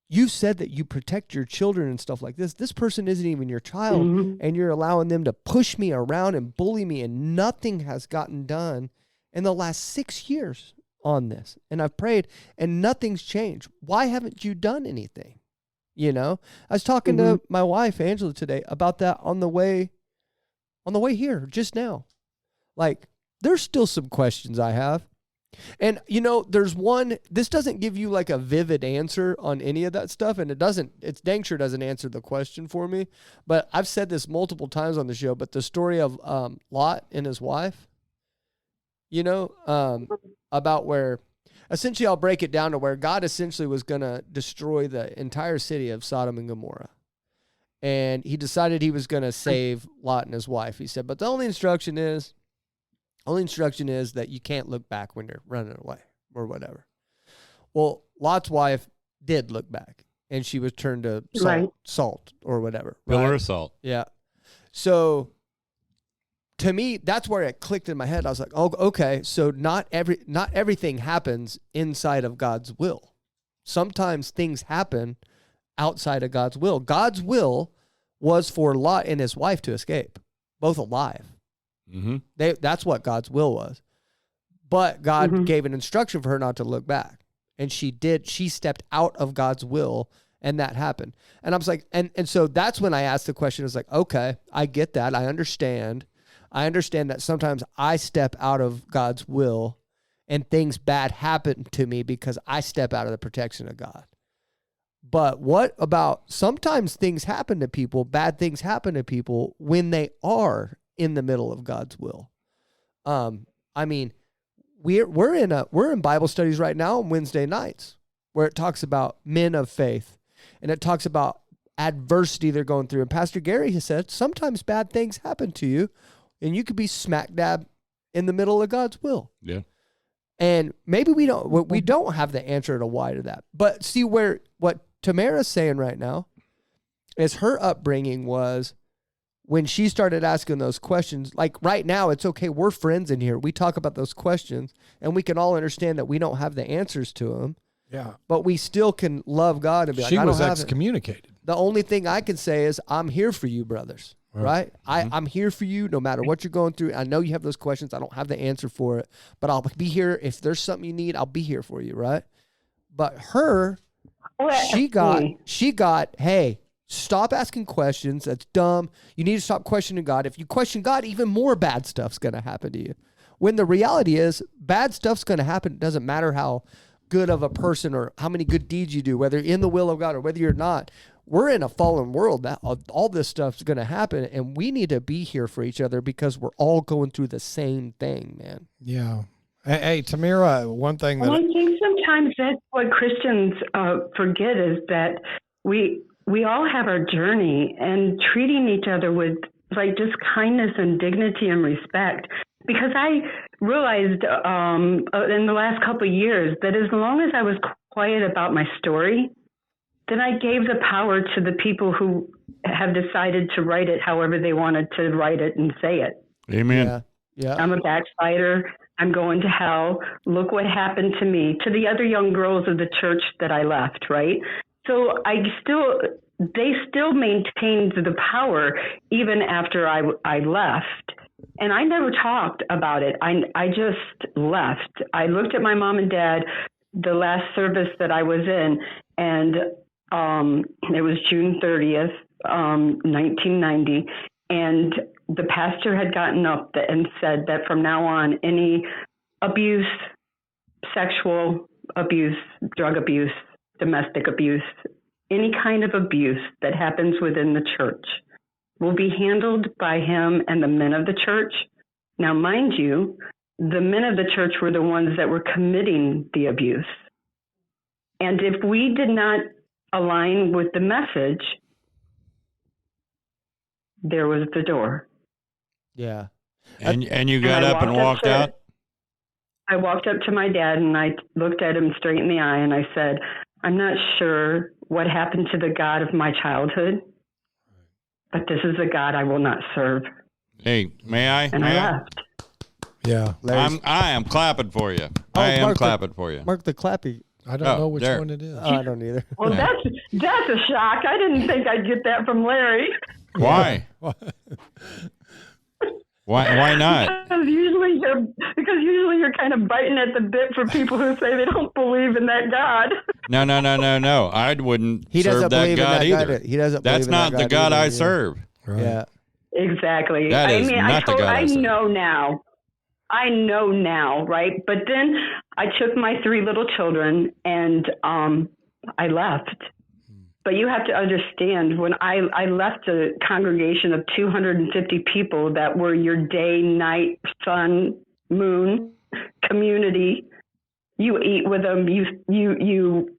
[SPEAKER 1] you said that you protect your children and stuff like this. This person isn't even your child, and you're allowing them to push me around and bully me, and nothing has gotten done in the last 6 years on this. And I've prayed, and nothing's changed. Why haven't you done anything? I was talking to my wife, Angela, today about that on the way here just now. Like, there's still some questions I have. And, there's one, this doesn't give you like a vivid answer on any of that stuff. And it's dang sure doesn't answer the question for me. But I've said this multiple times on the show, but the story of Lot and his wife, about where, essentially I'll break it down to where God essentially was going to destroy the entire city of Sodom and Gomorrah. And he decided he was going to save Lot and his wife. He said, but the only instruction is that you can't look back when you're running away or whatever. Well, Lot's wife did look back, and she was turned to salt or whatever.
[SPEAKER 2] Pillar
[SPEAKER 1] right?
[SPEAKER 2] of salt.
[SPEAKER 1] Yeah. So to me, that's where it clicked in my head. I was like, oh, okay. So not everything happens inside of God's will. Sometimes things happen outside of God's will. God's will was for Lot and his wife to escape, both alive.
[SPEAKER 2] Mm-hmm.
[SPEAKER 1] That's what God's will was. But God gave an instruction for her not to look back. And she did. She stepped out of God's will, and that happened. And I was like, and so that's when I asked the question, is like, okay, I get that. I understand. I understand that sometimes I step out of God's will and things bad happen to me because I step out of the protection of God. But what about sometimes things happen to people, bad things happen to people when they are in the middle of God's will? I mean, we're in Bible studies right now on Wednesday nights where it talks about men of faith and it talks about adversity they're going through. And Pastor Gary has said sometimes bad things happen to you and you could be smack dab in the middle of God's will.
[SPEAKER 2] Yeah.
[SPEAKER 1] And maybe we don't have the answer to why to that. But see what Tamara's saying right now is her upbringing was when she started asking those questions, like right now, it's okay. We're friends in here. We talk about those questions and we can all understand that we don't have the answers to them.
[SPEAKER 3] Yeah.
[SPEAKER 1] But we still can love God and be like,
[SPEAKER 3] She
[SPEAKER 1] I
[SPEAKER 3] was
[SPEAKER 1] don't have it.
[SPEAKER 3] excommunicated.
[SPEAKER 1] The only thing I can say is I'm here for you, brothers. Right? I'm here for you no matter what you're going through. I know you have those questions. I don't have the answer for it, but I'll be here. If there's something you need, I'll be here for you. Right? But her, she got, hey, stop asking questions. That's dumb. You need to stop questioning God. If you question God, even more bad stuff's going to happen to you. When the reality is bad stuff's going to happen. It doesn't matter how good of a person or how many good deeds you do, whether in the will of God or whether you're not. We're in a fallen world. That all this stuff's going to happen, and we need to be here for each other because we're all going through the same thing, man.
[SPEAKER 3] Yeah. Hey, Tamara, one thing that
[SPEAKER 5] I think sometimes that's what Christians forget is that we all have our journey, and treating each other with like just kindness and dignity and respect. Because I realized in the last couple of years that as long as I was quiet about my story, then I gave the power to the people who have decided to write it however they wanted to write it and say it.
[SPEAKER 2] Amen.
[SPEAKER 1] Yeah.
[SPEAKER 5] I'm a backslider. I'm going to hell. Look what happened to me, to the other young girls of the church that I left, right? So they still maintained the power even after I left. And I never talked about it. I just left. I looked at my mom and dad the last service that I was in, and it was June 30th, 1990, and the pastor had gotten up and said that from now on, any abuse, sexual abuse, drug abuse, domestic abuse, any kind of abuse that happens within the church will be handled by him and the men of the church. Now, mind you, the men of the church were the ones that were committing the abuse. And if we did not align with the message, there was the door.
[SPEAKER 1] Yeah.
[SPEAKER 2] And you got up and walked out?
[SPEAKER 5] I walked up to my dad and I looked at him straight in the eye and I said, I'm not sure what happened to the God of my childhood, but this is a God I will not serve.
[SPEAKER 2] Hey, may I?
[SPEAKER 5] And I left.
[SPEAKER 3] Yeah.
[SPEAKER 2] I am clapping for you. I am clapping for you.
[SPEAKER 1] Mark the clappy.
[SPEAKER 3] I don't know which
[SPEAKER 2] there.
[SPEAKER 3] one it is.
[SPEAKER 1] I don't either.
[SPEAKER 5] Well, that's a shock. I didn't think I'd get that from Larry.
[SPEAKER 2] Why? Why not?
[SPEAKER 5] Because usually you're kind of biting at the bit for people who say they don't believe in that God.
[SPEAKER 2] No. I wouldn't
[SPEAKER 1] He doesn't
[SPEAKER 2] serve that
[SPEAKER 1] believe
[SPEAKER 2] God
[SPEAKER 1] in that
[SPEAKER 2] either.
[SPEAKER 1] God. He doesn't.
[SPEAKER 2] That's
[SPEAKER 1] believe in
[SPEAKER 2] not
[SPEAKER 1] that
[SPEAKER 2] the God
[SPEAKER 1] either,
[SPEAKER 2] I
[SPEAKER 1] yeah.
[SPEAKER 2] serve.
[SPEAKER 3] Right.
[SPEAKER 1] Yeah.
[SPEAKER 5] Exactly.
[SPEAKER 2] That is not the God I serve.
[SPEAKER 5] I know now, right? But then I took my 3 little children and I left. But you have to understand, when I left a congregation of 250 people that were your day, night, sun, moon community, you eat with them, you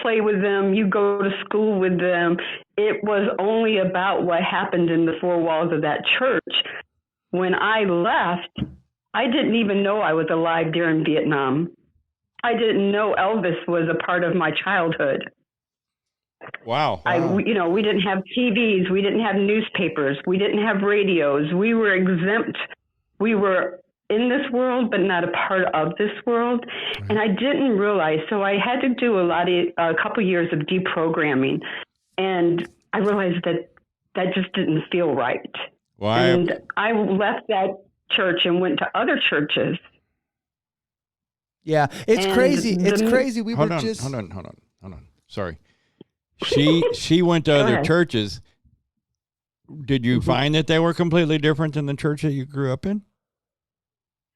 [SPEAKER 5] play with them, you go to school with them. It was only about what happened in the 4 walls of that church. When I left, I didn't even know I was alive during Vietnam. I didn't know Elvis was a part of my childhood.
[SPEAKER 2] Wow.
[SPEAKER 5] We didn't have TVs, we didn't have newspapers, we didn't have radios. We were exempt. We were in this world, but not a part of this world. Right. And I didn't realize, so I had to do a couple years of deprogramming. And I realized that just didn't feel right.
[SPEAKER 2] Why?
[SPEAKER 5] And I left that church and went to other churches.
[SPEAKER 1] Yeah, it's crazy. It's crazy.
[SPEAKER 2] Hold on. Sorry. She went to other churches. Did you find that they were completely different than the church that you grew up in?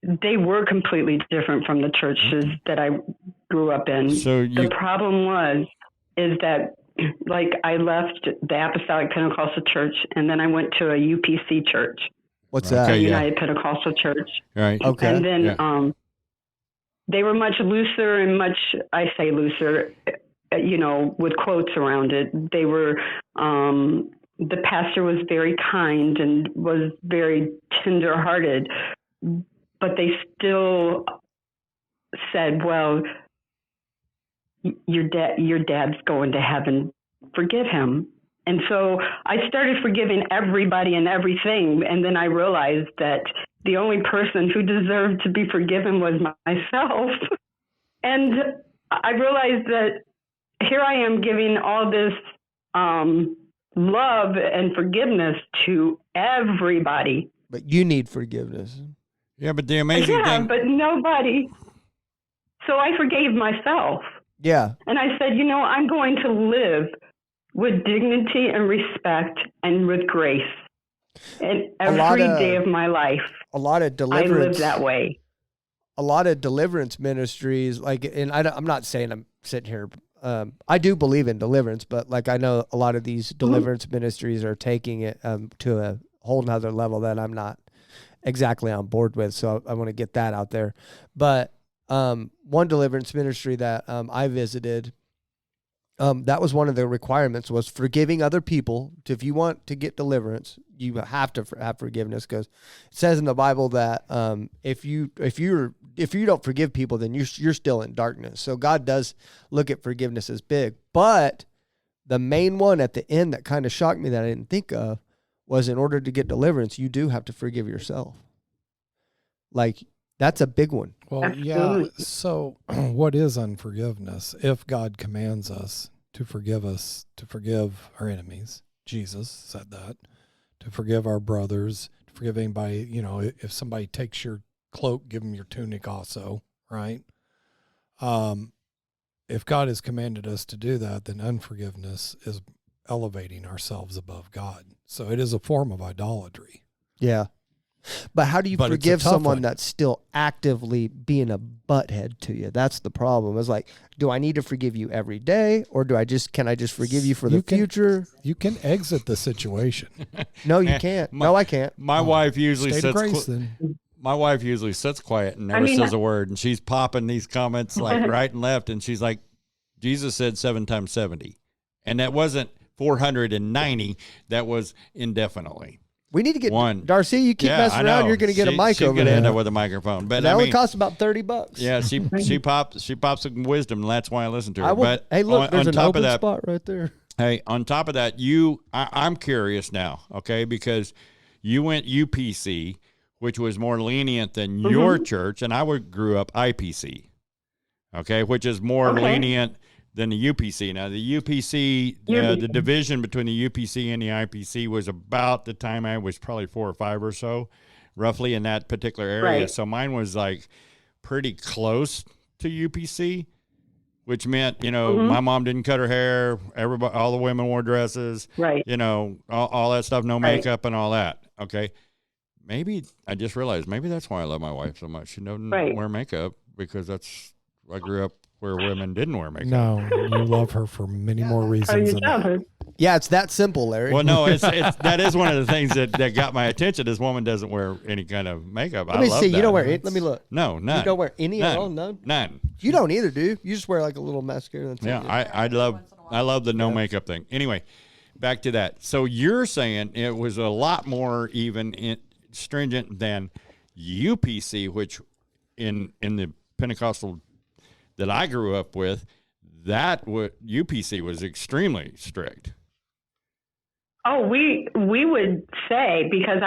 [SPEAKER 5] They were completely different from the churches that I grew up in.
[SPEAKER 2] So
[SPEAKER 5] the problem is that, like, I left the Apostolic Pentecostal Church, and then I went to a UPC church.
[SPEAKER 1] What's that?
[SPEAKER 5] United Pentecostal Church.
[SPEAKER 2] Right.
[SPEAKER 1] Okay.
[SPEAKER 5] And then they were much looser and much, I say looser, with quotes around it. They were, the pastor was very kind and was very tender-hearted, but they still said, well, your dad's going to heaven, forgive him. And so I started forgiving everybody and everything, and then I realized that the only person who deserved to be forgiven was myself. And I realized that here I am giving all this love and forgiveness to everybody.
[SPEAKER 1] But you need forgiveness.
[SPEAKER 2] Yeah, but the amazing thing...
[SPEAKER 5] but nobody. So I forgave myself.
[SPEAKER 1] Yeah.
[SPEAKER 5] And I said, I'm going to live with dignity and respect and with grace. And every day of my life,
[SPEAKER 1] a lot of deliverance,
[SPEAKER 5] I live that way.
[SPEAKER 1] A lot of deliverance ministries, and I'm not saying I'm sitting here. I do believe in deliverance, but I know a lot of these deliverance ministries are taking it to a whole nother level that I'm not exactly on board with. So I want to get that out there. But one deliverance ministry that I visited, that was one of the requirements, was forgiving other people. If you want to get deliverance, you have to have forgiveness, because it says in the Bible that if you don't forgive people, then you're still in darkness. So God does look at forgiveness as big. But the main one at the end that kind of shocked me that I didn't think of was, in order to get deliverance, you do have to forgive yourself. That's a big one.
[SPEAKER 3] Well,
[SPEAKER 5] Absolutely.
[SPEAKER 3] yeah. So what is unforgiveness? If God commands us, to forgive our enemies, Jesus said that, to forgive our brothers, to forgive anybody, if somebody takes your cloak, give them your tunic also, right? If God has commanded us to do that, then unforgiveness is elevating ourselves above God. So it is a form of idolatry.
[SPEAKER 1] Yeah. But how do you
[SPEAKER 3] But
[SPEAKER 1] forgive
[SPEAKER 3] it's a tough
[SPEAKER 1] someone
[SPEAKER 3] one.
[SPEAKER 1] that's still actively being a butthead to you? That's the problem. It's like, do I need to forgive you every day, or can I just forgive you for the future?
[SPEAKER 3] You can exit the situation.
[SPEAKER 1] No, you can't. No, I can't.
[SPEAKER 2] My wife usually
[SPEAKER 3] State of
[SPEAKER 2] sits.
[SPEAKER 3] grace, then.
[SPEAKER 2] My wife usually sits quiet and never says a word, and she's popping these comments right and left, and she's like, Jesus said 7 times 70, and that wasn't 490. That was indefinitely.
[SPEAKER 1] We need to get
[SPEAKER 2] one.
[SPEAKER 1] Darcy. You keep messing around, you're going to get a mic
[SPEAKER 2] she's
[SPEAKER 1] over
[SPEAKER 2] gonna
[SPEAKER 1] there.
[SPEAKER 2] end up with a microphone, but
[SPEAKER 1] that only costs about $30.
[SPEAKER 2] Yeah, she pops some wisdom, and that's why I listen to her. But
[SPEAKER 1] hey, look, there's
[SPEAKER 2] on
[SPEAKER 1] an
[SPEAKER 2] top
[SPEAKER 1] open
[SPEAKER 2] of that,
[SPEAKER 1] spot right there.
[SPEAKER 2] Hey, on top of that, I'm curious now, okay, because you went UPC, which was more lenient than your church, and I grew up IPC, okay, which is more lenient than the UPC. Now, the UPC, the division between the UPC and the IPC was about the time I was probably 4 or 5 or so, roughly in that particular area.
[SPEAKER 5] Right.
[SPEAKER 2] So mine was pretty close to UPC, which meant, my mom didn't cut her hair. Everybody, all the women wore dresses,
[SPEAKER 5] right?
[SPEAKER 2] All that stuff, no makeup and all that. Okay. Maybe I just realized that's why I love my wife so much. She doesn't wear makeup, because I grew up where women didn't wear makeup.
[SPEAKER 3] No, you love her for many more reasons than that.
[SPEAKER 1] Yeah, it's that simple, Larry.
[SPEAKER 2] Well, no, that is one of the things that got my attention. This woman doesn't wear any kind of makeup.
[SPEAKER 1] Let me
[SPEAKER 2] love
[SPEAKER 1] see.
[SPEAKER 2] that.
[SPEAKER 1] You don't wear it. Let me look.
[SPEAKER 2] No, none.
[SPEAKER 1] You don't wear any at all?
[SPEAKER 2] None.
[SPEAKER 1] You don't either, do you? You just wear a little mascara. That's
[SPEAKER 2] Yeah,
[SPEAKER 1] it.
[SPEAKER 2] I love the no makeup thing. Anyway, back to that. So you're saying it was a lot more even stringent than UPC, which in the Pentecostal that I grew up with, UPC was extremely strict.
[SPEAKER 5] Oh, we would say, because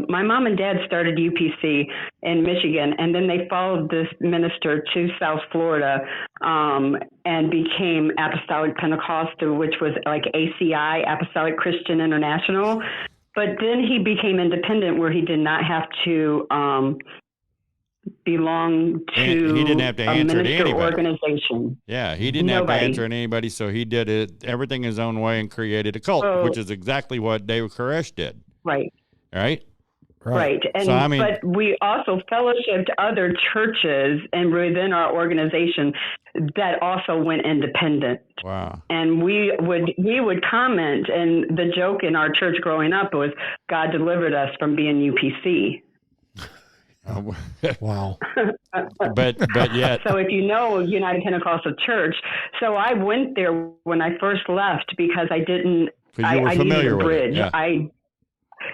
[SPEAKER 5] my mom and dad started UPC in Michigan, and then they followed this minister to South Florida, and became Apostolic Pentecostal, which was like ACI, Apostolic Christian International. But then he became independent, where he did not have to belong to
[SPEAKER 2] He didn't have to
[SPEAKER 5] a
[SPEAKER 2] answer to
[SPEAKER 5] minister
[SPEAKER 2] anybody.
[SPEAKER 5] Organization.
[SPEAKER 2] Yeah, he didn't have to answer to anybody, so he did everything his own way and created a cult, which is exactly what David Koresh did.
[SPEAKER 5] Right.
[SPEAKER 3] Right.
[SPEAKER 5] And
[SPEAKER 2] so, I mean,
[SPEAKER 5] but we also fellowshipped other churches and within our organization that also went independent.
[SPEAKER 2] Wow.
[SPEAKER 5] And we would comment, and the joke in our church growing up was, God delivered us from being UPC.
[SPEAKER 3] Wow.
[SPEAKER 2] but yet.
[SPEAKER 5] So if you know United Pentecostal Church, so I went there when I first left because I didn't. I needed a bridge.
[SPEAKER 2] Yeah.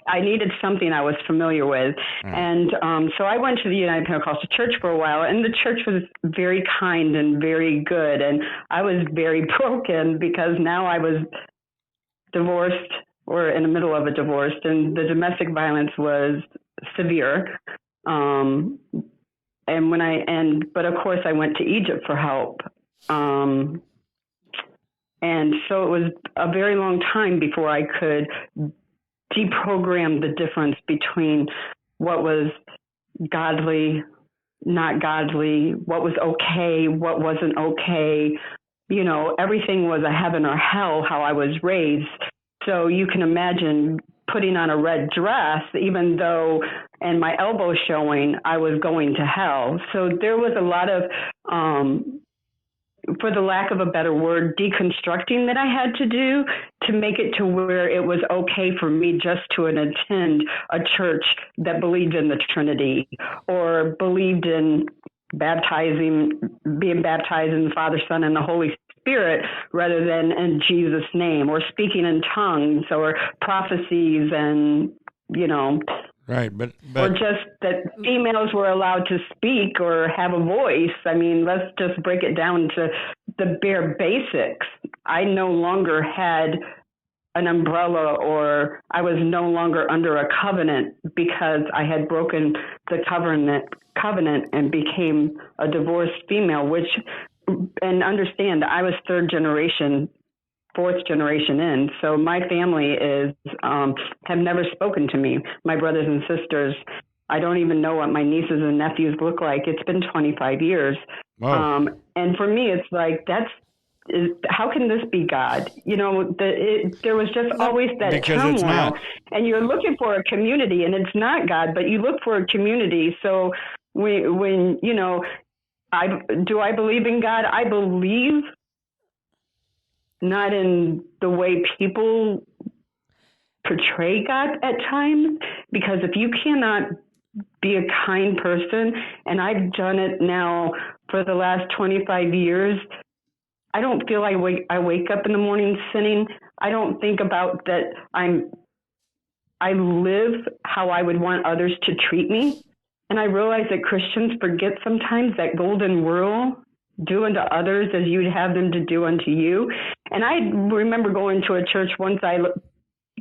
[SPEAKER 5] I needed something I was familiar with. And so I went to the United Pentecostal Church for a while, and the church was very kind and very good. And I was very broken because now I was divorced, or in the middle of a divorce, and the domestic violence was severe. But of course I went to Egypt for help. And so it was a very long time before I could deprogram the difference between what was godly, not godly, what was okay, what wasn't okay. You know, everything was a heaven or hell, how I was raised. So you can imagine putting on a red dress, even though, and my elbow showing, I was going to hell. So there was a lot of, for the lack of a better word, deconstructing that I had to do to make it to where it was okay for me just to attend a church that believed in the Trinity, or believed in being baptized in the Father, Son, and the Holy Spirit, rather than in Jesus' name, or speaking in tongues, or prophecies, and, you know.
[SPEAKER 2] Right, but
[SPEAKER 5] or just that females were allowed to speak or have a voice. I mean, let's just break it down to the bare basics. I no longer had an umbrella, or I was no longer under a covenant because I had broken the covenant and became a divorced female, and understand, I was fourth generation in. So my family have never spoken to me. My brothers and sisters, I don't even know what my nieces and nephews look like. It's been 25 years.
[SPEAKER 2] Wow.
[SPEAKER 5] And for me, it's like, how can this be God? You know, there was just always that turmoil, and you're looking for a community, and it's not God, but you look for a community. So when you know, do I believe in God? I believe, not in the way people portray God at times, because if you cannot be a kind person, and I've done it now for the last 25 years, I don't feel I wake up in the morning sinning. I don't think about that I live how I would want others to treat me. And I realize that Christians forget sometimes that golden rule: do unto others as you'd have them to do unto you. And I remember going to a church once I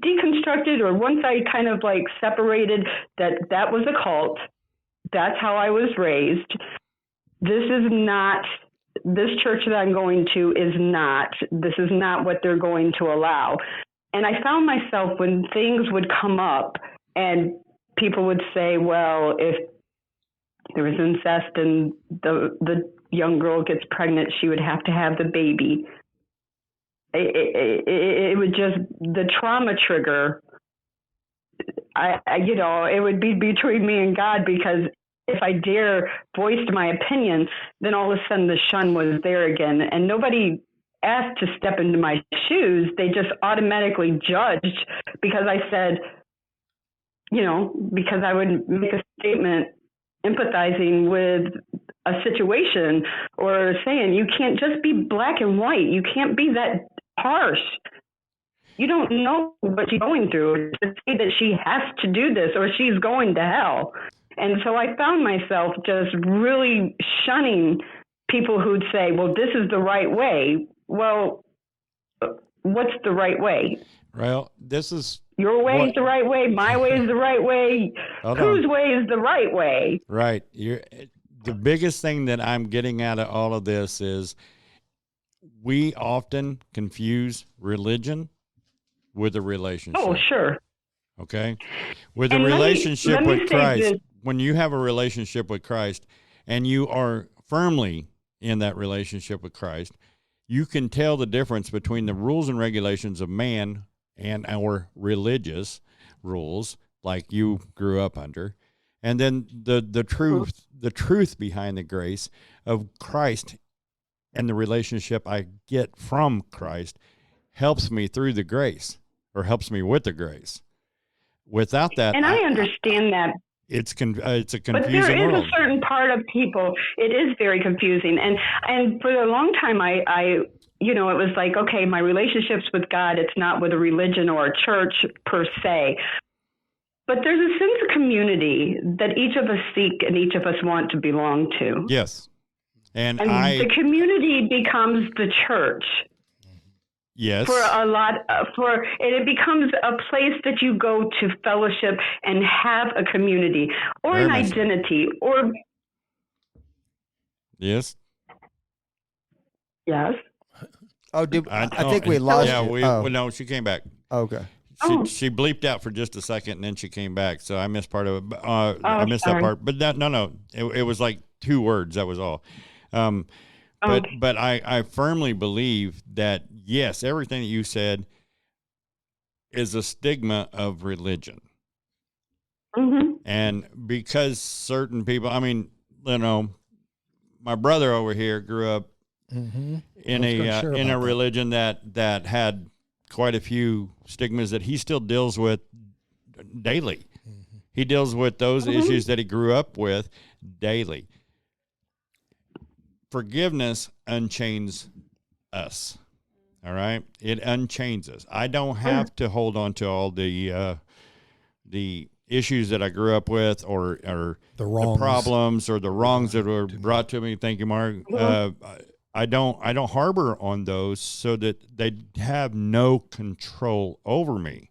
[SPEAKER 5] deconstructed, or once I kind of like separated that was a cult. That's how I was raised. This church that I'm going to this is not what they're going to allow. And I found myself, when things would come up and people would say, well, if there was incest and the young girl gets pregnant, she would have to have the baby. It would just, the trauma trigger, it would be between me and God, because if I dare voice my opinion, then all of a sudden the shun was there again. And nobody asked to step into my shoes. They just automatically judged because I said, because I would make a statement empathizing with a situation, or saying, you can't just be black and white. You can't be that harsh. You don't know what she's going through to say that she has to do this or she's going to hell. And so I found myself just really shunning people who'd say, well, this is the right way. Well, what's the right way?
[SPEAKER 2] Well, this is
[SPEAKER 5] Your way
[SPEAKER 2] what-
[SPEAKER 5] is the right way. My way is the right way.
[SPEAKER 2] Hold
[SPEAKER 5] Whose
[SPEAKER 2] on.
[SPEAKER 5] way is the right way?
[SPEAKER 2] Right. The biggest thing that I'm getting out of all of this is we often confuse religion with a relationship.
[SPEAKER 5] Oh, sure.
[SPEAKER 2] Okay. With a
[SPEAKER 5] And
[SPEAKER 2] relationship
[SPEAKER 5] let me
[SPEAKER 2] with
[SPEAKER 5] say
[SPEAKER 2] Christ,
[SPEAKER 5] this.
[SPEAKER 2] when you have a relationship with Christ and you are firmly in that relationship with Christ, you can tell the difference between the rules and regulations of man and our religious rules, like you grew up under, and then the truth behind the grace of Christ and the relationship I get from Christ helps me through the grace, or helps me with the grace. Without that,
[SPEAKER 5] And I understand that.
[SPEAKER 2] it's a confusing
[SPEAKER 5] But there is
[SPEAKER 2] world.
[SPEAKER 5] a certain part of people, it is very confusing. And for a long time, I it was like, okay, my relationships with God, it's not with a religion or a church per se. But there's a sense of community that each of us seek and each of us want to belong to.
[SPEAKER 2] Yes. And
[SPEAKER 5] And the community becomes the church.
[SPEAKER 2] Yes.
[SPEAKER 5] For a lot, and it becomes a place that you go to fellowship and have a community or
[SPEAKER 2] Very
[SPEAKER 5] an
[SPEAKER 2] much so.
[SPEAKER 5] identity or
[SPEAKER 2] Yes.
[SPEAKER 5] yes.
[SPEAKER 1] Oh, I think we lost
[SPEAKER 2] Yeah,
[SPEAKER 1] you.
[SPEAKER 2] well, no, she came back.
[SPEAKER 1] Okay.
[SPEAKER 2] She bleeped out for just a second, and then she came back. So I missed part of it. I missed
[SPEAKER 5] sorry.
[SPEAKER 2] that part. But no. It was like 2 words. That was all. But I firmly believe that, yes, everything that you said is a stigma of religion.
[SPEAKER 5] Mm-hmm.
[SPEAKER 2] And because certain people, my brother over here grew up in a religion that had quite a few stigmas that he still deals with daily. Mm-hmm. He deals with those issues that he grew up with daily. Forgiveness unchains us. All right, it unchains us. I don't have to hold on to all the issues that I grew up with, or the problems or the wrongs that were brought to me. Thank you, Mark. I don't harbor on those so that they have no control over me.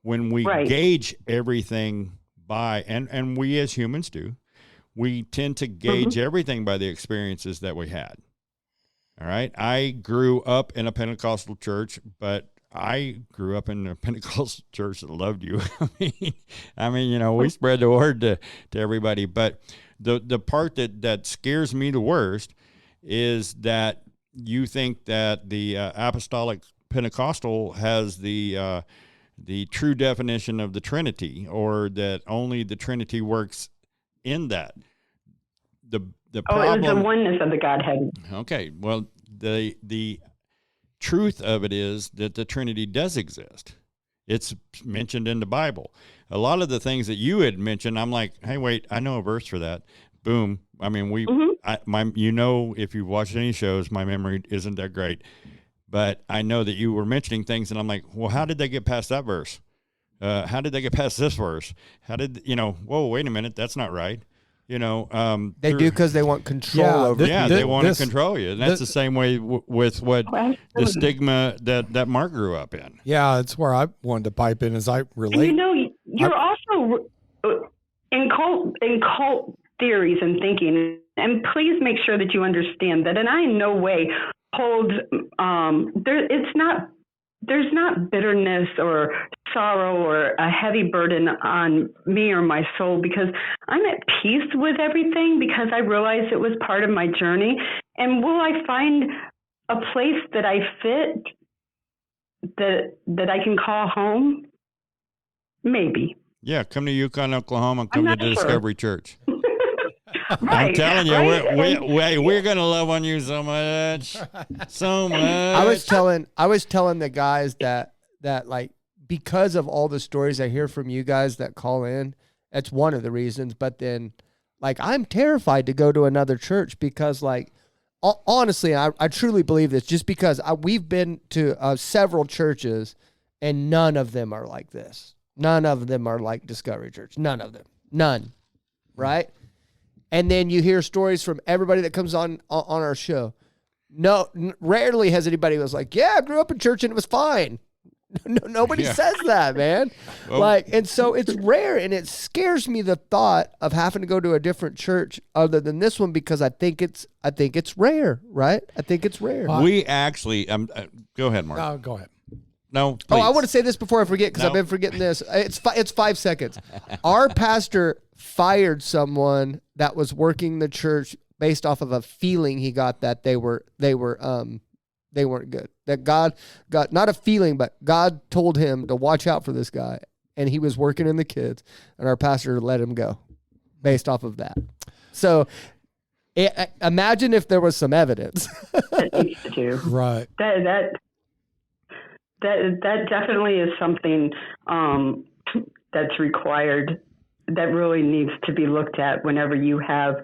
[SPEAKER 2] When we gauge everything by, and we as humans do, we tend to gauge everything by the experiences that we had. All right. I grew up in a Pentecostal church, but I grew up in a Pentecostal church that loved you. We spread the word to everybody. But the part that scares me the worst is that you think that the apostolic Pentecostal has the true definition of the Trinity, or that only the Trinity works in that. The problem,
[SPEAKER 5] it was the oneness of the Godhead.
[SPEAKER 2] Okay, well, the truth of it is that the Trinity does exist. It's mentioned in the Bible. A lot of the things that you had mentioned, I'm like, hey, wait, I know a verse for that. Boom. If you've watched any shows, my memory isn't that great, but I know that you were mentioning things, and I'm like, well, how did they get past that verse? How did they get past this verse? Whoa, wait a minute, that's not right. They
[SPEAKER 1] do because they want control over.
[SPEAKER 2] They want to control you, and that's the same way with what the stigma that Mark grew up in.
[SPEAKER 3] Yeah, it's where I wanted to pipe in as I relate.
[SPEAKER 5] And you're also in cult theories and thinking, and please make sure that you understand that. And I in no way hold there's not bitterness or sorrow or a heavy burden on me or my soul, because I'm at peace with everything, because I realized it was part of my journey. And will I find a place that I fit, that I can call home? Maybe.
[SPEAKER 2] Yeah, come to Yukon, Oklahoma. Come to the Discovery Church.
[SPEAKER 5] Right,
[SPEAKER 2] I'm telling you,
[SPEAKER 5] right?
[SPEAKER 2] we're gonna love on you so much, so much.
[SPEAKER 1] I was telling the guys that like, because of all the stories I hear from you guys that call in, that's one of the reasons. But then, like, I'm terrified to go to another church because, like, honestly, I truly believe this, just because we've been to several churches and none of them are like this. None of them are like Discovery Church. None of them. None. Right? And then you hear stories from everybody that comes on our show. No, rarely has anybody was like, yeah, I grew up in church and it was fine. Nobody says that, man.
[SPEAKER 2] Well,
[SPEAKER 1] And so it's rare, and it scares me the thought of having to go to a different church other than this one, because I think it's rare, right? I think it's rare.
[SPEAKER 2] we actually, go ahead, Mark.
[SPEAKER 3] No, go ahead.
[SPEAKER 2] No,
[SPEAKER 1] Oh,
[SPEAKER 2] please.
[SPEAKER 1] I want to say this before I forget, because I've been forgetting this. It's 5 seconds. Our pastor fired someone that was working the church based off of a feeling he got that they weren't good. That God got, not a feeling, but God told him to watch out for this guy, and he was working in the kids, and our pastor let him go based off of that. So imagine if there was some evidence.
[SPEAKER 5] That needs to do.
[SPEAKER 3] Right.
[SPEAKER 5] That definitely is something that's required, that really needs to be looked at whenever you have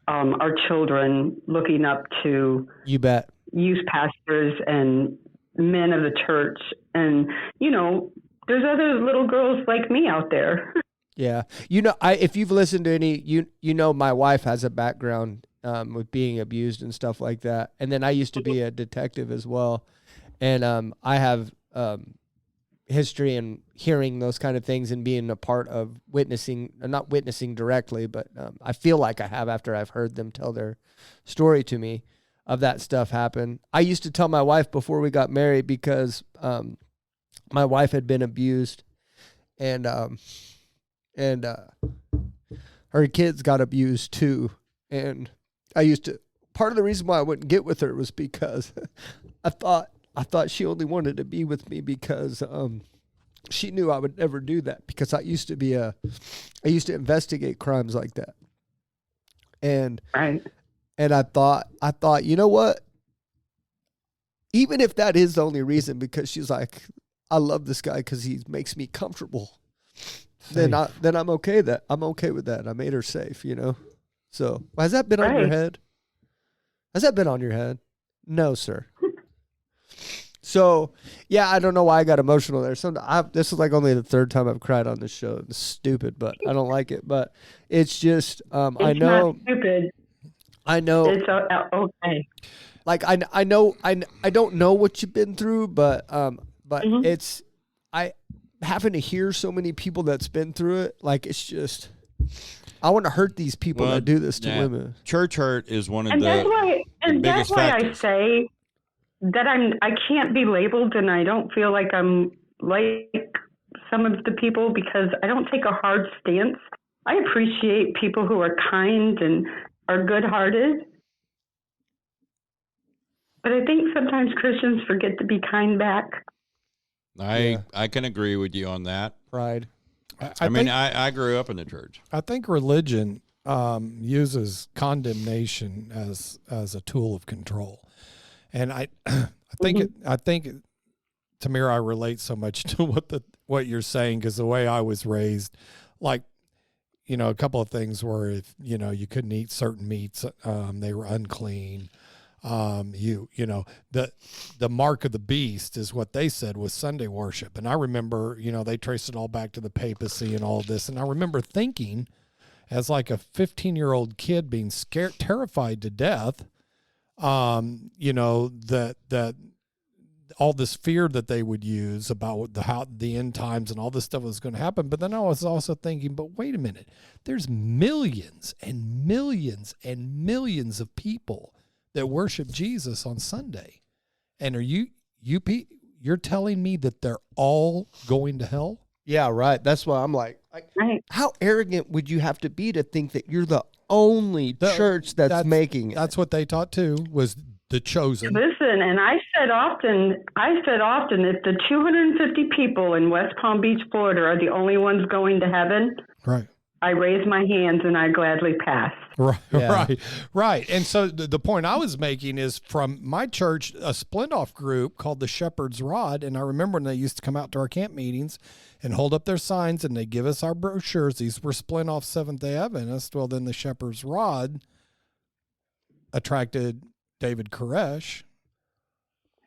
[SPEAKER 5] our children looking up to
[SPEAKER 1] You bet.
[SPEAKER 5] youth pastors and men of the church. And, there's other little girls like me out there.
[SPEAKER 1] Yeah. If you've listened to any, my wife has a background with being abused and stuff like that. And then I used to be a detective as well. And I have history in hearing those kind of things and being a part of witnessing, not witnessing directly, but I feel like I have after I've heard them tell their story to me of that stuff happen. I used to tell my wife before we got married, because my wife had been abused, and her kids got abused too. And part of the reason why I wouldn't get with her was because I thought she only wanted to be with me because she knew I would never do that, because I used to investigate crimes like that. And
[SPEAKER 5] Right.
[SPEAKER 1] and I thought, you know what? Even if that is the only reason, because she's like, I love this guy because he makes me comfortable, then I'm okay with that. I made her safe, So has that been on your
[SPEAKER 5] Right.
[SPEAKER 1] head? Has that been on your head? No, sir. So, yeah, I don't know why I got emotional there. This is like only the third time I've cried on this show. It's stupid, but I don't like it. But it's just, I
[SPEAKER 5] It's
[SPEAKER 1] know,
[SPEAKER 5] not stupid.
[SPEAKER 1] I know,
[SPEAKER 5] It's okay.
[SPEAKER 1] like I know, I don't know what you've been through, but
[SPEAKER 5] Mhm.
[SPEAKER 1] it's, I having to hear so many people that's been through it. Like, it's just, I want to hurt these people that do this to women.
[SPEAKER 2] Church hurt is one of
[SPEAKER 5] And that's why,
[SPEAKER 2] biggest
[SPEAKER 5] I
[SPEAKER 2] factors.
[SPEAKER 5] say that I can't be labeled, and I don't feel like I'm like some of the people, because I don't take a hard stance. I appreciate people who are kind and are good-hearted. But I think sometimes Christians forget to be kind back.
[SPEAKER 2] I can agree with you on that.
[SPEAKER 1] Pride.
[SPEAKER 2] I grew up in the church.
[SPEAKER 3] I think religion uses condemnation as a tool of control, and I think Tamara, I relate so much to what you're saying, because the way I was raised, like, a couple of things were, if you couldn't eat certain meats, they were unclean. The mark of the beast is what they said was Sunday worship. And I remember, they traced it all back to the papacy and all this. And I remember thinking, as like a 15-year-old kid, being scared, terrified to death, that all this fear that they would use about how the end times and all this stuff was going to happen. But then I was also thinking, but wait a minute, there's millions and millions and millions of people that worship Jesus on Sunday. And are you're telling me that they're all going to hell?
[SPEAKER 1] Yeah, right. That's why I'm like,
[SPEAKER 5] Right.
[SPEAKER 1] how arrogant would you have to be to think that you're the only church that's making it?
[SPEAKER 3] That's what they taught too, was the chosen.
[SPEAKER 5] Listen, and I said often, if the 250 people in West Palm Beach, Florida are the only ones going to heaven,
[SPEAKER 3] Right.
[SPEAKER 5] I raise my hands and I gladly pass.
[SPEAKER 3] Right,
[SPEAKER 1] Yeah.
[SPEAKER 3] right. And so the point I was making is, from my church, a split-off group called the Shepherd's Rod. And I remember when they used to come out to our camp meetings and hold up their signs, and they give us our brochures. These were split-off Seventh-day Adventists. Well, then the Shepherd's Rod attracted David Koresh.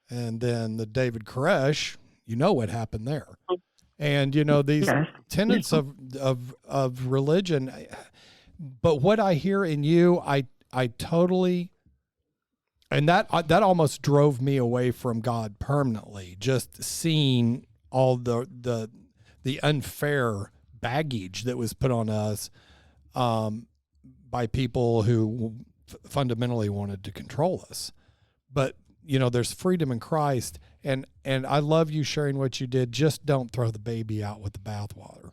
[SPEAKER 3] And then the David Koresh, what happened there. And, these
[SPEAKER 5] Yes.
[SPEAKER 3] tenets of religion, But what I hear in you, I totally, and that almost drove me away from God permanently. Just seeing all the unfair baggage that was put on us by people who fundamentally wanted to control us. But there's freedom in Christ, and I love you sharing what you did. Just don't throw the baby out with the bathwater.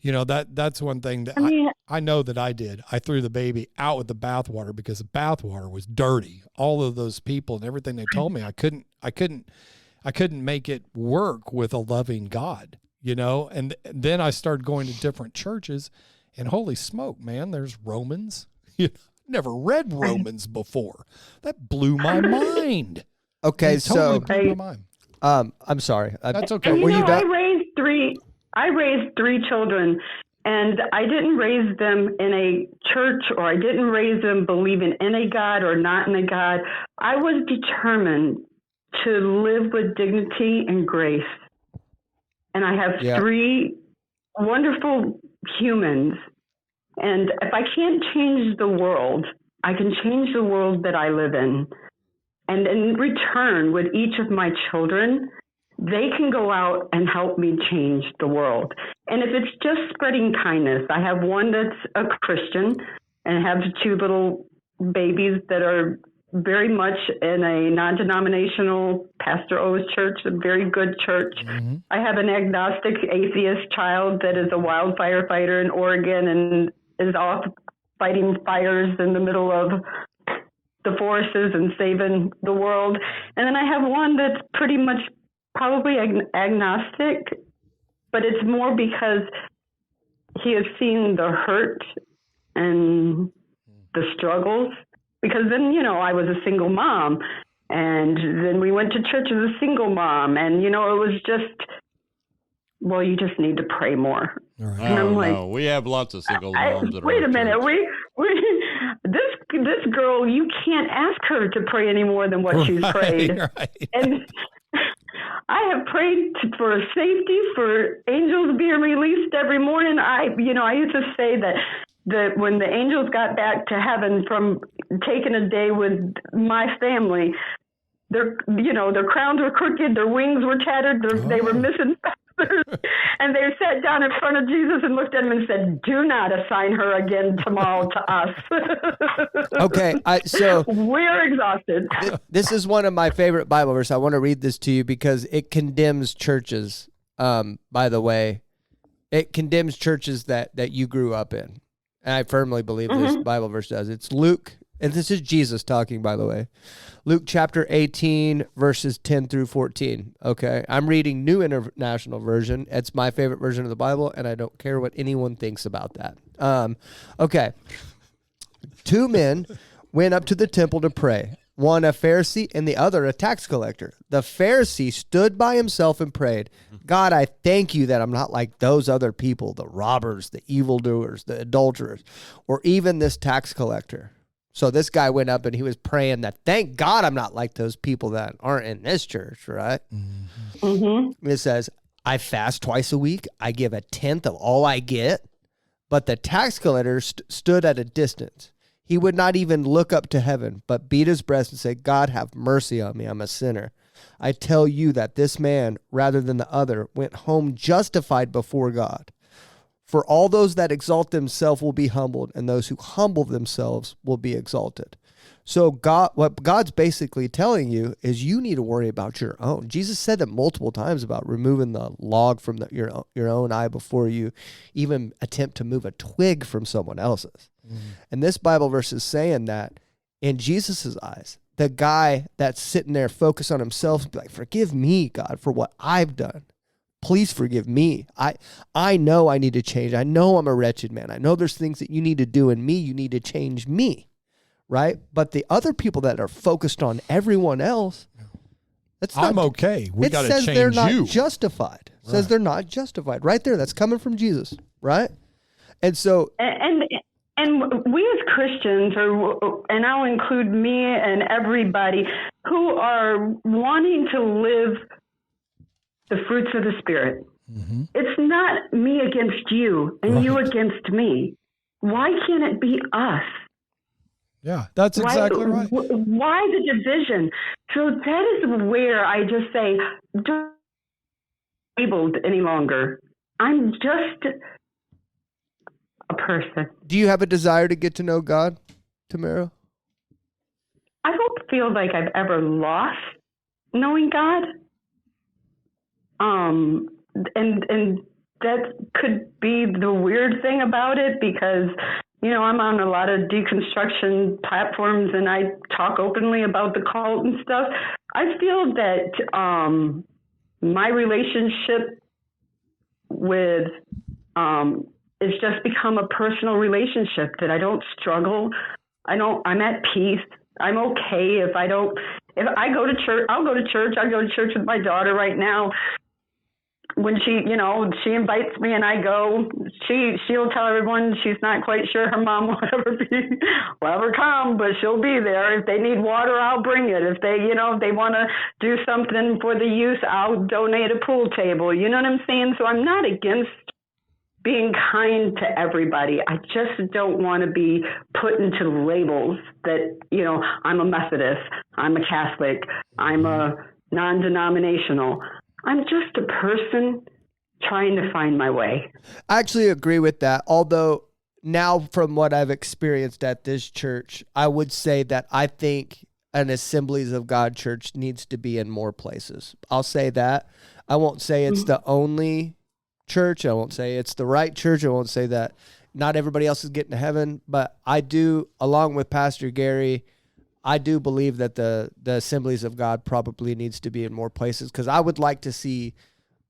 [SPEAKER 3] That's one thing that I know that I did. I threw the baby out with the bathwater because the bathwater was dirty. All of those people and everything they told me, I couldn't make it work with a loving God, and then I started going to different churches, and holy smoke, man, there's Romans. Never read Romans before. That blew my mind.
[SPEAKER 1] Okay,
[SPEAKER 3] Totally blew my mind.
[SPEAKER 1] I'm sorry.
[SPEAKER 3] That's okay.
[SPEAKER 5] And,
[SPEAKER 1] Were you done?
[SPEAKER 5] I raised three children, and I didn't raise them in a church, or I didn't raise them believing in a God or not in a God. I was determined to live with dignity and grace. And I have three wonderful humans. And if I can't change the world, I can change the world that I live in. And in return, with each of my children, they can go out and help me change the world. And if it's just spreading kindness, I have one that's a Christian and have two little babies that are very much in a non-denominational Pastor O's church, a very good church. Mm-hmm. I have an agnostic atheist child that is a wildfire fighter in Oregon and is off fighting fires in the middle of the forests and saving the world. And then I have one that's pretty much probably agnostic, but it's more because he has seen the hurt and the struggles. Because then, I was a single mom, and then we went to church as a single mom, and, it was just, well, you just need to pray more.
[SPEAKER 3] Right.
[SPEAKER 5] And I'm like,
[SPEAKER 2] no, we have lots of single moms that are.
[SPEAKER 5] Wait a minute, this girl, you can't ask her to pray any more than what she's prayed.
[SPEAKER 3] Right.
[SPEAKER 5] And I have prayed for safety, for angels being released every morning. I used to say that when the angels got back to heaven from taking a day with my family, their crowns were crooked, their wings were tattered, they were missing feathers, and they sat down in front of Jesus and looked at him and said, "Do not assign her again tomorrow to us."
[SPEAKER 1] Okay, so
[SPEAKER 5] we're exhausted.
[SPEAKER 1] This is one of my favorite Bible verses. I want to read this to you because it condemns churches. By the way, it condemns churches that you grew up in. And I firmly believe this Bible verse does. It's Luke, and this is Jesus talking, by the way. Luke chapter 18, verses 10 through 14. Okay, I'm reading New International Version. It's my favorite version of the Bible, and I don't care what anyone thinks about that. Okay. Two men went up to the temple to pray, one a Pharisee and the other a tax collector. The Pharisee stood by himself and prayed, "God, I thank you that I'm not like those other people, the robbers, the evildoers, the adulterers, or even this tax collector." So this guy went up and he was praying that, thank God I'm not like those people that aren't in this church, right? Mm-hmm. It says, "I fast twice a week. I give a tenth of all I get." But the tax collector stood at a distance. He would not even look up to heaven, but beat his breast and said, "God, have mercy on me. I'm a sinner." I tell you that this man, rather than the other, went home justified before God. For all those that exalt themselves will be humbled, and those who humble themselves will be exalted. So what God's basically telling you is you need to worry about your own. Jesus said that multiple times about removing the log from your own eye before you even attempt to move a twig from someone else's. And this Bible verse is saying that in Jesus's eyes, the guy that's sitting there focused on himself, be like, "Forgive me, God, for what I've done. Please forgive me. I know I need to change. I know I'm a wretched man. I know there's things that you need to do in me. You need to change me." Right? But the other people that are focused on everyone else,
[SPEAKER 3] I'm okay. We got to change you.
[SPEAKER 1] It says they're not justified. It says they're not justified. Right there. That's coming from Jesus. Right? And so...
[SPEAKER 5] And we as Christians, and I'll include me and everybody, who are wanting to live the fruits of the Spirit. Mm-hmm. It's not me against you and you against me. Why can't it be us?
[SPEAKER 3] Yeah, that's exactly right.
[SPEAKER 5] Why the division? So that is where I just say, don't be labeled any longer. I'm just a person.
[SPEAKER 1] Do you have a desire to get to know God, Tamara?
[SPEAKER 5] I don't feel like I've ever lost knowing God. And that could be the weird thing about it, because, you know, I'm on a lot of deconstruction platforms and I talk openly about the cult and stuff. I feel that my relationship with it's just become a personal relationship, that I don't struggle. I'm at peace. I'm okay if I go to church, I'll go to church. I go to church with my daughter right now. When she invites me and I go, she'll tell everyone she's not quite sure her mom will ever come, but she'll be there. If they need water, I'll bring it. If they want to do something for the youth, I'll donate a pool table. You know what I'm saying? So I'm not against being kind to everybody. I just don't want to be put into labels that, you know, I'm a Methodist, I'm a Catholic, I'm a non-denominational. I'm just a person trying to find my way.
[SPEAKER 1] I actually agree with that. Although now from what I've experienced at this church, I would say that I think an Assemblies of God church needs to be in more places. I'll say that. I won't say it's the only church. I won't say it's the right church. I won't say that not everybody else is getting to heaven, but I do, along with Pastor Gary, I do believe that the Assemblies of God probably needs to be in more places, because I would like to see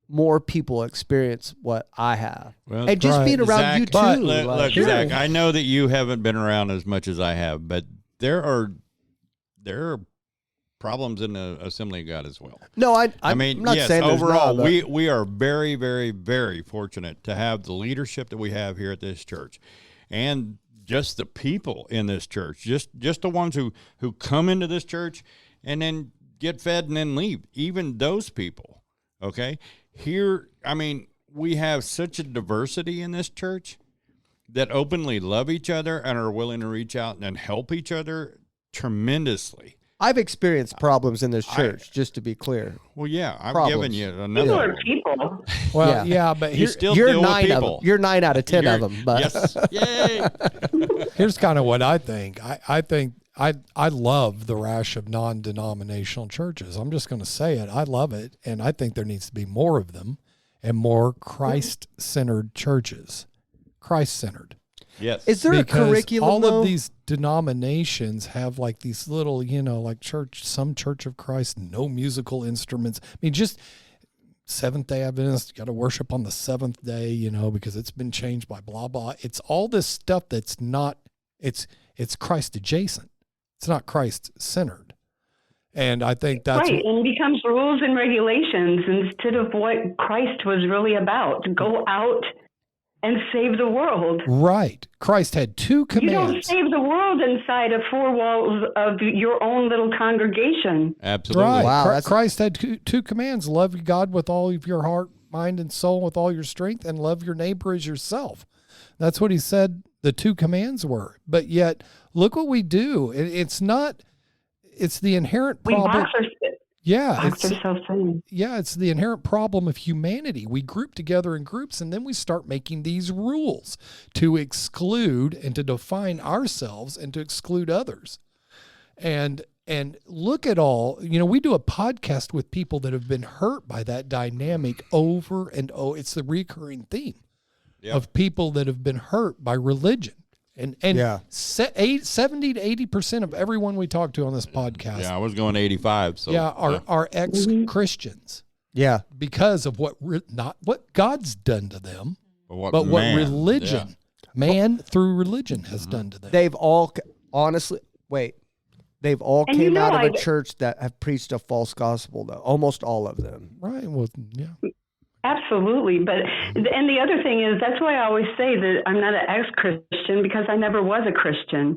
[SPEAKER 1] more people experience what I have.
[SPEAKER 2] Well,
[SPEAKER 1] and just being around
[SPEAKER 2] Zach,
[SPEAKER 1] you too.
[SPEAKER 2] but look, Zach, I know that you haven't been around as much as I have, but there are problems in the Assembly of God as well.
[SPEAKER 1] No, I
[SPEAKER 2] mean,
[SPEAKER 1] not
[SPEAKER 2] yes,
[SPEAKER 1] saying
[SPEAKER 2] overall,
[SPEAKER 1] not,
[SPEAKER 2] we are very, very, very fortunate to have the leadership that we have here at this church, and just the people in this church, just the ones who come into this church and then get fed and then leave. Even those people, okay? Here, I mean, we have such a diversity in this church that openly love each other and are willing to reach out and help each other tremendously.
[SPEAKER 1] I've experienced problems in this church, just to be clear.
[SPEAKER 2] Well, yeah, I've
[SPEAKER 1] Problems.
[SPEAKER 2] given you
[SPEAKER 5] People
[SPEAKER 2] another
[SPEAKER 5] are
[SPEAKER 2] one.
[SPEAKER 5] people.
[SPEAKER 3] Well, yeah, but
[SPEAKER 2] You still deal with people.
[SPEAKER 1] You're 9 out of 10 of them. But
[SPEAKER 2] Yes, yay!
[SPEAKER 3] here's kind of what I think. I think I love the rash of non-denominational churches. I'm just going to say it. I love it, and I think there needs to be more of them and more Christ-centered churches. Christ-centered.
[SPEAKER 2] Yes.
[SPEAKER 1] is there
[SPEAKER 3] Because
[SPEAKER 1] a curriculum?
[SPEAKER 3] all
[SPEAKER 1] though?
[SPEAKER 3] of these denominations have like these little, like some Church of Christ, no musical instruments. I mean, just Seventh-day Adventists, got to worship on the seventh day, because it's been changed by blah, blah. It's all this stuff that's not, it's Christ adjacent. It's not Christ centered. And I think that's
[SPEAKER 5] right. And it becomes rules and regulations instead of what Christ was really about. Go out and save the world.
[SPEAKER 3] right. Christ had two
[SPEAKER 5] You don't
[SPEAKER 3] commands.
[SPEAKER 5] save the world inside of four walls of your own little congregation.
[SPEAKER 2] Absolutely.
[SPEAKER 3] Right.
[SPEAKER 1] Wow, that's-
[SPEAKER 3] Christ had two commands: love God with all of your heart, mind, and soul, with all your strength, and love your neighbor as yourself. That's what he said the two commands were. But yet, look what we do. It's the inherent
[SPEAKER 5] We
[SPEAKER 3] problem.
[SPEAKER 5] box ourselves in.
[SPEAKER 3] It's the inherent problem of humanity. We group together in groups, and then we start making these rules to exclude and to define ourselves and to exclude others. And look at all, we do a podcast with people that have been hurt by that dynamic over and over. It's the recurring theme of people that have been hurt by religion. And
[SPEAKER 1] Yeah.
[SPEAKER 3] 70 to 80% of everyone we talk to on this podcast
[SPEAKER 2] Yeah, I was going 85. So
[SPEAKER 3] are ex-Christians
[SPEAKER 1] yeah.
[SPEAKER 3] because of not what God's done to them,
[SPEAKER 2] but what
[SPEAKER 3] religion, man through religion has done to them.
[SPEAKER 1] They've all, honestly, they've all
[SPEAKER 5] And
[SPEAKER 1] came out of a
[SPEAKER 5] I've-
[SPEAKER 1] church that have preached a false gospel, though. Almost all of them.
[SPEAKER 3] Right. Well, yeah.
[SPEAKER 5] Absolutely. And the other thing is, that's why I always say that I'm not an ex-Christian, because I never was a Christian.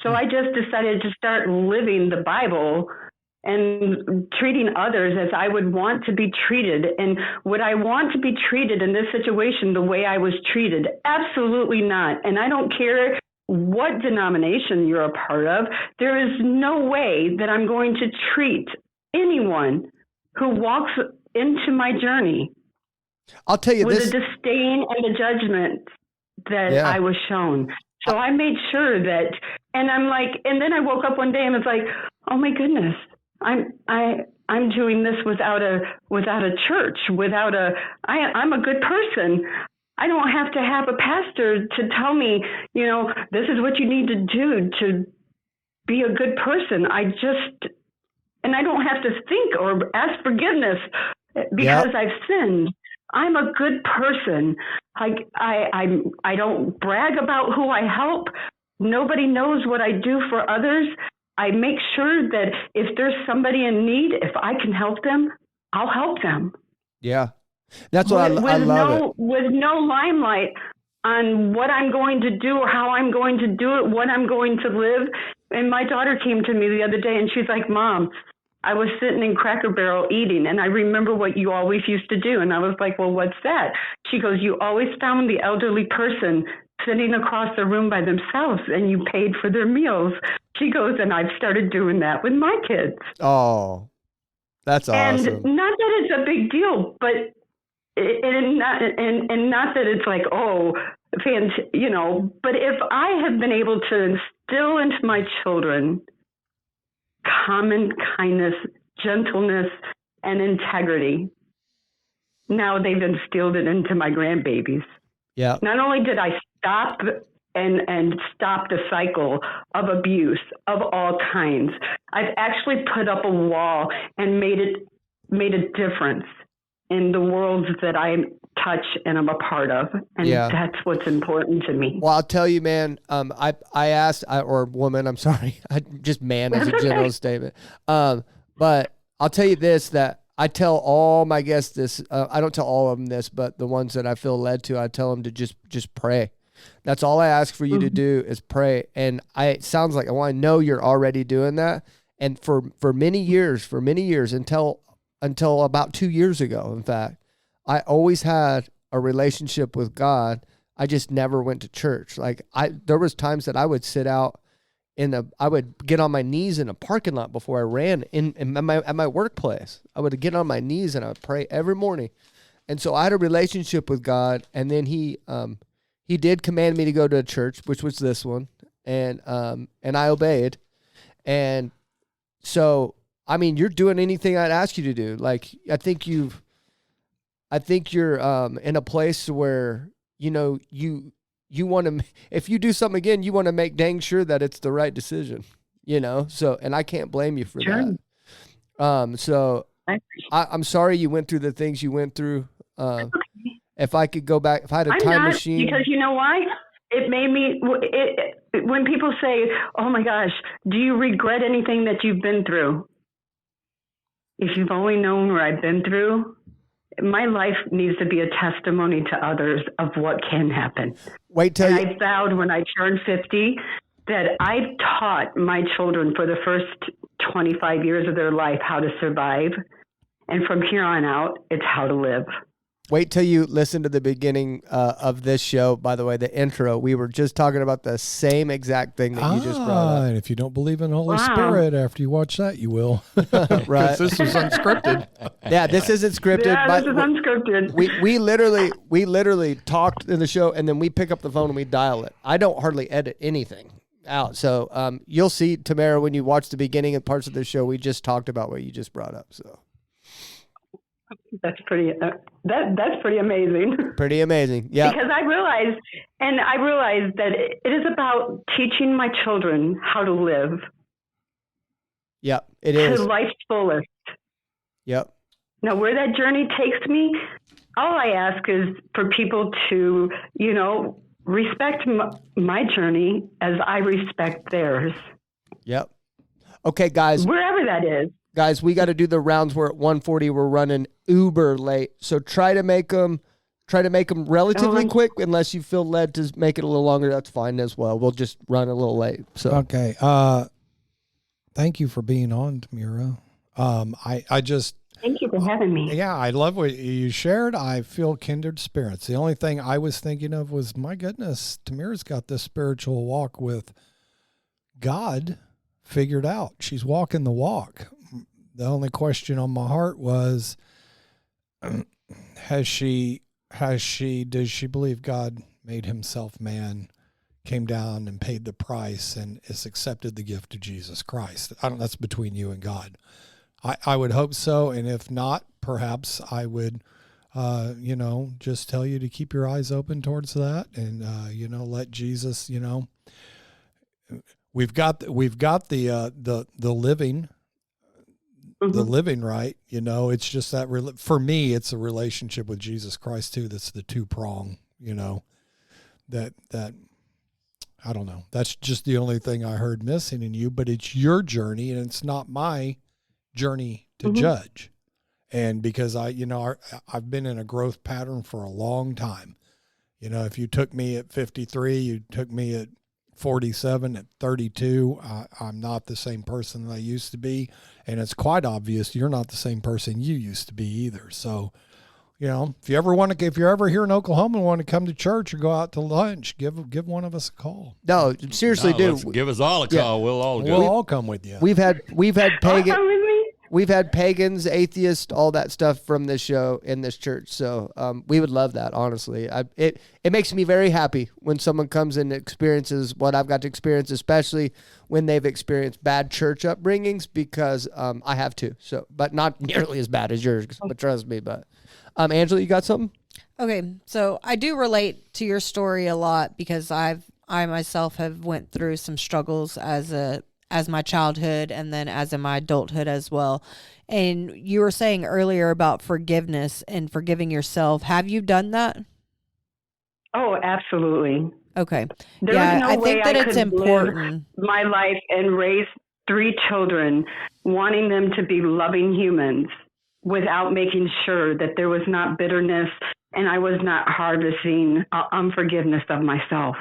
[SPEAKER 5] So I just decided to start living the Bible and treating others as I would want to be treated. And would I want to be treated in this situation the way I was treated? Absolutely not. And I don't care what denomination you're a part of. There is no way that I'm going to treat anyone who walks into my journey
[SPEAKER 1] I'll tell you
[SPEAKER 5] with
[SPEAKER 1] this.
[SPEAKER 5] a disdain and a judgment that
[SPEAKER 1] Yeah.
[SPEAKER 5] I was shown. So I made sure that, and I'm like, and then I woke up one day and was like, oh my goodness, I'm doing this without a church, I'm a good person. I don't have to have a pastor to tell me, this is what you need to do to be a good person. And I don't have to think or ask forgiveness because I've sinned. I'm a good person. I don't brag about who I help. Nobody knows what I do for others. I make sure that if there's somebody in need, if I can help them, I'll help them.
[SPEAKER 1] Yeah. That's what I love it.
[SPEAKER 5] With no limelight on what I'm going to do or how I'm going to do it, what I'm going to live. And my daughter came to me the other day and she's like, Mom, I was sitting in Cracker Barrel eating, and I remember what you always used to do. And I was like, well, what's that? She goes, you always found the elderly person sitting across the room by themselves, and you paid for their meals. She goes, and I've started doing that with my kids.
[SPEAKER 1] Oh, that's awesome.
[SPEAKER 5] And not that it's a big deal, but not that it's like, but if I have been able to instill into my children common kindness, gentleness, and integrity, now they've instilled it into my grandbabies.
[SPEAKER 1] Yeah.
[SPEAKER 5] Not only did I stop and stop the cycle of abuse of all kinds, I've actually put up a wall and made a difference in the worlds that I touch and I'm a part of. And that's what's important to me.
[SPEAKER 1] Well, I'll tell you, man, I asked, or woman, I'm sorry, just man as a general statement. But I'll tell you this, that I tell all my guests this, I don't tell all of them this, but the ones that I feel led to, I tell them to just pray. That's all I ask for you to do is pray. And it sounds like, I know you're already doing that. And for many years, until about 2 years ago, in fact, I always had a relationship with God. I just never went to church. Like there was times that I would sit out I would get on my knees in a parking lot before I ran at my workplace. I would get on my knees and I would pray every morning. And so I had a relationship with God, and then he did command me to go to a church, which was this one. And I obeyed. And so, I mean, you're doing anything I'd ask you to do. Like, I think you're in a place where, you want to, if you do something again, you want to make dang sure that it's the right decision, So, and I can't blame you for that. So I'm sorry you went through the things you went through. If I could go back, if I had a time machine.
[SPEAKER 5] Because you know why? It made me, when people say, oh my gosh, do you regret anything that you've been through? If you've only known where I've been through, my life needs to be a testimony to others of what can happen. I vowed when I turned 50 that I taught my children for the first 25 years of their life how to survive. And from here on out, it's how to live.
[SPEAKER 1] Wait till you listen to the beginning of this show. By the way, the intro, we were just talking about the same exact thing that you just brought up.
[SPEAKER 3] And if you don't believe in the Holy Spirit, after you watch that, you will.
[SPEAKER 1] Right.
[SPEAKER 3] This was unscripted.
[SPEAKER 1] Yeah, this isn't scripted.
[SPEAKER 5] Yeah, this is unscripted.
[SPEAKER 1] We literally talked in the show, and then we pick up the phone and we dial it. I don't hardly edit anything out. So you'll see, Tamara, when you watch the beginning and parts of the show, we just talked about what you just brought up. So
[SPEAKER 5] that's pretty. That's pretty amazing.
[SPEAKER 1] Pretty amazing, yeah.
[SPEAKER 5] Because I realized that it is about teaching my children how to live.
[SPEAKER 1] Yep, it is.
[SPEAKER 5] To life's fullest.
[SPEAKER 1] Yep.
[SPEAKER 5] Now, where that journey takes me, all I ask is for people to, respect my journey as I respect theirs.
[SPEAKER 1] Yep. Okay, guys.
[SPEAKER 5] Wherever that is.
[SPEAKER 1] Guys, we got to do the rounds. We're at 1:40. We're running uber late. So try to make them relatively quick, unless you feel led to make it a little longer. That's fine as well. We'll just run a little late. So
[SPEAKER 3] okay. Thank you for being on, Tamara. I just,
[SPEAKER 5] Thank you for having me.
[SPEAKER 3] yeah, I love what you shared. I feel kindred spirits. The only thing I was thinking of was, my goodness, Tamara's got this spiritual walk with God figured out. She's walking the walk. The only question on my heart was, does she believe God made himself man, came down and paid the price, and has accepted the gift of Jesus Christ? That's between you and God. I would hope so. And if not, perhaps I would, just tell you to keep your eyes open towards that, and, let Jesus, we've got the living, the living right. It's just that for me, it's a relationship with Jesus Christ too. That's the two prong, that I don't know. That's just the only thing I heard missing in you, but it's your journey and it's not my journey to judge. And because I've been in a growth pattern for a long time. If you took me at 53, you took me at 47, at 32, I'm not the same person that I used to be. And it's quite obvious you're not the same person you used to be either. So, if you're ever here in Oklahoma and want to come to church or go out to lunch, give one of us a call.
[SPEAKER 1] No, seriously,
[SPEAKER 2] let's
[SPEAKER 1] dude.
[SPEAKER 2] give us all a call. We'll all go.
[SPEAKER 3] We'll all come with you.
[SPEAKER 1] We've had pagan.
[SPEAKER 5] Come with me.
[SPEAKER 1] We've had pagans, atheists, all that stuff from this show in this church. So we would love that, honestly. It makes me very happy when someone comes and experiences what I've got to experience, especially when they've experienced bad church upbringings, because I have too. So, but not nearly as bad as yours, but trust me. But Angela, you got something?
[SPEAKER 6] Okay, so I do relate to your story a lot because I myself have went through some struggles as my childhood and then as in my adulthood as well. And you were saying earlier about forgiveness and forgiving yourself. Have you done that?
[SPEAKER 5] Oh, absolutely.
[SPEAKER 6] Okay.
[SPEAKER 5] There
[SPEAKER 6] yeah,
[SPEAKER 5] is no
[SPEAKER 6] I
[SPEAKER 5] way
[SPEAKER 6] think that
[SPEAKER 5] I
[SPEAKER 6] it's
[SPEAKER 5] could
[SPEAKER 6] important.
[SPEAKER 5] live my life and raise 3 children, wanting them to be loving humans, without making sure that there was not bitterness and I was not harvesting unforgiveness of myself.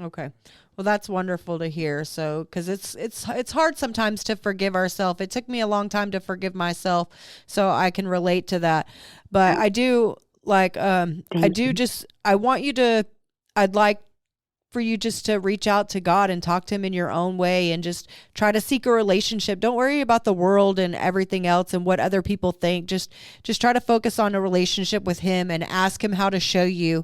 [SPEAKER 6] Okay. Well, that's wonderful to hear. So, because it's hard sometimes to forgive ourselves. It took me a long time to forgive myself, so I can relate to that. But I do like I'd like for you just to reach out to God and talk to him in your own way and just try to seek a relationship. Don't worry about the world and everything else and what other people think. Just try to focus on a relationship with him and ask him how to show you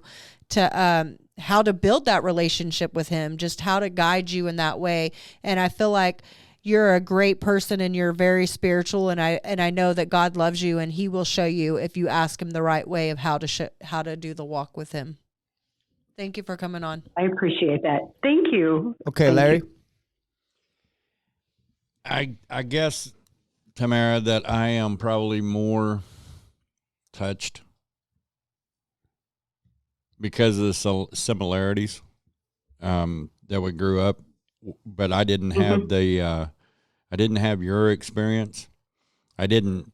[SPEAKER 6] to how to build that relationship with him, just how to guide you in that way. And I feel like you're a great person and you're very spiritual. And I know that God loves you and he will show you if you ask him the right way of how to do the walk with him. Thank you for coming on.
[SPEAKER 5] I appreciate that. Thank you.
[SPEAKER 1] Okay,
[SPEAKER 5] Thank
[SPEAKER 1] Larry.
[SPEAKER 5] you.
[SPEAKER 2] I guess, Tamara, that I am probably more touched because of the similarities that we grew up, but I didn't have I didn't have your experience. I didn't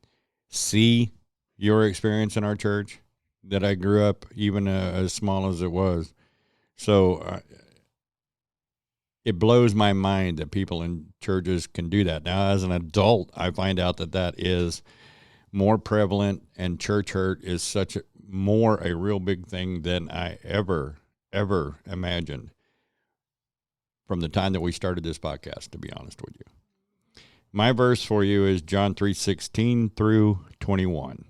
[SPEAKER 2] see your experience in our church that I grew up, even as small as it was. So it blows my mind that people in churches can do that. Now, as an adult, I find out that is more prevalent, and church hurt is such a real big thing than I ever imagined from the time that we started this podcast, to be honest with you. My verse for you is John 3:16 through 21.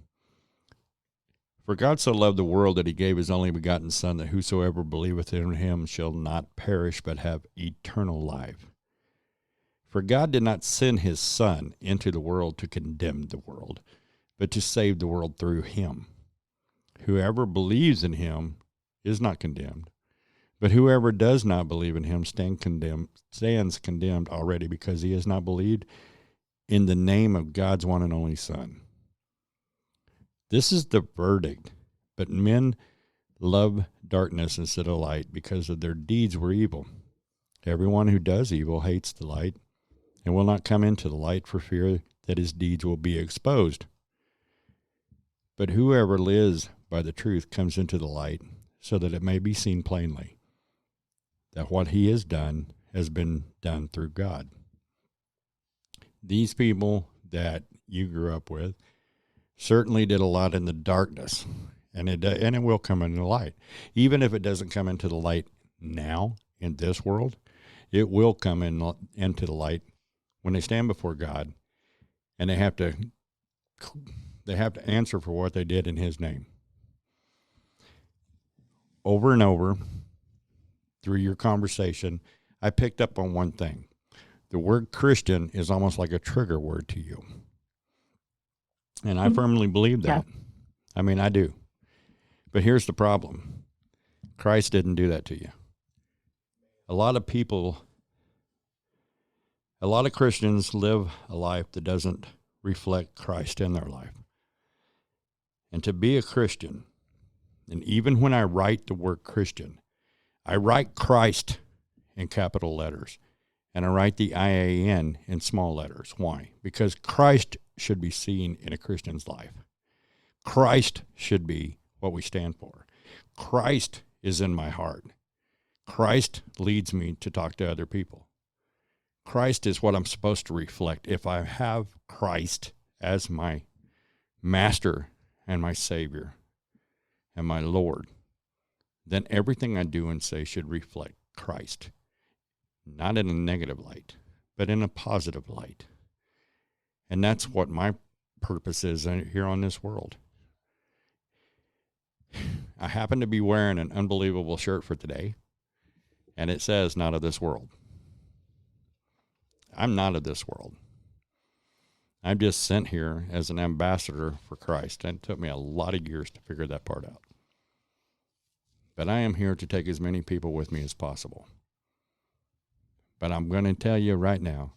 [SPEAKER 2] For God so loved the world that he gave his only begotten Son, that whosoever believeth in him shall not perish but have eternal life. For God did not send his Son into the world to condemn the world, but to save the world through him. Whoever believes in him is not condemned, but whoever does not believe in him stands condemned already, because he has not believed in the name of God's one and only Son. This is the verdict, but men love darkness instead of light because of their deeds were evil. Everyone who does evil hates the light and will not come into the light for fear that his deeds will be exposed. But whoever lives by the truth comes into the light, so that it may be seen plainly that what he has been done through God. These people that you grew up with certainly did a lot in the darkness, and it will come into the light. Even if it doesn't come into the light now in this world, it will come into the light when they stand before God, and they have to answer for what they did in His name. Over and over through your conversation, I picked up on one thing. The word Christian is almost like a trigger word to you. And I firmly believe that.
[SPEAKER 5] Yeah.
[SPEAKER 2] I mean, I do. But here's the problem. Christ didn't do that to you. A lot of Christians live a life that doesn't reflect Christ in their life. And to be a Christian, and even when I write the word Christian, I write Christ in capital letters, and I write the IAN in small letters. Why? Because Christ should be seen in a Christian's life. Christ should be what we stand for. Christ is in my heart. Christ leads me to talk to other people. Christ is what I'm supposed to reflect. If I have Christ as my master and my Savior and my Lord, then everything I do and say should reflect Christ. Not in a negative light, but in a positive light. And that's what my purpose is here on this world. I happen to be wearing an unbelievable shirt for today, and it says, not of this world. I'm not of this world. I'm just sent here as an ambassador for Christ, and it took me a lot of years to figure that part out. But I am here to take as many people with me as possible. But I'm going to tell you right now,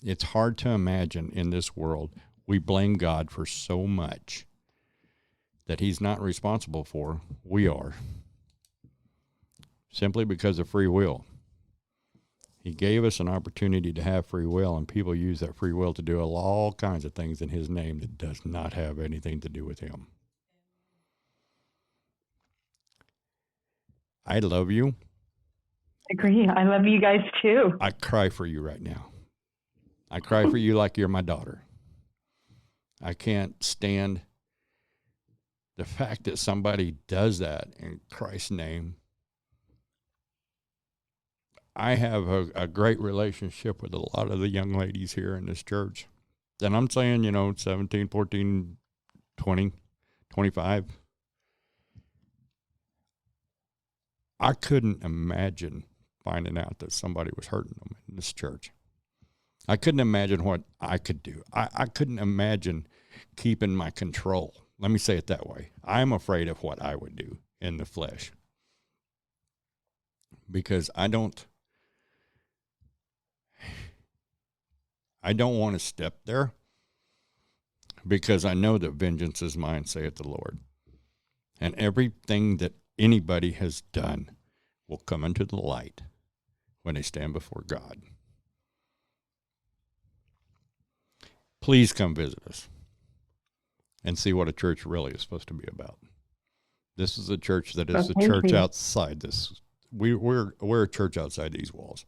[SPEAKER 2] it's hard to imagine in this world we blame God for so much that He's not responsible for. We are. Simply because of free will. He gave us an opportunity to have free will, and people use that free will to do all kinds of things in His name that does not have anything to do with Him. I love you.
[SPEAKER 5] I agree. I love you guys too.
[SPEAKER 2] I cry for you right now. I cry for you like you're my daughter. I can't stand the fact that somebody does that in Christ's name. I have a great relationship with a lot of the young ladies here in this church. And I'm saying, 17, 14, 20, 25. I couldn't imagine finding out that somebody was hurting them in this church. I couldn't imagine what I could do. I couldn't imagine keeping my control. Let me say it that way. I'm afraid of what I would do in the flesh. Because I don't want to step there, because I know that vengeance is mine, saith the Lord. And everything that anybody has done will come into the light when they stand before God. Please come visit us and see what a church really is supposed to be about. This is a church that is a church outside this. We're a church outside these walls.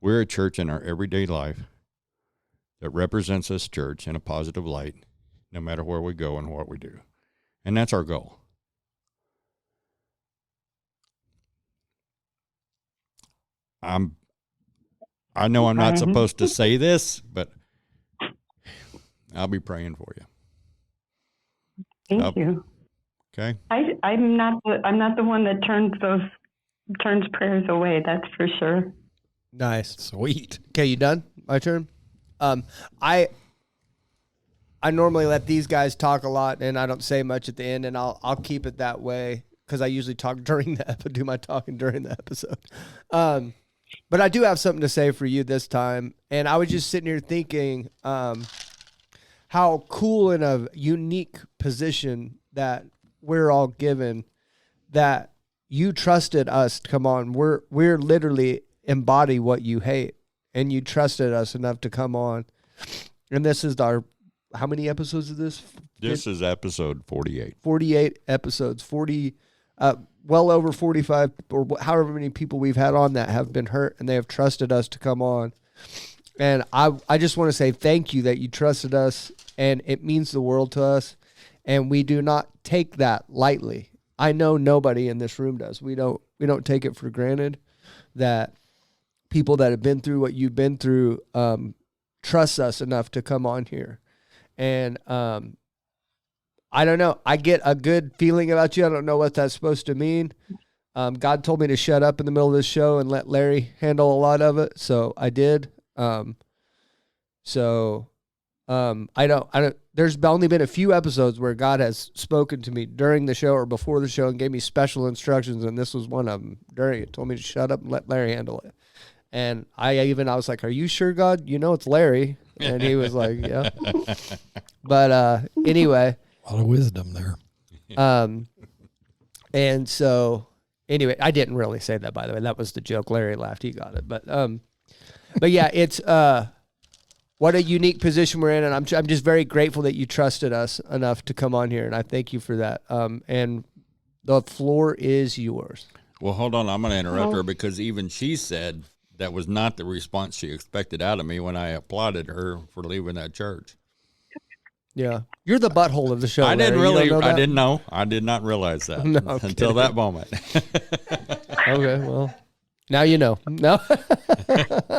[SPEAKER 2] We're a church in our everyday life that represents this church in a positive light, no matter where we go and what we do. And that's our goal. I know I'm not supposed to say this, but I'll be praying for you.
[SPEAKER 5] Thank you.
[SPEAKER 2] Okay.
[SPEAKER 5] I'm not the one that turns prayers away. That's for sure.
[SPEAKER 1] Nice.
[SPEAKER 3] Sweet.
[SPEAKER 1] Okay, you done? My turn. I normally let these guys talk a lot, and I don't say much at the end, and I'll keep it that way because I usually talk during do my talking during the episode. But I do have something to say for you this time, and I was just sitting here thinking how cool and a unique position that we're all given, that you trusted us to come on. We're literally embody what you hate, and you trusted us enough to come on. And this is how many episodes is this?
[SPEAKER 2] This is episode 48.
[SPEAKER 1] 48 episodes, well over 45 or however many people we've had on that have been hurt, and they have trusted us to come on. And I just want to say thank you that you trusted us, and it means the world to us. And we do not take that lightly. I know nobody in this room does. We don't take it for granted that people that have been through what you've been through trust us enough to come on here. And I don't know. I get a good feeling about you. I don't know what that's supposed to mean. God told me to shut up in the middle of this show and let Larry handle a lot of it, so I did. I don't. There's only been a few episodes where God has spoken to me during the show or before the show and gave me special instructions, and this was one of them. During it, told me to shut up and let Larry handle it. And I was like, "Are you sure, God? You know it's Larry." And he was like, "Yeah." But anyway,
[SPEAKER 3] a lot of wisdom there.
[SPEAKER 1] And so anyway, I didn't really say that, by the way. That was the joke. Larry laughed. He got it. But yeah, it's what a unique position we're in, and I'm just very grateful that you trusted us enough to come on here, and I thank you for that. And the floor is yours.
[SPEAKER 2] Well, hold on. I'm going to interrupt her because even she said that was not the response she expected out of me when I applauded her for leaving that church.
[SPEAKER 1] Yeah, you're the butthole of the show.
[SPEAKER 2] I didn't
[SPEAKER 1] Larry.
[SPEAKER 2] really.
[SPEAKER 1] You don't know
[SPEAKER 2] I
[SPEAKER 1] that?
[SPEAKER 2] didn't know. I did not realize that
[SPEAKER 1] No, I'm
[SPEAKER 2] until
[SPEAKER 1] kidding.
[SPEAKER 2] that moment.
[SPEAKER 1] Okay, well, now you know. No,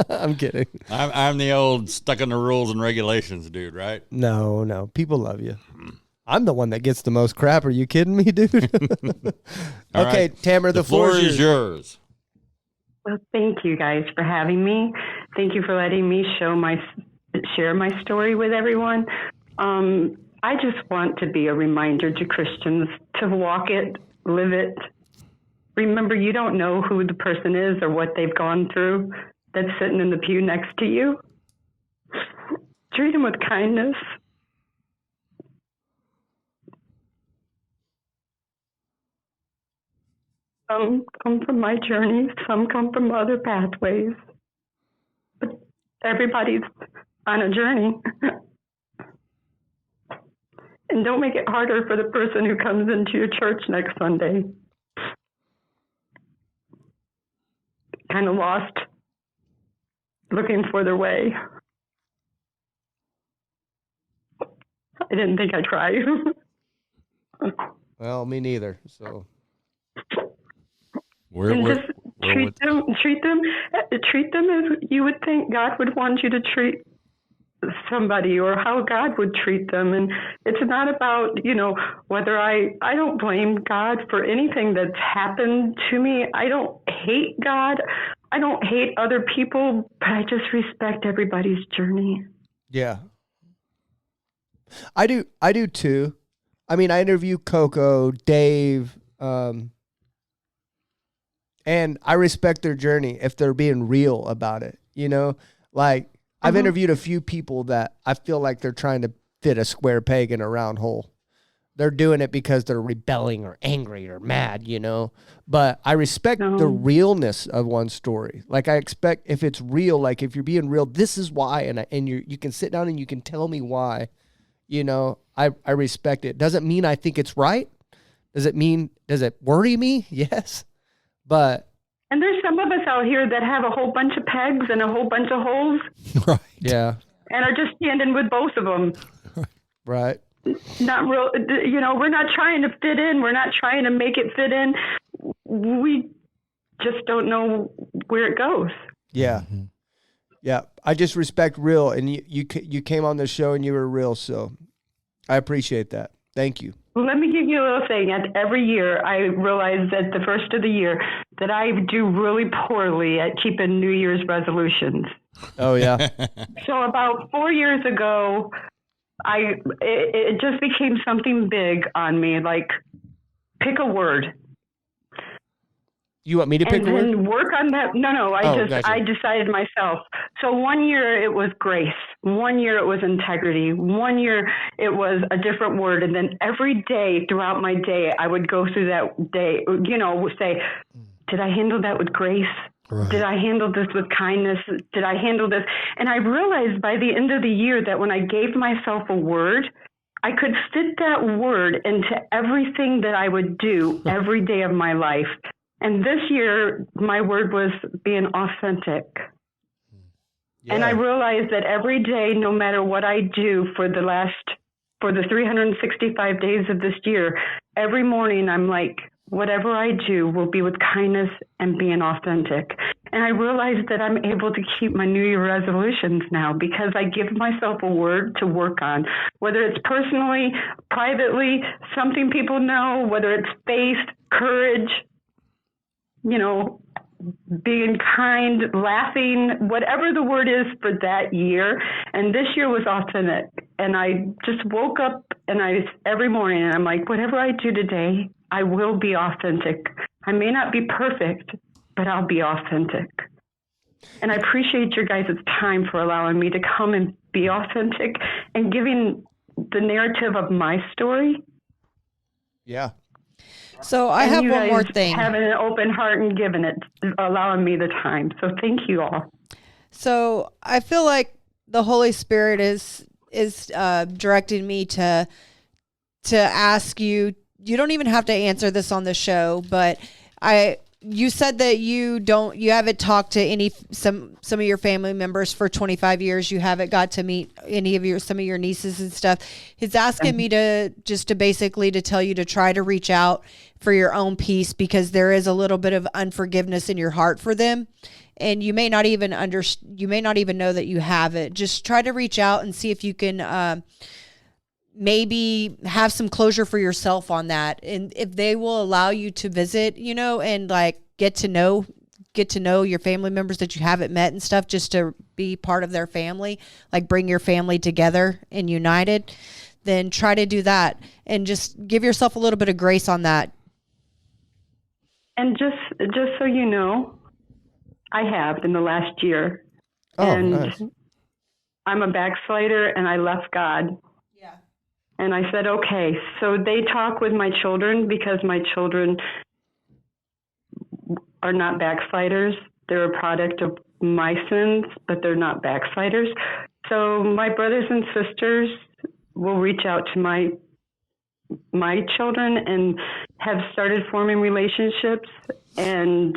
[SPEAKER 1] I'm kidding.
[SPEAKER 2] I'm the old stuck in the rules and regulations dude, right?
[SPEAKER 1] No, people love you. I'm the one that gets the most crap. Are you kidding me, dude?
[SPEAKER 2] All
[SPEAKER 1] Okay,
[SPEAKER 2] right.
[SPEAKER 1] Tamara, the floor is yours.
[SPEAKER 2] yours.
[SPEAKER 5] Well, thank you guys for having me. Thank you for letting me share my story with everyone. I just want to be a reminder to Christians to walk it, live it. Remember, you don't know who the person is or what they've gone through that's sitting in the pew next to you. Treat them with kindness. Some come from my journey, some come from other pathways. But everybody's on a journey. And don't make it harder for the person who comes into your church next Sunday. Kind of lost, looking for their way. I didn't think I'd try.
[SPEAKER 1] Well, me neither. So
[SPEAKER 5] And just treat them as you would think God would want you to treat somebody, or how God would treat them. And it's not about, whether I don't blame God for anything that's happened to me. I don't hate God. I don't hate other people, but I just respect everybody's journey.
[SPEAKER 1] yeah, I do too. I mean, I interview Coco, Dave, and I respect their journey if they're being real about it. Like I've interviewed a few people that I feel like they're trying to fit a square peg in a round hole. They're doing it because they're rebelling or angry or mad, But I respect the realness of one story. Like I expect if it's real, like if you're being real, this is why, and you can sit down and you can tell me why. I respect it. Doesn't mean I think it's right. Does it worry me? Yes. But
[SPEAKER 5] And there's some of us out here that have a whole bunch of pegs and a whole bunch of holes.
[SPEAKER 3] Right.
[SPEAKER 1] yeah,
[SPEAKER 5] And are just standing with both of them.
[SPEAKER 1] right.
[SPEAKER 5] Not real, we're not trying to fit in. We're not trying to make it fit in. We just don't know where it goes.
[SPEAKER 1] Yeah. Mm-hmm. Yeah. I just respect real. And you came on the show and you were real. So I appreciate that. Thank you.
[SPEAKER 5] Well, let me give you a little thing. Every year, I realize at the first of the year that I do really poorly at keeping New Year's resolutions.
[SPEAKER 1] Oh, yeah.
[SPEAKER 5] So about 4 years ago, it just became something big on me, like pick a word.
[SPEAKER 1] You want me to pick a word?
[SPEAKER 5] And then work on that. No,
[SPEAKER 1] Gotcha.
[SPEAKER 5] I decided myself. So 1 year it was grace. 1 year it was integrity. 1 year it was a different word. And then every day throughout my day, I would go through that day, say, did I handle that with grace? Right. Did I handle this with kindness? Did I handle this? And I realized by the end of the year that when I gave myself a word, I could fit that word into everything that I would do every day of my life. And this year, my word was being authentic. And I realized that every day, no matter what I do for the 365 days of this year, every morning I'm like, whatever I do will be with kindness and being authentic. And I realized that I'm able to keep my New Year resolutions now because I give myself a word to work on, whether it's personally, privately, something people know, whether it's faith, courage, being kind, laughing, whatever the word is for that year. And this year was authentic. And I just woke up every morning and I'm like, whatever I do today, I will be authentic. I may not be perfect, but I'll be authentic. And I appreciate your guys' time for allowing me to come and be authentic and giving the narrative of my story.
[SPEAKER 1] Yeah.
[SPEAKER 6] So I have one more thing.
[SPEAKER 5] Having an open heart and giving it, allowing me the time. So thank you all.
[SPEAKER 6] So I feel like the Holy Spirit is directing me to ask you. You don't even have to answer this on the show, but you said that you haven't talked to some of your family members for 25 years. You haven't got to meet some of your nieces and stuff. He's asking me to basically tell you to try to reach out for your own peace, because there is a little bit of unforgiveness in your heart for them. And you may not even know that you have it. Just try to reach out and see if you can, maybe have some closure for yourself on that. And if they will allow you to visit, and like get to know your family members that you haven't met and stuff, just to be part of their family, like bring your family together and united, then try to do that and just give yourself a little bit of grace on that.
[SPEAKER 5] And just so you know, I have in the last year.
[SPEAKER 1] Oh,
[SPEAKER 5] and
[SPEAKER 1] nice.
[SPEAKER 5] I'm a backslider and I left God. And I said, okay, so they talk with my children because my children are not backsliders. They're a product of my sins, but they're not backsliders. So my brothers and sisters will reach out to my children and have started forming relationships. And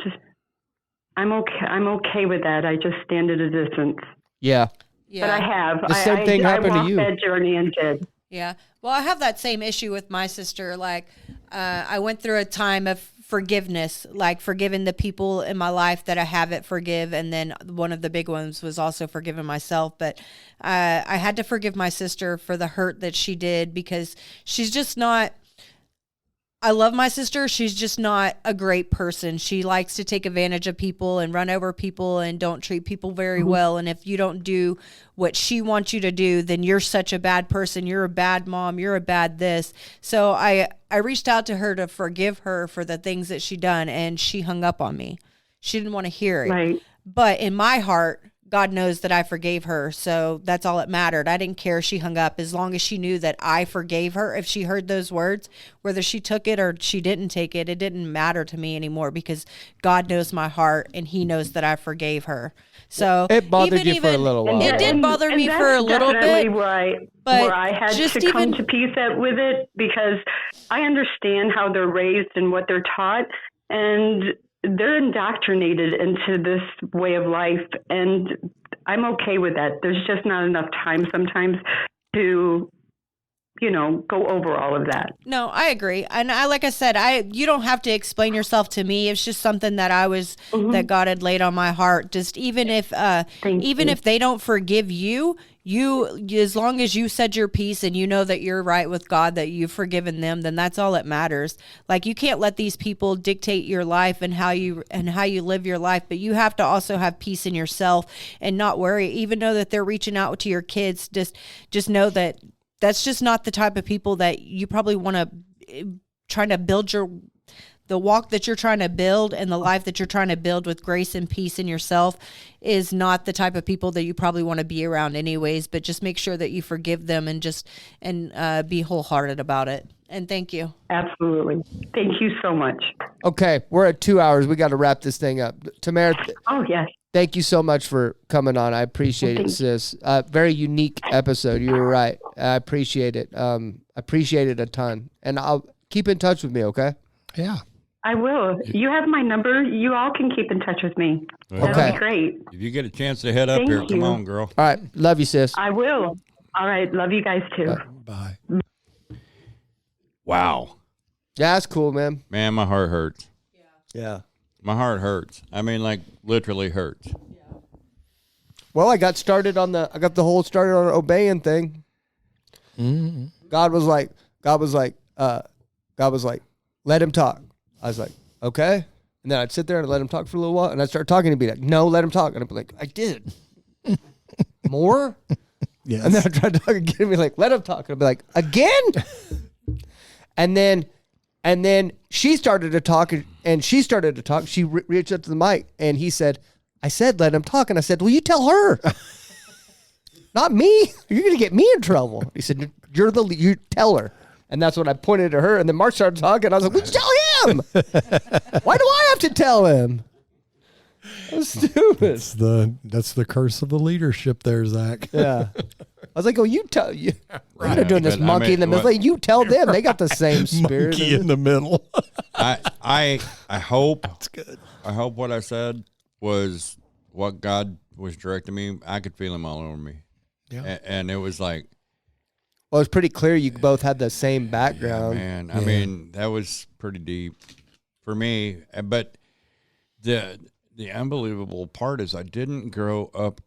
[SPEAKER 5] I'm okay with that. I just stand at a distance.
[SPEAKER 1] Yeah.
[SPEAKER 5] But I have.
[SPEAKER 1] The same thing happened to you.
[SPEAKER 5] I walked that journey and did.
[SPEAKER 6] Yeah. Well, I have that same issue with my sister. Like, I went through a time of forgiveness, like forgiving the people in my life that I haven't forgive. And then one of the big ones was also forgiving myself. But I had to forgive my sister for the hurt that she did, because she's just not, I love my sister. She's just not a great person. She likes to take advantage of people and run over people and don't treat people very well. And if you don't do what she wants you to do, then you're such a bad person. You're a bad mom. You're a bad this. So I reached out to her to forgive her for the things that she done, and she hung up on me. She didn't want to hear it.
[SPEAKER 5] Right.
[SPEAKER 6] But in my heart, God knows that I forgave her. So that's all that mattered. I didn't care if she hung up, as long as she knew that I forgave her. If she heard those words, whether she took it or she didn't take it, it didn't matter to me anymore, because God knows my heart and he knows that I forgave her. So
[SPEAKER 1] it bothered you for a little while.
[SPEAKER 6] It did bother me for a little bit.
[SPEAKER 5] Where I had to come to peace with it, because I understand how they're raised and what they're taught, and they're indoctrinated into this way of life, and I'm okay with that. There's just not enough time sometimes to, go over all of that.
[SPEAKER 6] No, I agree. And like I said, you don't have to explain yourself to me. It's just something that that God had laid on my heart. Just even if they don't forgive you, as long as you said your piece and you know that you're right with God, that you've forgiven them, then that's all that matters. Like, you can't let these people dictate your life and how you live your life, but you have to also have peace in yourself and not worry. Even though that they're reaching out to your kids, just know that that's just not the type of people that you probably want to try to build the walk that you're trying to build and the life that you're trying to build with grace and peace in yourself is not the type of people that you probably want to be around anyways. But just make sure that you forgive them and be wholehearted about it. And thank you.
[SPEAKER 5] Absolutely. Thank you so much.
[SPEAKER 1] Okay. We're at 2 hours. We got to wrap this thing up. Tamara.
[SPEAKER 5] Oh, yes.
[SPEAKER 1] Thank you so much for coming on. I appreciate it, sis. Very unique episode. You were right. I appreciate it. I appreciate it a ton. And I'll keep in touch with me, okay?
[SPEAKER 3] Yeah.
[SPEAKER 5] I will. You have my number. You all can keep in touch with me. That'll
[SPEAKER 1] Okay.
[SPEAKER 5] be great.
[SPEAKER 2] If you get a chance to head up
[SPEAKER 5] Thank
[SPEAKER 2] here, come
[SPEAKER 5] you.
[SPEAKER 2] on, girl.
[SPEAKER 1] All right. Love you, sis.
[SPEAKER 5] I will. All right. Love you guys too.
[SPEAKER 3] Bye.
[SPEAKER 2] Wow.
[SPEAKER 1] Yeah, that's cool, man.
[SPEAKER 2] Man, my heart hurts.
[SPEAKER 1] Yeah.
[SPEAKER 2] My heart hurts. I mean, like, literally hurts.
[SPEAKER 1] Well, I got the whole started on an obeying thing.
[SPEAKER 3] Mm-hmm.
[SPEAKER 1] God was like, let him talk. I was like, okay. And then I'd sit there and let him talk for a little while, and I'd start talking and be like, no, let him talk. And I'd be like, I did. More?
[SPEAKER 3] Yes.
[SPEAKER 1] And then I tried to talk again and be like, let him talk. And I'd be like, again? and then she started to talk, and she started to talk. She reached up to the mic, and he said, I said, let him talk. And I said, well, you tell her. Not me. You're going to get me in trouble. He said, you tell her. And that's when I pointed to her. And then Mark started talking. I was like, well, tell him. Why do I have to tell him? That's stupid.
[SPEAKER 3] That's the curse of the leadership there, Zach.
[SPEAKER 1] Yeah. I was like, oh, you tell you. Right. They're doing this
[SPEAKER 2] But I
[SPEAKER 1] monkey
[SPEAKER 2] mean,
[SPEAKER 1] in the middle.
[SPEAKER 2] what-
[SPEAKER 1] You tell them. They got the same spirit.
[SPEAKER 3] Monkey in the middle.
[SPEAKER 2] I hope
[SPEAKER 3] That's good.
[SPEAKER 2] I hope what I said was what God was directing me. I could feel him all over me.
[SPEAKER 3] Yeah.
[SPEAKER 2] And it was like,
[SPEAKER 1] Well, it's pretty clear you both had the same background.
[SPEAKER 2] man, I mean, that was pretty deep for me. But the unbelievable part is I didn't grow up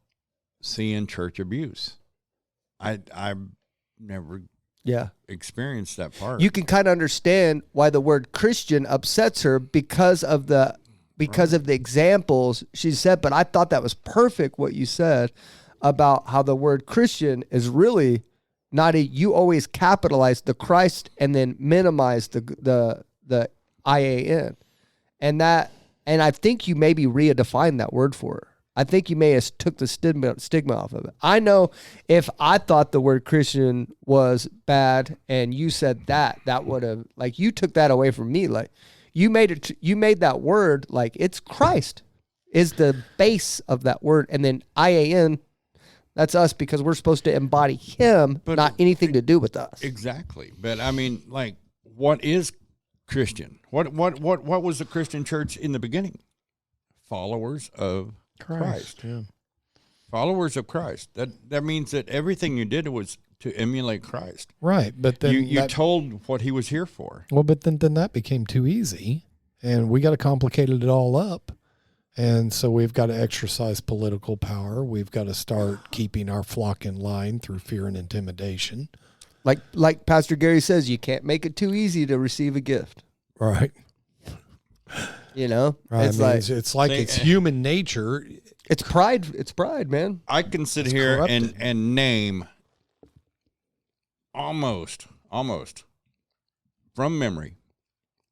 [SPEAKER 2] seeing church abuse. I never
[SPEAKER 1] Yeah.
[SPEAKER 2] experienced that part.
[SPEAKER 1] You can kind of understand why the word Christian upsets her because of the examples she said. But I thought that was perfect what you said about how the word Christian is really not you always capitalize the Christ and then minimize the IAN. And I think you maybe redefined that word for her. I think you may have took the stigma off of it. I know if I thought the word Christian was bad and you said that would have, like, you took that away from me. Like, you made that word like it's Christ is the base of that word. And then IAN, that's us because we're supposed to embody him,
[SPEAKER 2] But-
[SPEAKER 1] not anything to do with us.
[SPEAKER 2] Exactly. But I mean, like, what is Christian? What was the Christian church in the beginning? Followers of Christ.
[SPEAKER 3] Yeah.
[SPEAKER 2] Followers of Christ. That means that everything you did was to emulate Christ.
[SPEAKER 3] Right. But then
[SPEAKER 2] You told what he was here for.
[SPEAKER 3] well, but then that became too easy, and we got to complicate it all up. And so we've got to exercise political power. We've got to start keeping our flock in line through fear and intimidation.
[SPEAKER 1] Like Pastor Gary says, you can't make it too easy to receive a gift.
[SPEAKER 3] Right.
[SPEAKER 1] You know,
[SPEAKER 3] Right.
[SPEAKER 1] it's
[SPEAKER 3] I mean,
[SPEAKER 1] like
[SPEAKER 3] it's like it's human nature.
[SPEAKER 1] it's pride. It's pride, man.
[SPEAKER 2] I can sit
[SPEAKER 3] It's
[SPEAKER 2] here
[SPEAKER 3] corrupted.
[SPEAKER 2] and name almost from memory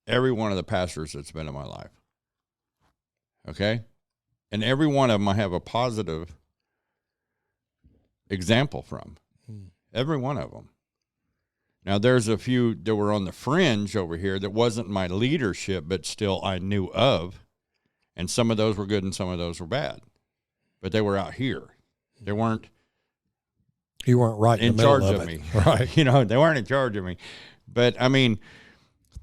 [SPEAKER 2] every one of the pastors that's been in my life. Okay? And every one of them I have a positive example from. Every one of them. Now, there's a few that were on the fringe over here that wasn't my leadership, but still I knew of. And some of those were good and some of those were bad. But they were out here. They weren't
[SPEAKER 3] You weren't right
[SPEAKER 2] in
[SPEAKER 3] the
[SPEAKER 2] charge
[SPEAKER 3] middle
[SPEAKER 2] of
[SPEAKER 3] it.
[SPEAKER 2] me.
[SPEAKER 3] Right.
[SPEAKER 2] You know, they weren't in charge of me. But, I mean,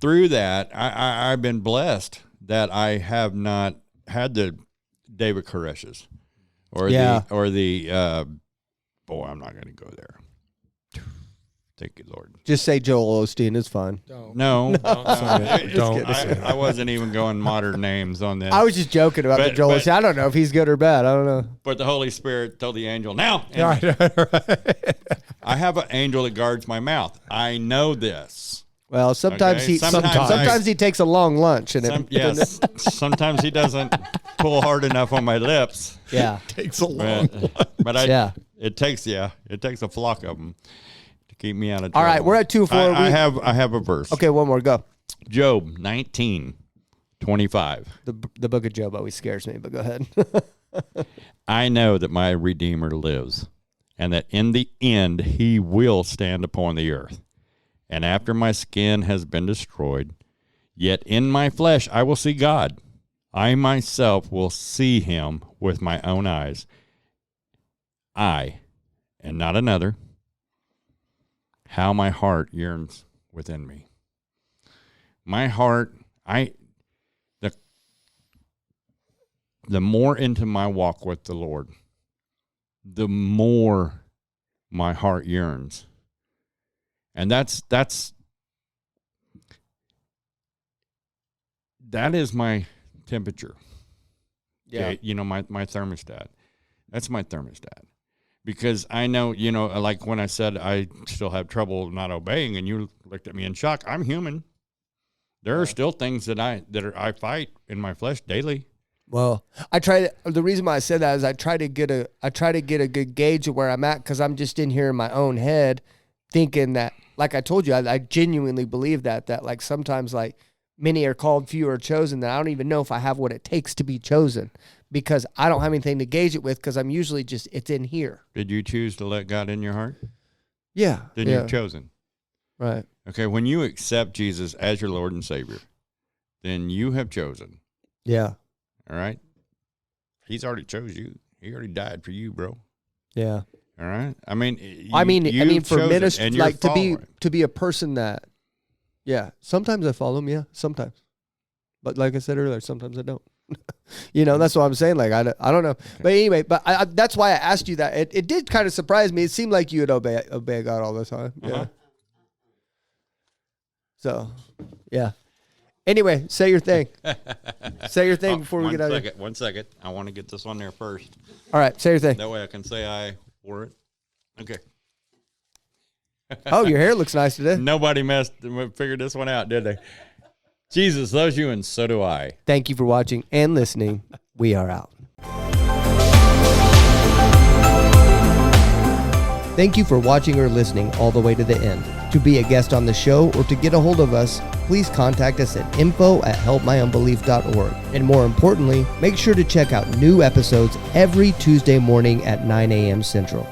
[SPEAKER 2] through that, I've been blessed that I have not had the David Koreshes or
[SPEAKER 1] Yeah.
[SPEAKER 2] boy, I'm not going to go there. Thank you, Lord.
[SPEAKER 1] Just say Joel Osteen is fine.
[SPEAKER 2] No,
[SPEAKER 3] Don't.
[SPEAKER 2] I wasn't even going modern names on this.
[SPEAKER 1] I was just joking about the
[SPEAKER 2] But-
[SPEAKER 1] Joel
[SPEAKER 2] but-
[SPEAKER 1] Osteen. I don't know if he's good or bad. I don't know.
[SPEAKER 2] But the Holy Spirit told the angel, now,
[SPEAKER 3] Right.
[SPEAKER 2] I have an angel that guards my mouth. I know this.
[SPEAKER 1] Well, sometimes
[SPEAKER 2] Okay,
[SPEAKER 1] he
[SPEAKER 2] sometimes
[SPEAKER 1] he takes a long lunch and
[SPEAKER 2] Yes, sometimes he doesn't pull hard enough on my lips.
[SPEAKER 1] yeah.
[SPEAKER 3] Takes a long.
[SPEAKER 2] But
[SPEAKER 1] Yeah.
[SPEAKER 2] it takes a flock of them to keep me out of trouble.
[SPEAKER 1] All right, we're at 2-4.
[SPEAKER 2] I have a verse.
[SPEAKER 1] Okay, one more. Go.
[SPEAKER 2] Job 19:25.
[SPEAKER 1] The book of Job always scares me, but go ahead.
[SPEAKER 2] I know that my Redeemer lives, and that in the end he will stand upon the earth. And after my skin has been destroyed, yet in my flesh I will see God. I myself will see him with my own eyes. I, and not another. How my heart yearns within me. My heart, the more into my walk with the Lord, the more my heart yearns. And that is my temperature.
[SPEAKER 1] Yeah.
[SPEAKER 2] Okay? My thermostat. That's my thermostat. Because I know, like when I said I still have trouble not obeying, and you looked at me in shock. I'm human. There are still things that I fight in my flesh daily.
[SPEAKER 1] Well, the reason why I said that is I try to get a good gauge of where I'm at, because I'm just in here in my own head thinking that, like I told you, I genuinely believe that like sometimes like many are called, few are chosen, that I don't even know if I have what it takes to be chosen, because I don't have anything to gauge it with, because I'm usually just, it's in here.
[SPEAKER 2] Did you choose to let God in your heart?
[SPEAKER 1] Yeah.
[SPEAKER 2] Then you've chosen.
[SPEAKER 1] Right.
[SPEAKER 2] Okay, when you accept Jesus as your Lord and Savior, then you have chosen.
[SPEAKER 1] Yeah.
[SPEAKER 2] All right? He's already chose you. He already died for you, bro.
[SPEAKER 1] Yeah.
[SPEAKER 2] All right? I mean,
[SPEAKER 1] for ministry, like
[SPEAKER 2] following.
[SPEAKER 1] to be a person that, yeah, sometimes I follow him, yeah, sometimes. But like I said earlier, sometimes I don't. That's what I'm saying. Like, I don't know. Okay. But anyway, that's why I asked you that. It did kind of surprise me. It seemed like you would obey God all the time. Yeah.
[SPEAKER 2] Uh-huh.
[SPEAKER 1] So, yeah. Anyway, say your thing. Say your thing before we get out of here.
[SPEAKER 2] 1 second. I want to get this on there first.
[SPEAKER 1] All right, say your thing.
[SPEAKER 2] That way I can say I wore it. Okay.
[SPEAKER 1] Oh, your hair looks nice today.
[SPEAKER 2] Nobody figured this one out, did they? Jesus loves you, and so do I.
[SPEAKER 1] Thank you for watching and listening. We are out. Thank you for watching or listening all the way to the end. To be a guest on the show or to get a hold of us, please contact us at info@helpmyunbelief.org. And more importantly, make sure to check out new episodes every Tuesday morning at 9 a.m. Central.